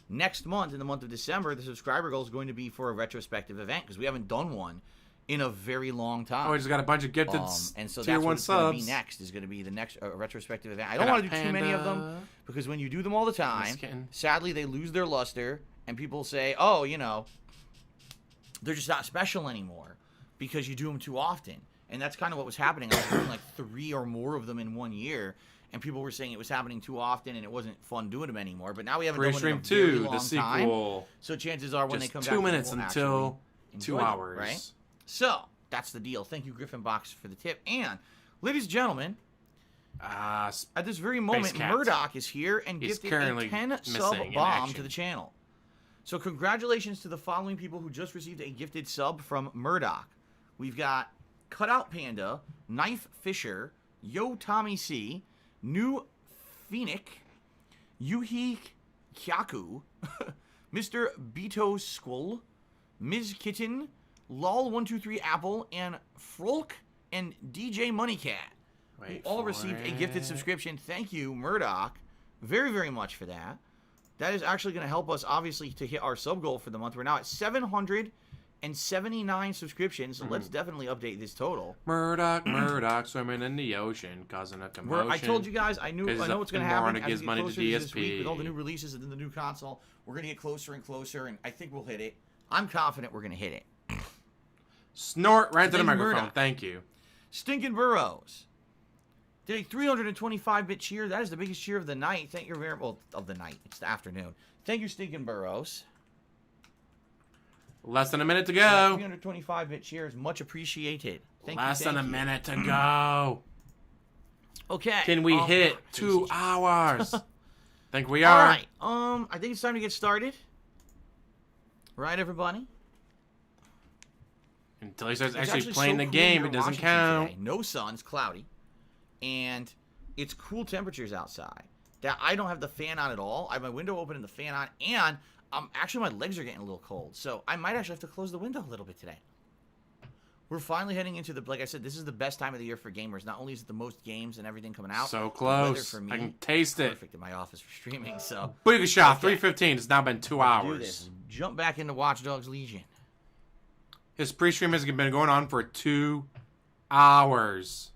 Next month, in the month of December, the subscriber goal is going to be for a retrospective event, because we haven't done one in a very long time. Oh, we just got a bunch of gifted And so tier that's 1 what's going to subs. be next, is going to be the next retrospective event. I don't want to do too many of them, because when you do them all the time, sadly, they lose their luster, and people say, oh, you know, they're just not special anymore because you do them too often. And that's kind of what was happening. I was doing like 3 or more of them in 1 year, and people were saying it was happening too often and it wasn't fun doing them anymore. But now we haven't done one in a Pre-stream very 2, long the sequel. time. So chances are when Just they come 2 back, minutes we'll until actually 2 enjoy them, hours. right? So that's the deal. Thank you, Griffin Box, for the tip. And ladies and gentlemen, at this very moment, Cat. Murdoch is here and He's gifted currently a 10 missing sub in bomb action. to the channel. So congratulations to the following people who just received a gifted sub from Murdoch. We've got Cutout Panda, Knife Fisher, Yo Tommy C, New Phoenix, Yuhi Kyaku, Mr. Beto Skull, Ms. Kitten, Lol123 Apple, and Frolk and DJ Moneycat. Who all received a gifted subscription. Thank you, Murdoch, very, very much for that. That is actually going to help us, obviously, to hit our sub goal for the month. We're now at 779 subscriptions, so let's definitely update this total. Murdoch swimming in the ocean, causing a commotion. I told you guys, I know what's going to happen. As gives we get money to closer to this DSP. week with all the new releases and then the new console, we're going to get closer and closer, and I think we'll hit it. I'm confident we're going to hit it. Snort right to the microphone. Murdoch. Thank you. Stinkin' Burrows did a 325-bit cheer. That is the biggest cheer of the night. Thank you very well, of the night. It's the afternoon. Thank you, Stinkin' Burrows. Less than a minute to go. 325-bit cheer is much appreciated. Less than a minute to go. Okay. Can we hit 2 hours? Think we are. All right. I think it's time to get started. Right, everybody? Until he starts It's actually so playing the cool game, here it in doesn't Washington count. today. No sun, it's cloudy. and it's cool temperatures outside. That I don't have the fan on at all. I have my window open and the fan on, and actually my legs are getting a little cold. So I might actually have to close the window a little bit today. We're finally heading into the, like I said, this is the best time of the year for gamers. Not only is it the most games and everything coming out. So close. For me, I can taste it. Perfect in my office for streaming. So Booyah shot, Okay. 3:15. It's now been 2 do hours. this. Jump back into Watch Dogs Legion. His pre-stream has been going on for 2 hours.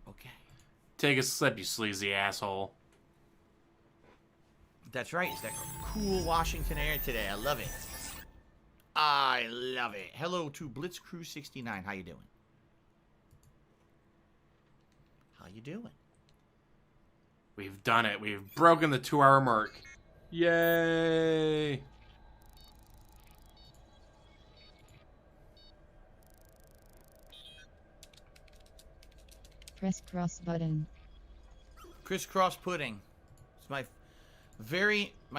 Okay. Take a slip, you sleazy asshole. That's right. It's that cool Washington air today. I love it. I love it. Hello to Blitzcrew69. How you doing? How you doing? We've done it. We've broken the 2-hour mark. Yay! Press cross button. Crisscross Pudding. It's my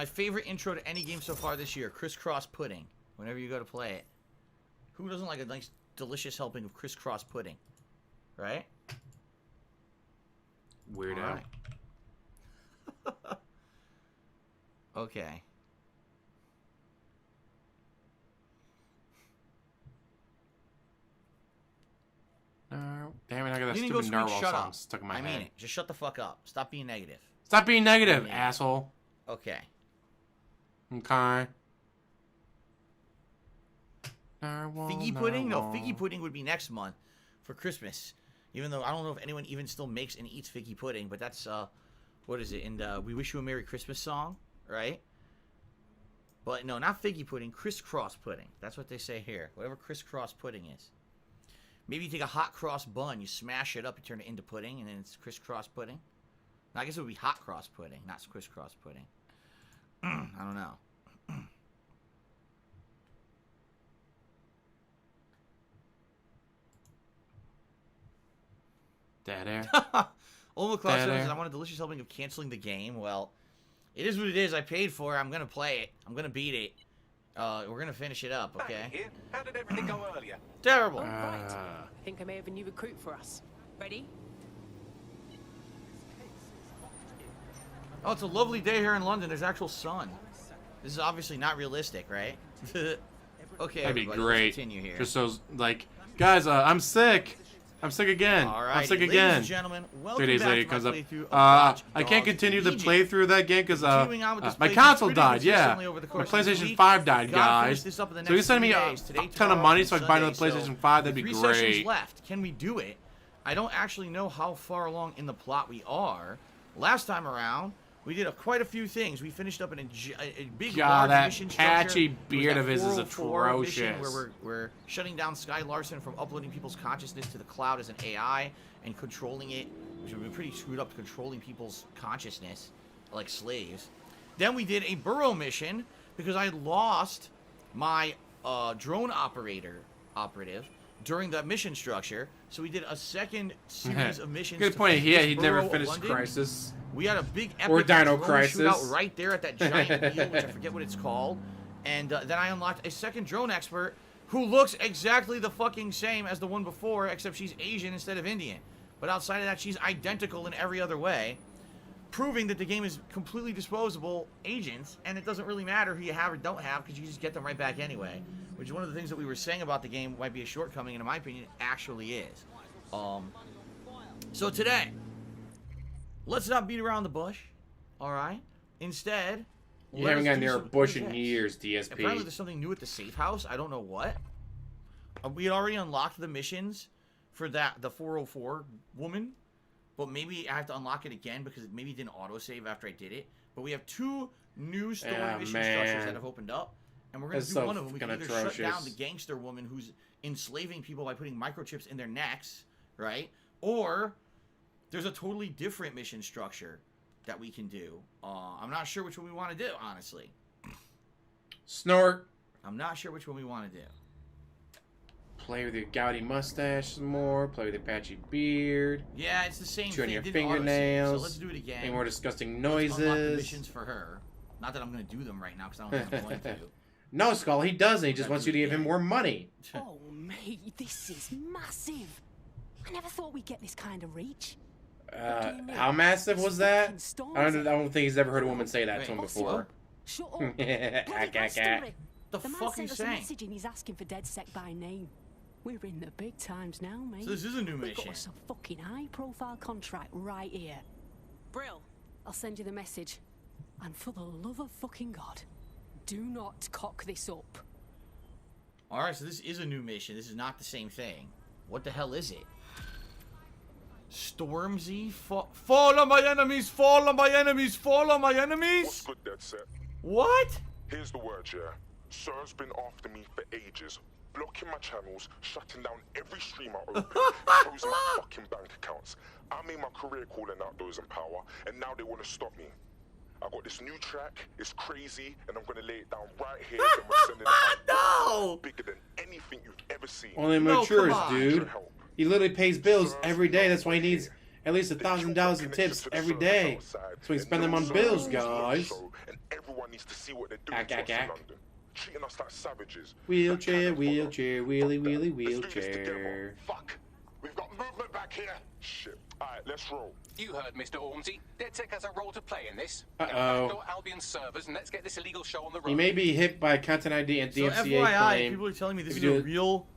favorite intro to any game so far this year. Crisscross Pudding. Whenever you go to play it. Who doesn't like a nice, delicious helping of crisscross pudding? Right? Weirdo. All right. Okay. No. Damn it, I got that You need to go stupid screech, narwhal shut song up. stuck in my I head. mean it. Just shut the fuck up. Stop being negative. Stop being negative, Yeah. asshole. Okay. Okay. Narwhal, Figgy pudding? No, narwhal. figgy pudding would be next month for Christmas. Even though I don't know if anyone even still makes and eats figgy pudding, but that's what is it? And We Wish You a Merry Christmas song, right? But no, not figgy pudding, crisscross pudding. That's what they say here. Whatever crisscross pudding is. Maybe you take a hot cross bun, you smash it up, you turn it into pudding, and then it's crisscross pudding. I guess it would be hot cross pudding, not crisscross pudding. I don't know. Dead air. Old McCloud Dead says, air. I want a delicious helping of canceling the game. Well, it is what it is. I paid for it. I'm going to play it. I'm going to beat it. We're going to finish it up, okay? Here. How did everything go earlier? Terrible. Oh, right. I think I may have a new recruit for us. Ready? Oh, it's a lovely day here in London. There's actual sun. This is obviously not realistic, right? Okay, That'd be everybody, great. let's continue here. Just so, like, guys, I'm sick. I'm sick again. All right, I'm sick ladies again. and gentlemen, 3 welcome days back later, to it my comes up. playthrough of Watch I can't Dogs continue the Legion. playthrough of that game because Continuing on with this my playthrough console pretty died. Yeah, consistently over the my course of this PlayStation week. 5 died, Gotta finish guys. this up in the So you next send 3 me days. a Today, ton of tomorrow, money and so I can buy another Sunday, PlayStation 5. That'd be 3 sessions great. left. Can we do it? I don't actually know how far along in the plot we are. Last time around, we did quite a few things. We finished up in a big, God, large that mission patchy structure. beard There of was his is that 404 mission atrocious. Where we're shutting down Sky Larson from uploading people's consciousness to the cloud as an AI and controlling it, which would be pretty screwed up, controlling people's consciousness like slaves. Then we did a burrow mission because I lost my drone operative during that mission structure. So we did a second series of missions. Good to point. finish Yeah, this he never Burrow of finished London. Crisis. We had a big epic Or Dino drone Crisis. shootout right there at that giant wheel, which I forget what it's called. And then I unlocked a second drone expert who looks exactly the fucking same as the one before, except she's Asian instead of Indian. But outside of that, she's identical in every other way, proving that the game is completely disposable agents, and it doesn't really matter who you have or don't have because you just get them right back anyway. Which is one of the things that we were saying about the game might be a shortcoming, and in my opinion, it actually is. So today, let's not beat around the bush, all right? Instead, You let haven't us gotten do near a some bush in projects. years, Apparently DSP. there's something new at the safe house. I don't know what. We had already unlocked the missions for the 404 woman, but maybe I have to unlock it again because it maybe didn't autosave after I did it. But we have 2 new story mission structures man. that have opened up, and we're going to That's do so one of them. We can fucking either shut down atrocious. the gangster woman who's enslaving people by putting microchips in their necks, right? Or there's a totally different mission structure that we can do. I'm not sure which one we want to do, honestly. Snort. I'm not sure which one we want to do. Play with your gouty mustache some more. Play with your patchy beard. Yeah, it's the same Chew on thing. your It didn't autosave, fingernails. So let's do it again. Any more disgusting Let's unlock the noises. missions for her. Not that I'm going to do them right now because I don't think I'm going to. No, Skull, he doesn't. He just wants you to give him more money. Oh, mate, this is massive. I never thought we'd get this kind of reach. How massive was that? Fucking storms I don't think he's ever heard a woman say that Wait, to him what? before. Shut up. Bloody The The man fuck are you sent us a saying? message and he's asking for DedSec by name. We're in the big times now, mate. So this is a new We've got mission. us a fucking high-profile contract right here. Brill, I'll send you the message. And for the love of fucking God, do not cock this up. Alright, so this is a new mission. This is not the same thing. What the hell is it? Stormzy? Fall on my enemies! Fall on my enemies! Fall on my enemies! What's good, Dead Set? What? Here's the word, yeah. Sir's been after me for ages, blocking my channels, shutting down every stream I open, closing my fucking bank accounts. I made my career calling out those in power, and now they want to stop me. I got this new track, it's crazy, and I'm gonna lay it down right here, then we're sending it out. No! Bigger than anything you've ever seen. Only No, matures, come on. dude. He literally pays bills every day. That's why he needs at least $1,000 in tips every day, so he can spend them on bills, guys. And everyone needs to see what they're doing Ack, to ack, us in ack. London. Treating us like savages. Wheelchair, wheelchair, wheelie, wheelie, Let's do this together. wheelchair. Fuck. We've got movement back here. Shit. Alright, let's roll. You heard Mr. Ormsey. DedSec has a role to play in this. Uh-oh. Backdoor Albion servers, and let's get this illegal show on the road. He may be hit by Content ID and So DMCA FYI, claim. people are telling me this If is you a do it- real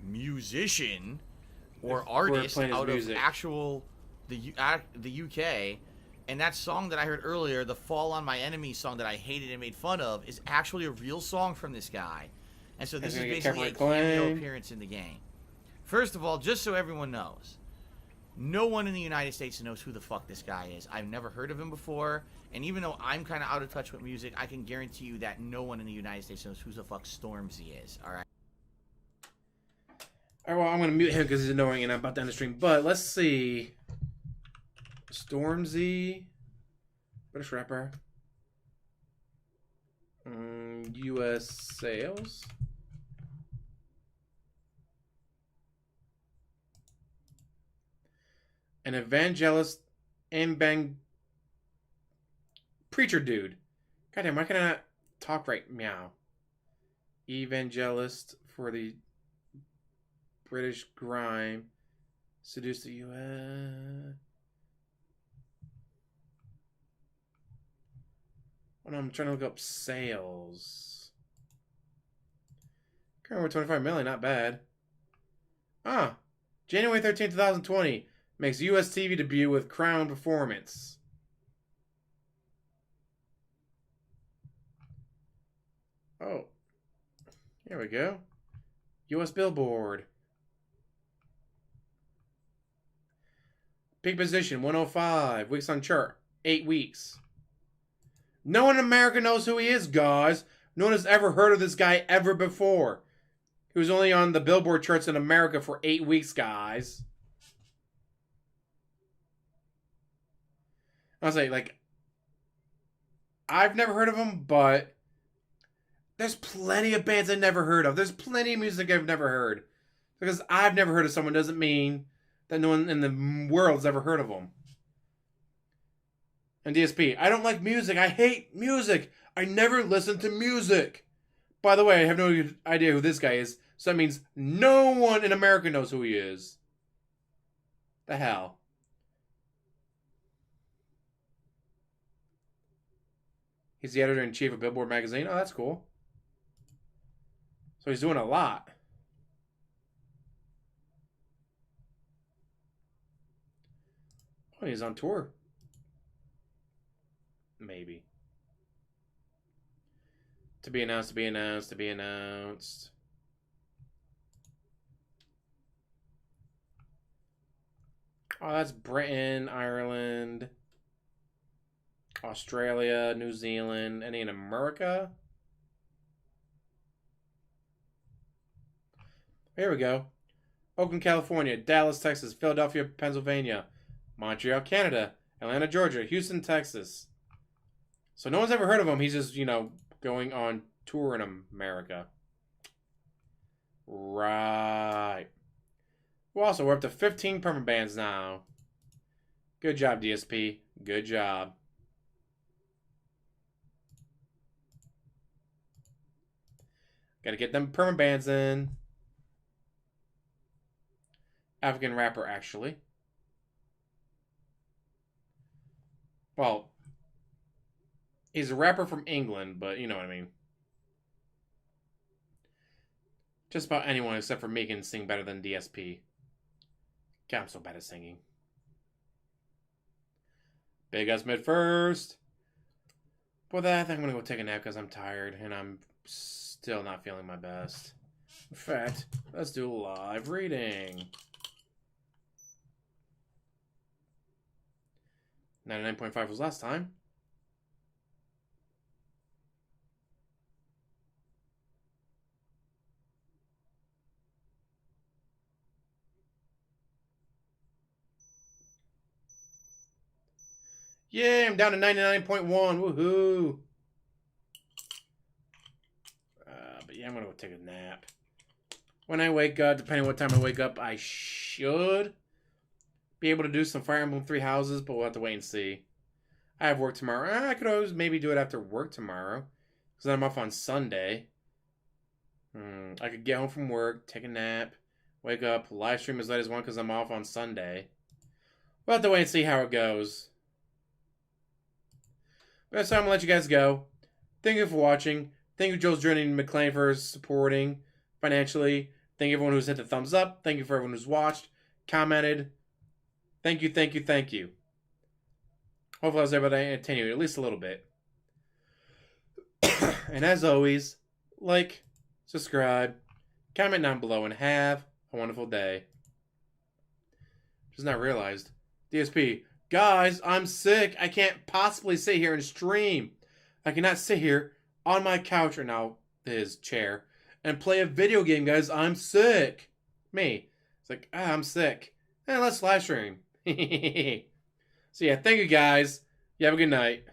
musician or If we're artist playing his out of music. actual the UK, and that song that I heard earlier, the "Fall on My Enemies" song that I hated and made fun of, is actually a real song from this guy. And so this He's is gonna get basically a copyright cameo claim. appearance in the game. First of all, just so everyone knows, no one in the United States knows who the fuck this guy is. I've never heard of him before, and even though I'm kind of out of touch with music, I can guarantee you that no one in the United States knows who the fuck Stormzy is. All right. Alright, well, I'm gonna mute him because he's annoying and I'm about to end the stream. But let's see. Stormzy. British rapper. US sales. An evangelist and bang preacher dude. Goddamn, why can I not talk right? Meow. Evangelist for the British grime. Seduced the U.S. Oh, no, I'm trying to look up sales. Currently, we're 25 million, not bad. Ah, January 13th, 2020 makes U.S. TV debut with Crown performance. Oh, here we go. U.S. Billboard. Peak position 105. Weeks on chart 8 weeks. No one in America knows who he is, guys. No one has ever heard of this guy ever before. He was only on the Billboard charts in America for 8 weeks, guys. I was like, I've never heard of him, but there's plenty of bands I've never heard of. There's plenty of music I've never heard. Because I've never heard of someone doesn't mean that no one in the world's ever heard of them. And DSP, I don't like music. I hate music. I never listen to music. By the way, I have no idea who this guy is. So that means no one in America knows who he is. The hell? He's the editor-in-chief of Billboard magazine. Oh, that's cool. So he's doing a lot. Oh, he's on tour. Maybe. To be announced, to be announced, to be announced. Oh, that's Britain, Ireland, Australia, New Zealand. Any in America? Here we go. Oakland, California, Dallas, Texas, Philadelphia, Pennsylvania, Montreal, Canada, Atlanta, Georgia, Houston, Texas. So no one's ever heard of him. He's just, going on tour in America. Right. Well, also, we're up to 15 permanent bands now. Good job, DSP. Good job. Gotta get them permanent bands in. African rapper, actually. Well, he's a rapper from England, but you know what I mean. Just about anyone except for me can sing better than DSP. God, I'm so bad at singing. Big ass mid first. With that, I think I'm gonna go take a nap because I'm tired and I'm still not feeling my best. In fact, let's do a live reading. 99.5 was last time. Yeah, I'm down to 99.1. Woohoo. But yeah, I'm going to go take a nap. When I wake up, depending on what time I wake up, I should be able to do some Fire Emblem 3 Houses, but we'll have to wait and see. I have work tomorrow. I could always maybe do it after work tomorrow, because then I'm off on Sunday. I could get home from work, take a nap, wake up, live stream as late as 1 because I'm off on Sunday. We'll have to wait and see how it goes. But that's time I'm going to let you guys go. Thank you for watching. Thank you, Joe's Journey and McLean, for supporting financially. Thank you everyone who's hit the thumbs up. Thank you for everyone who's watched, commented. Thank you, thank you, thank you. Hopefully I was able to entertain you at least a little bit. And as always, like, subscribe, comment down below, and have a wonderful day. Just not realized. DSP, guys, I'm sick. I can't possibly sit here and stream. I cannot sit here on my couch, or now his chair, and play a video game, guys. I'm sick. Me. It's like, I'm sick. Let's live stream. So yeah, thank you guys. You have a good night.